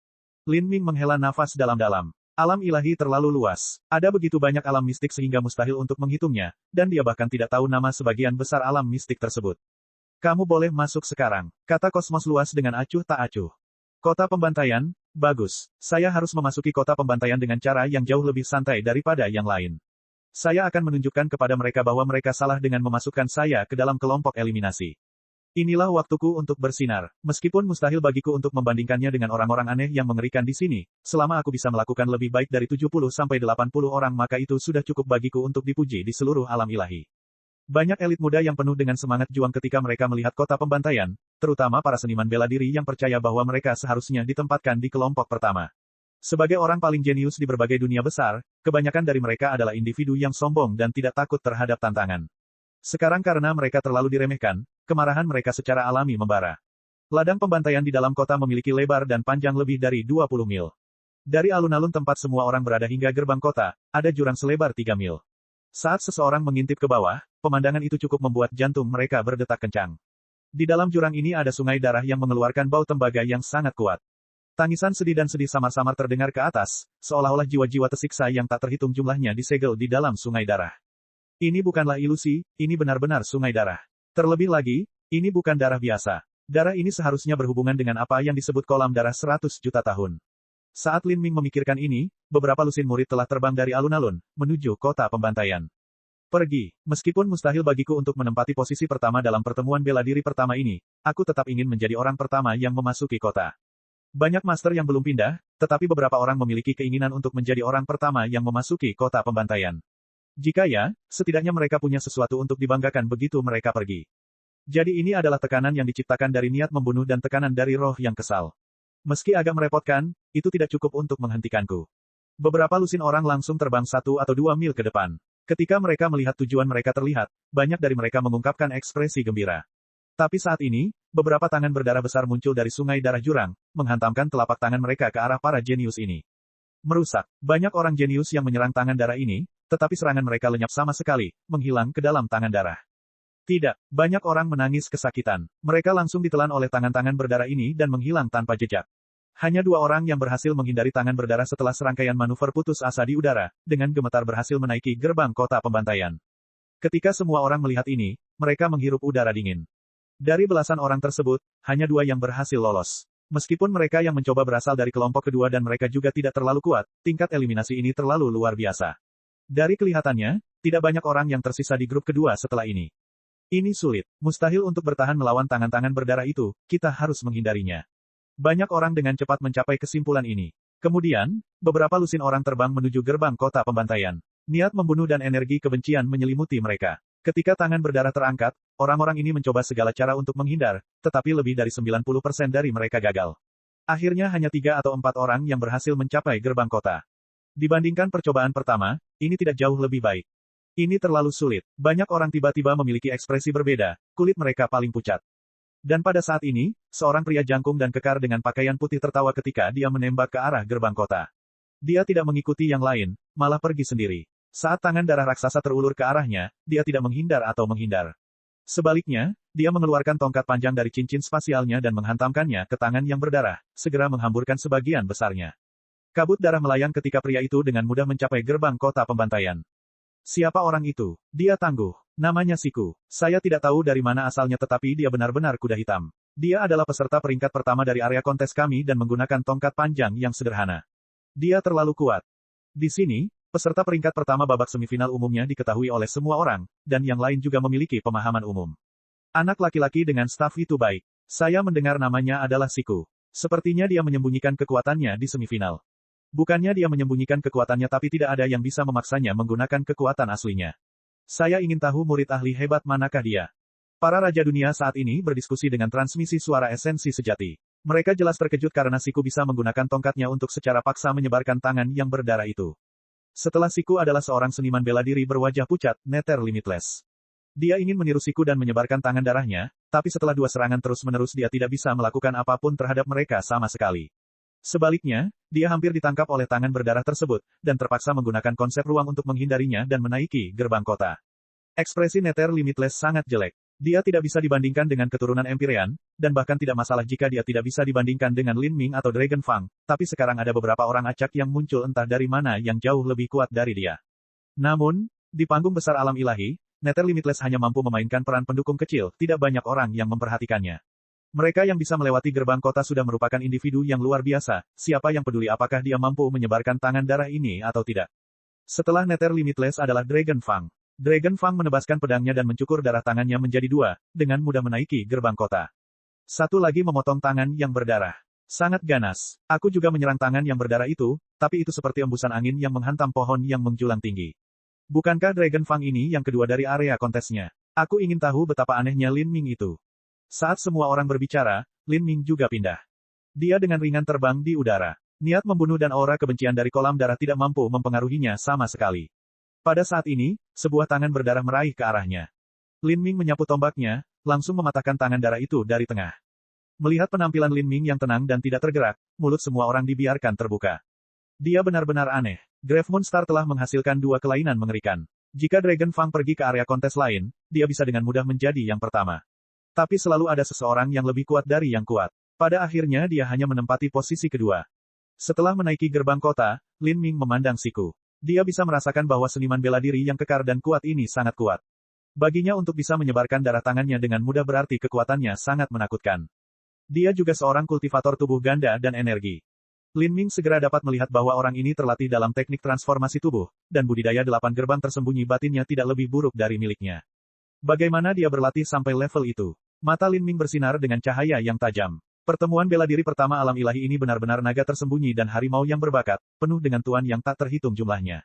Lin Ming menghela nafas dalam-dalam. Alam ilahi terlalu luas. Ada begitu banyak alam mistik sehingga mustahil untuk menghitungnya, dan dia bahkan tidak tahu nama sebagian besar alam mistik tersebut. Kamu boleh masuk sekarang, kata Kosmos luas dengan acuh tak acuh. Kota pembantaian, bagus. Saya harus memasuki kota pembantaian dengan cara yang jauh lebih santai daripada yang lain. Saya akan menunjukkan kepada mereka bahwa mereka salah dengan memasukkan saya ke dalam kelompok eliminasi. Inilah waktuku untuk bersinar. Meskipun mustahil bagiku untuk membandingkannya dengan orang-orang aneh yang mengerikan di sini, selama aku bisa melakukan lebih baik dari 70-80 orang maka itu sudah cukup bagiku untuk dipuji di seluruh alam ilahi. Banyak elit muda yang penuh dengan semangat juang ketika mereka melihat kota pembantaian, terutama para seniman bela diri yang percaya bahwa mereka seharusnya ditempatkan di kelompok pertama. Sebagai orang paling jenius di berbagai dunia besar, kebanyakan dari mereka adalah individu yang sombong dan tidak takut terhadap tantangan. Sekarang karena mereka terlalu diremehkan, kemarahan mereka secara alami membara. Ladang pembantaian di dalam kota memiliki lebar dan panjang lebih dari 20 mil. Dari alun-alun tempat semua orang berada hingga gerbang kota, ada jurang selebar 3 mil. Saat seseorang mengintip ke bawah, pemandangan itu cukup membuat jantung mereka berdetak kencang. Di dalam jurang ini ada sungai darah yang mengeluarkan bau tembaga yang sangat kuat. Tangisan sedih dan sedih samar-samar terdengar ke atas, seolah-olah jiwa-jiwa tersiksa yang tak terhitung jumlahnya disegel di dalam sungai darah. Ini bukanlah ilusi, ini benar-benar sungai darah. Terlebih lagi, ini bukan darah biasa. Darah ini seharusnya berhubungan dengan apa yang disebut kolam darah 100 juta tahun. Saat Lin Ming memikirkan ini, beberapa lusin murid telah terbang dari alun-alun, menuju kota pembantaian. Pergi, meskipun mustahil bagiku untuk menempati posisi pertama dalam pertemuan bela diri pertama ini, aku tetap ingin menjadi orang pertama yang memasuki kota. Banyak master yang belum pindah, tetapi beberapa orang memiliki keinginan untuk menjadi orang pertama yang memasuki kota pembantaian. Jika ya, setidaknya mereka punya sesuatu untuk dibanggakan begitu mereka pergi. Jadi ini adalah tekanan yang diciptakan dari niat membunuh dan tekanan dari roh yang kesal. Meski agak merepotkan, itu tidak cukup untuk menghentikanku. Beberapa lusin orang langsung terbang 1 atau 2 mil ke depan. Ketika mereka melihat tujuan mereka terlihat, banyak dari mereka mengungkapkan ekspresi gembira. Tapi saat ini, beberapa tangan berdarah besar muncul dari sungai darah jurang, menghantamkan telapak tangan mereka ke arah para jenius ini. Merusak, banyak orang jenius yang menyerang tangan darah ini, tetapi serangan mereka lenyap sama sekali, menghilang ke dalam tangan darah. Tidak, banyak orang menangis kesakitan. Mereka langsung ditelan oleh tangan-tangan berdarah ini dan menghilang tanpa jejak. Hanya 2 orang yang berhasil menghindari tangan berdarah setelah serangkaian manuver putus asa di udara, dengan gemetar berhasil menaiki gerbang kota pembantaian. Ketika semua orang melihat ini, mereka menghirup udara dingin. Dari belasan orang tersebut, hanya 2 yang berhasil lolos. Meskipun mereka yang mencoba berasal dari kelompok kedua dan mereka juga tidak terlalu kuat, tingkat eliminasi ini terlalu luar biasa. Dari kelihatannya, tidak banyak orang yang tersisa di grup kedua setelah ini. Ini sulit. Mustahil untuk bertahan melawan tangan-tangan berdarah itu, kita harus menghindarinya. Banyak orang dengan cepat mencapai kesimpulan ini. Kemudian, beberapa lusin orang terbang menuju gerbang kota pembantaian. Niat membunuh dan energi kebencian menyelimuti mereka. Ketika tangan berdarah terangkat, orang-orang ini mencoba segala cara untuk menghindar, tetapi lebih dari 90% dari mereka gagal. Akhirnya hanya 3 atau 4 orang yang berhasil mencapai gerbang kota. Dibandingkan percobaan pertama, ini tidak jauh lebih baik. Ini terlalu sulit. Banyak orang tiba-tiba memiliki ekspresi berbeda, kulit mereka paling pucat. Dan pada saat ini, seorang pria jangkung dan kekar dengan pakaian putih tertawa ketika dia menembak ke arah gerbang kota. Dia tidak mengikuti yang lain, malah pergi sendiri. Saat tangan darah raksasa terulur ke arahnya, dia tidak menghindar atau menghindar. Sebaliknya, dia mengeluarkan tongkat panjang dari cincin spasialnya dan menghantamkannya ke tangan yang berdarah, segera menghamburkan sebagian besarnya. Kabut darah melayang ketika pria itu dengan mudah mencapai gerbang kota pembantaian. Siapa orang itu? Dia tangguh. Namanya Siku. Saya tidak tahu dari mana asalnya tetapi dia benar-benar kuda hitam. Dia adalah peserta peringkat pertama dari area kontes kami dan menggunakan tongkat panjang yang sederhana. Dia terlalu kuat. Di sini, peserta peringkat pertama babak semifinal umumnya diketahui oleh semua orang, dan yang lain juga memiliki pemahaman umum. Anak laki-laki dengan staf itu baik. Saya mendengar namanya adalah Siku. Sepertinya dia menyembunyikan kekuatannya di semifinal. Bukannya dia menyembunyikan kekuatannya tapi tidak ada yang bisa memaksanya menggunakan kekuatan aslinya. Saya ingin tahu murid ahli hebat manakah dia. Para raja dunia saat ini berdiskusi dengan transmisi suara esensi sejati. Mereka jelas terkejut karena Siku bisa menggunakan tongkatnya untuk secara paksa menyebarkan tangan yang berdarah itu. Setelah Siku adalah seorang seniman bela diri berwajah pucat, Nether Limitless. Dia ingin meniru Siku dan menyebarkan tangan darahnya, tapi setelah 2 serangan terus-menerus dia tidak bisa melakukan apapun terhadap mereka sama sekali. Sebaliknya, dia hampir ditangkap oleh tangan berdarah tersebut, dan terpaksa menggunakan konsep ruang untuk menghindarinya dan menaiki gerbang kota. Ekspresi Nether Limitless sangat jelek. Dia tidak bisa dibandingkan dengan keturunan Empyrean, dan bahkan tidak masalah jika dia tidak bisa dibandingkan dengan Lin Ming atau Dragon Fang, tapi sekarang ada beberapa orang acak yang muncul entah dari mana yang jauh lebih kuat dari dia. Namun, di panggung besar alam ilahi, Nether Limitless hanya mampu memainkan peran pendukung kecil, tidak banyak orang yang memperhatikannya. Mereka yang bisa melewati gerbang kota sudah merupakan individu yang luar biasa, siapa yang peduli apakah dia mampu menyebarkan tangan darah ini atau tidak. Setelah Nether Limitless adalah Dragon Fang. Dragon Fang menebaskan pedangnya dan mencukur darah tangannya menjadi 2, dengan mudah menaiki gerbang kota. Satu lagi memotong tangan yang berdarah. Sangat ganas. Aku juga menyerang tangan yang berdarah itu, tapi itu seperti embusan angin yang menghantam pohon yang menjulang tinggi. Bukankah Dragon Fang ini yang kedua dari area kontesnya? Aku ingin tahu betapa anehnya Lin Ming itu. Saat semua orang berbicara, Lin Ming juga pindah. Dia dengan ringan terbang di udara. Niat membunuh dan aura kebencian dari kolam darah tidak mampu mempengaruhinya sama sekali. Pada saat ini, sebuah tangan berdarah meraih ke arahnya. Lin Ming menyapu tombaknya, langsung mematahkan tangan darah itu dari tengah. Melihat penampilan Lin Ming yang tenang dan tidak tergerak, mulut semua orang dibiarkan terbuka. Dia benar-benar aneh. Grave Moonstar telah menghasilkan 2 kelainan mengerikan. Jika Dragon Fang pergi ke area kontes lain, dia bisa dengan mudah menjadi yang pertama. Tapi selalu ada seseorang yang lebih kuat dari yang kuat. Pada akhirnya dia hanya menempati posisi kedua. Setelah menaiki gerbang kota, Lin Ming memandang Siku. Dia bisa merasakan bahwa seniman bela diri yang kekar dan kuat ini sangat kuat. Baginya untuk bisa menyebarkan darah tangannya dengan mudah berarti kekuatannya sangat menakutkan. Dia juga seorang kultivator tubuh ganda dan energi. Lin Ming segera dapat melihat bahwa orang ini terlatih dalam teknik transformasi tubuh, dan budidaya 8 gerbang tersembunyi batinnya tidak lebih buruk dari miliknya. Bagaimana dia berlatih sampai level itu? Mata Lin Ming bersinar dengan cahaya yang tajam. Pertemuan bela diri pertama alam ilahi ini benar-benar naga tersembunyi dan harimau yang berbakat, penuh dengan tuan yang tak terhitung jumlahnya.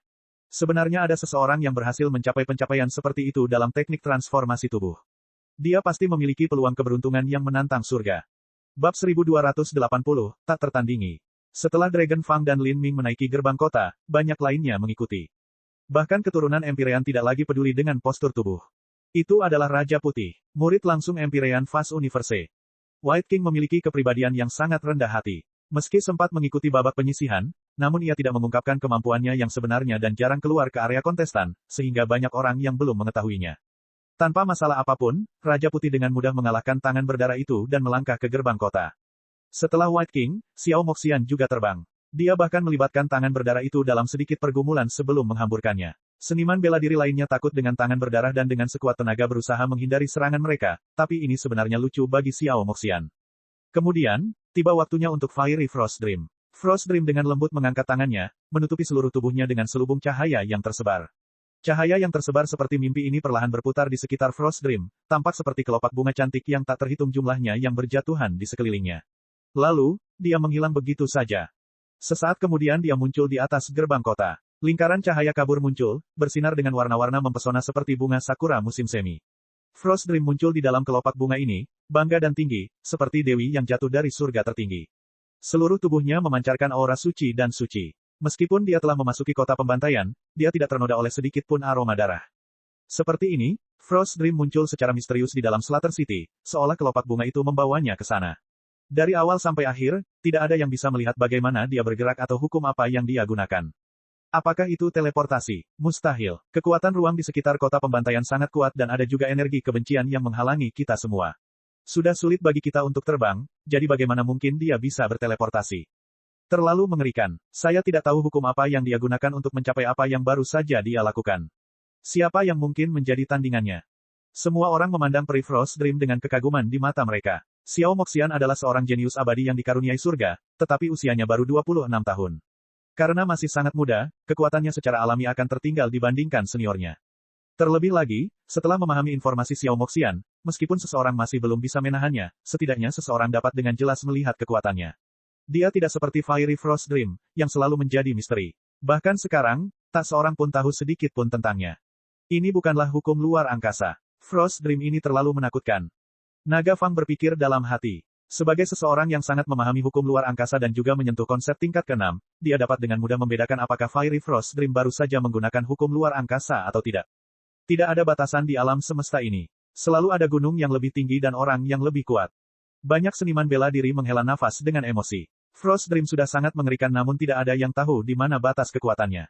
Sebenarnya ada seseorang yang berhasil mencapai pencapaian seperti itu dalam teknik transformasi tubuh. Dia pasti memiliki peluang keberuntungan yang menantang surga. Bab 1280, tak tertandingi. Setelah Dragon Fang dan Lin Ming menaiki gerbang kota, banyak lainnya mengikuti. Bahkan keturunan Empyrean tidak lagi peduli dengan postur tubuh. Itu adalah Raja Putih, murid langsung Empyrean Fast Universe. White King memiliki kepribadian yang sangat rendah hati. Meski sempat mengikuti babak penyisihan, namun ia tidak mengungkapkan kemampuannya yang sebenarnya dan jarang keluar ke area kontestan, sehingga banyak orang yang belum mengetahuinya. Tanpa masalah apapun, Raja Putih dengan mudah mengalahkan tangan berdarah itu dan melangkah ke gerbang kota. Setelah White King, Xiao Moxian juga terbang. Dia bahkan melibatkan tangan berdarah itu dalam sedikit pergumulan sebelum menghamburkannya. Seniman bela diri lainnya takut dengan tangan berdarah dan dengan sekuat tenaga berusaha menghindari serangan mereka, tapi ini sebenarnya lucu bagi Xiao Moxian. Kemudian, tiba waktunya untuk Fiery Frost Dream. Frost Dream dengan lembut mengangkat tangannya, menutupi seluruh tubuhnya dengan selubung cahaya yang tersebar. Cahaya yang tersebar seperti mimpi ini perlahan berputar di sekitar Frost Dream, tampak seperti kelopak bunga cantik yang tak terhitung jumlahnya yang berjatuhan di sekelilingnya. Lalu, dia menghilang begitu saja. Sesaat kemudian dia muncul di atas gerbang kota. Lingkaran cahaya kabur muncul, bersinar dengan warna-warna mempesona seperti bunga sakura musim semi. Frost Dream muncul di dalam kelopak bunga ini, bangga dan tinggi, seperti dewi yang jatuh dari surga tertinggi. Seluruh tubuhnya memancarkan aura suci dan suci. Meskipun dia telah memasuki kota pembantaian, dia tidak ternoda oleh sedikit pun aroma darah. Seperti ini, Frost Dream muncul secara misterius di dalam Slaughter City, seolah kelopak bunga itu membawanya ke sana. Dari awal sampai akhir, tidak ada yang bisa melihat bagaimana dia bergerak atau hukum apa yang dia gunakan. Apakah itu teleportasi? Mustahil. Kekuatan ruang di sekitar kota pembantaian sangat kuat dan ada juga energi kebencian yang menghalangi kita semua. Sudah sulit bagi kita untuk terbang, jadi bagaimana mungkin dia bisa berteleportasi? Terlalu mengerikan. Saya tidak tahu hukum apa yang dia gunakan untuk mencapai apa yang baru saja dia lakukan. Siapa yang mungkin menjadi tandingannya? Semua orang memandang peri Frost Dream dengan kekaguman di mata mereka. Xiao Moxian adalah seorang jenius abadi yang dikaruniai surga, tetapi usianya baru 26 tahun. Karena masih sangat muda, kekuatannya secara alami akan tertinggal dibandingkan seniornya. Terlebih lagi, setelah memahami informasi Xiao Moxian, meskipun seseorang masih belum bisa menahannya, setidaknya seseorang dapat dengan jelas melihat kekuatannya. Dia tidak seperti Fiery Frost Dream, yang selalu menjadi misteri. Bahkan sekarang, tak seorang pun tahu sedikit pun tentangnya. Ini bukanlah hukum luar angkasa. Frost Dream ini terlalu menakutkan. Naga Fang berpikir dalam hati. Sebagai seseorang yang sangat memahami hukum luar angkasa dan juga menyentuh konsep tingkat ke-6, dia dapat dengan mudah membedakan apakah Fiery Frost Dream baru saja menggunakan hukum luar angkasa atau tidak. Tidak ada batasan di alam semesta ini. Selalu ada gunung yang lebih tinggi dan orang yang lebih kuat. Banyak seniman bela diri menghela nafas dengan emosi. Frost Dream sudah sangat mengerikan namun tidak ada yang tahu di mana batas kekuatannya.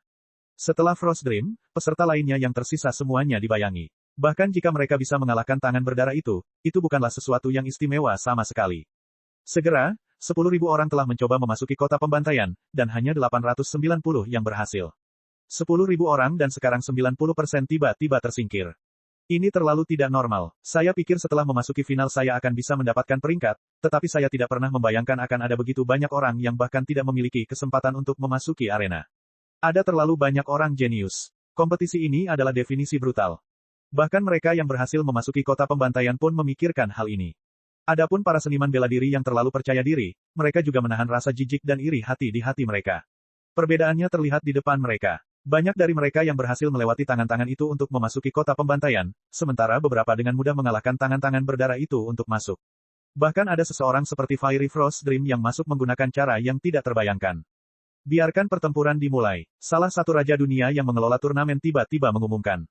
Setelah Frost Dream, peserta lainnya yang tersisa semuanya dibayangi. Bahkan jika mereka bisa mengalahkan tangan berdarah itu bukanlah sesuatu yang istimewa sama sekali. Segera, 10.000 orang telah mencoba memasuki kota pembantaian, dan hanya 890 yang berhasil. 10.000 orang dan sekarang 90% tiba-tiba tersingkir. Ini terlalu tidak normal. Saya pikir setelah memasuki final saya akan bisa mendapatkan peringkat, tetapi saya tidak pernah membayangkan akan ada begitu banyak orang yang bahkan tidak memiliki kesempatan untuk memasuki arena. Ada terlalu banyak orang jenius. Kompetisi ini adalah definisi brutal. Bahkan mereka yang berhasil memasuki kota pembantaian pun memikirkan hal ini. Adapun para seniman bela diri yang terlalu percaya diri, mereka juga menahan rasa jijik dan iri hati di hati mereka. Perbedaannya terlihat di depan mereka. Banyak dari mereka yang berhasil melewati tangan-tangan itu untuk memasuki kota pembantaian, sementara beberapa dengan mudah mengalahkan tangan-tangan berdarah itu untuk masuk. Bahkan ada seseorang seperti Fiery Frost Dream yang masuk menggunakan cara yang tidak terbayangkan. Biarkan pertempuran dimulai. Salah satu raja dunia yang mengelola turnamen tiba-tiba mengumumkan.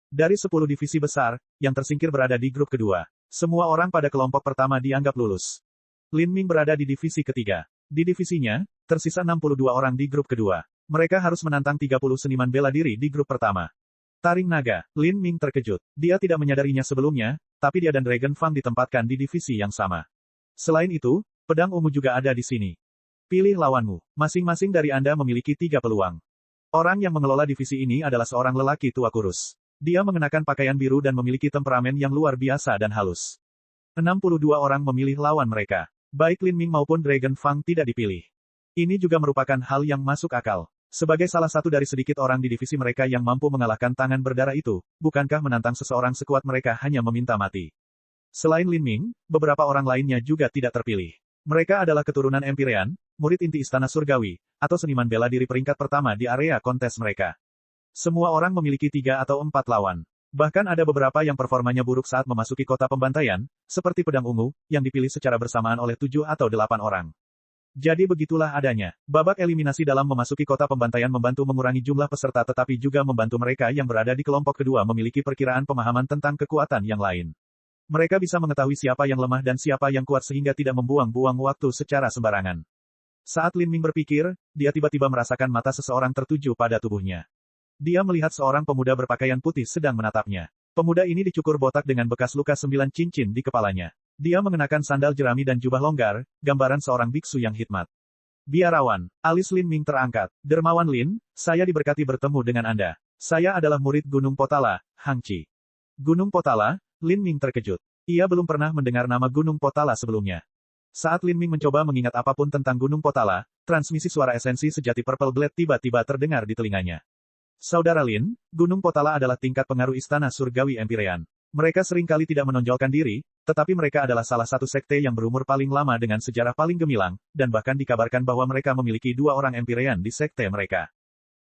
Dari 10 divisi besar, yang tersingkir berada di grup kedua. Semua orang pada kelompok pertama dianggap lulus. Lin Ming berada di divisi ketiga. Di divisinya, tersisa 62 orang di grup kedua. Mereka harus menantang 30 seniman bela diri di grup pertama. Taring naga, Lin Ming terkejut. Dia tidak menyadarinya sebelumnya, tapi dia dan Dragon Fang ditempatkan di divisi yang sama. Selain itu, pedang ungu juga ada di sini. Pilih lawanmu. Masing-masing dari Anda memiliki 3 peluang. Orang yang mengelola divisi ini adalah seorang lelaki tua kurus. Dia mengenakan pakaian biru dan memiliki temperamen yang luar biasa dan halus. 62 orang memilih lawan mereka. Baik Lin Ming maupun Dragon Fang tidak dipilih. Ini juga merupakan hal yang masuk akal. Sebagai salah satu dari sedikit orang di divisi mereka yang mampu mengalahkan tangan berdarah itu, bukankah menantang seseorang sekuat mereka hanya meminta mati? Selain Lin Ming, beberapa orang lainnya juga tidak terpilih. Mereka adalah keturunan Empyrean, murid inti Istana Surgawi, atau seniman bela diri peringkat pertama di area kontes mereka. Semua orang memiliki 3 atau 4 lawan. Bahkan ada beberapa yang performanya buruk saat memasuki kota pembantaian, seperti pedang ungu, yang dipilih secara bersamaan oleh 7 atau 8 orang. Jadi begitulah adanya. Babak eliminasi dalam memasuki kota pembantaian membantu mengurangi jumlah peserta tetapi juga membantu mereka yang berada di kelompok kedua memiliki perkiraan pemahaman tentang kekuatan yang lain. Mereka bisa mengetahui siapa yang lemah dan siapa yang kuat sehingga tidak membuang-buang waktu secara sembarangan. Saat Lin Ming berpikir, dia tiba-tiba merasakan mata seseorang tertuju pada tubuhnya. Dia melihat seorang pemuda berpakaian putih sedang menatapnya. Pemuda ini dicukur botak dengan bekas luka 9 cincin di kepalanya. Dia mengenakan sandal jerami dan jubah longgar, gambaran seorang biksu yang hikmat. Biarawan, alis Lin Ming terangkat. Dermawan Lin, saya diberkati bertemu dengan Anda. Saya adalah murid Gunung Potala, Hang Qi. Gunung Potala, Lin Ming terkejut. Ia belum pernah mendengar nama Gunung Potala sebelumnya. Saat Lin Ming mencoba mengingat apapun tentang Gunung Potala, transmisi suara esensi sejati Purple Blade tiba-tiba terdengar di telinganya. Saudara Lin, Gunung Potala adalah tingkat pengaruh Istana Surgawi Empyrean. Mereka seringkali tidak menonjolkan diri, tetapi mereka adalah salah satu sekte yang berumur paling lama dengan sejarah paling gemilang, dan bahkan dikabarkan bahwa mereka memiliki 2 orang Empyrean di sekte mereka.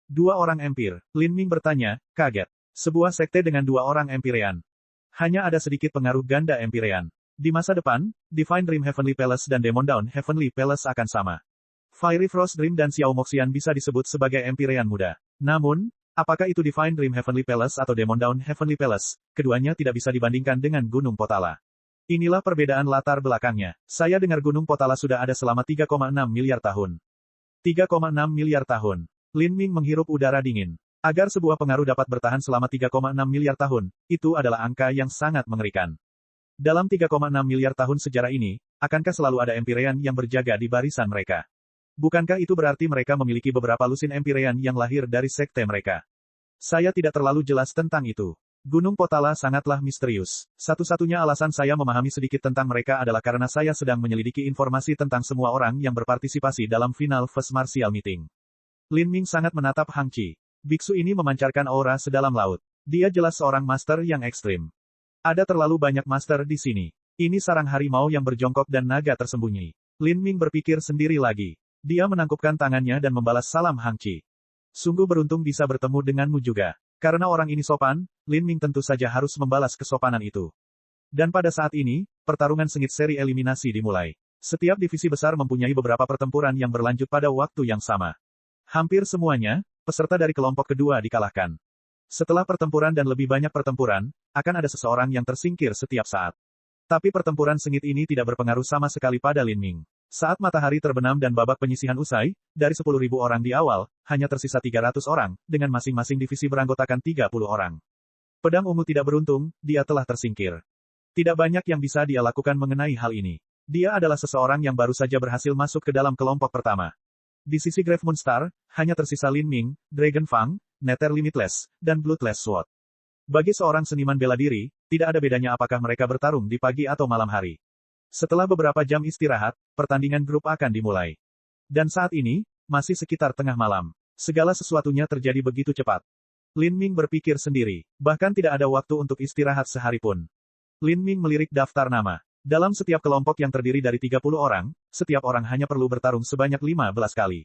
2 orang Empir, Lin Ming bertanya, kaget. Sebuah sekte dengan 2 orang Empyrean. Hanya ada sedikit pengaruh ganda Empyrean. Di masa depan, Divine Dream Heavenly Palace dan Demon Dawn Heavenly Palace akan sama. Fiery Frost Dream dan Xiao Moxian bisa disebut sebagai Empyrean muda. Namun, apakah itu Divine Dream Heavenly Palace atau Demon Dawn Heavenly Palace, keduanya tidak bisa dibandingkan dengan Gunung Potala. Inilah perbedaan latar belakangnya. Saya dengar Gunung Potala sudah ada selama 3,6 miliar tahun. 3,6 miliar tahun. Lin Ming menghirup udara dingin. Agar sebuah pengaruh dapat bertahan selama 3,6 miliar tahun, itu adalah angka yang sangat mengerikan. Dalam 3,6 miliar tahun sejarah ini, akankah selalu ada Empyrean yang berjaga di barisan mereka? Bukankah itu berarti mereka memiliki beberapa lusin Empyrean yang lahir dari sekte mereka? Saya tidak terlalu jelas tentang itu. Gunung Potala sangatlah misterius. Satu-satunya alasan saya memahami sedikit tentang mereka adalah karena saya sedang menyelidiki informasi tentang semua orang yang berpartisipasi dalam final First Martial Meeting. Lin Ming sangat menatap Hang Qi. Biksu ini memancarkan aura sedalam laut. Dia jelas seorang master yang ekstrim. Ada terlalu banyak master di sini. Ini sarang harimau yang berjongkok dan naga tersembunyi. Lin Ming berpikir sendiri lagi. Dia menangkupkan tangannya dan membalas salam Hang Qi. Sungguh beruntung bisa bertemu denganmu juga. Karena orang ini sopan, Lin Ming tentu saja harus membalas kesopanan itu. Dan pada saat ini, pertarungan sengit seri eliminasi dimulai. Setiap divisi besar mempunyai beberapa pertempuran yang berlanjut pada waktu yang sama. Hampir semuanya, peserta dari kelompok kedua dikalahkan. Setelah pertempuran dan lebih banyak pertempuran, akan ada seseorang yang tersingkir setiap saat. Tapi pertempuran sengit ini tidak berpengaruh sama sekali pada Lin Ming. Saat matahari terbenam dan babak penyisihan usai, dari 10.000 orang di awal, hanya tersisa 300 orang, dengan masing-masing divisi beranggotakan 30 orang. Pedang ungu tidak beruntung, dia telah tersingkir. Tidak banyak yang bisa dia lakukan mengenai hal ini. Dia adalah seseorang yang baru saja berhasil masuk ke dalam kelompok pertama. Di sisi Grave Moonstar, hanya tersisa Lin Ming, Dragon Fang, Nether Limitless, dan Bloodless Sword. Bagi seorang seniman bela diri, tidak ada bedanya apakah mereka bertarung di pagi atau malam hari. Setelah beberapa jam istirahat, pertandingan grup akan dimulai. Dan saat ini, masih sekitar tengah malam. Segala sesuatunya terjadi begitu cepat. Lin Ming berpikir sendiri. Bahkan tidak ada waktu untuk istirahat sehari pun. Lin Ming melirik daftar nama. Dalam setiap kelompok yang terdiri dari 30 orang, setiap orang hanya perlu bertarung sebanyak 15 kali.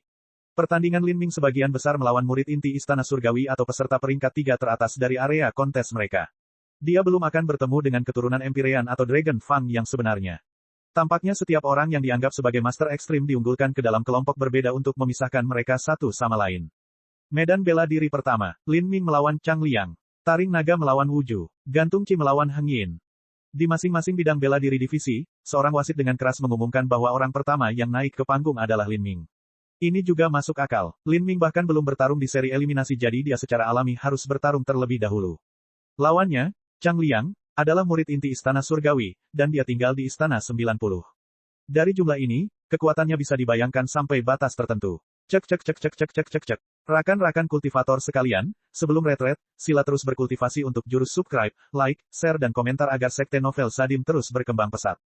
Pertandingan Lin Ming sebagian besar melawan murid inti Istana Surgawi atau peserta peringkat 3 teratas dari area kontes mereka. Dia belum akan bertemu dengan keturunan Empyrean atau Dragon Fang yang sebenarnya. Tampaknya setiap orang yang dianggap sebagai master ekstrim diunggulkan ke dalam kelompok berbeda untuk memisahkan mereka satu sama lain. Medan bela diri pertama, Lin Ming melawan Chang Liang. Taring naga melawan Wuju. Gantung Qi melawan Heng Yin. Di masing-masing bidang bela diri divisi, seorang wasit dengan keras mengumumkan bahwa orang pertama yang naik ke panggung adalah Lin Ming. Ini juga masuk akal. Lin Ming bahkan belum bertarung di seri eliminasi jadi dia secara alami harus bertarung terlebih dahulu. Lawannya, Chang Liang, adalah murid inti Istana Surgawi, dan dia tinggal di Istana 90. Dari jumlah ini, kekuatannya bisa dibayangkan sampai batas tertentu. Cek cek cek cek cek cek cek cek. Rakan-rakan kultivator sekalian, sebelum retret, sila terus berkultivasi untuk jurus subscribe, like, share dan komentar agar sekte novel Sadim terus berkembang pesat.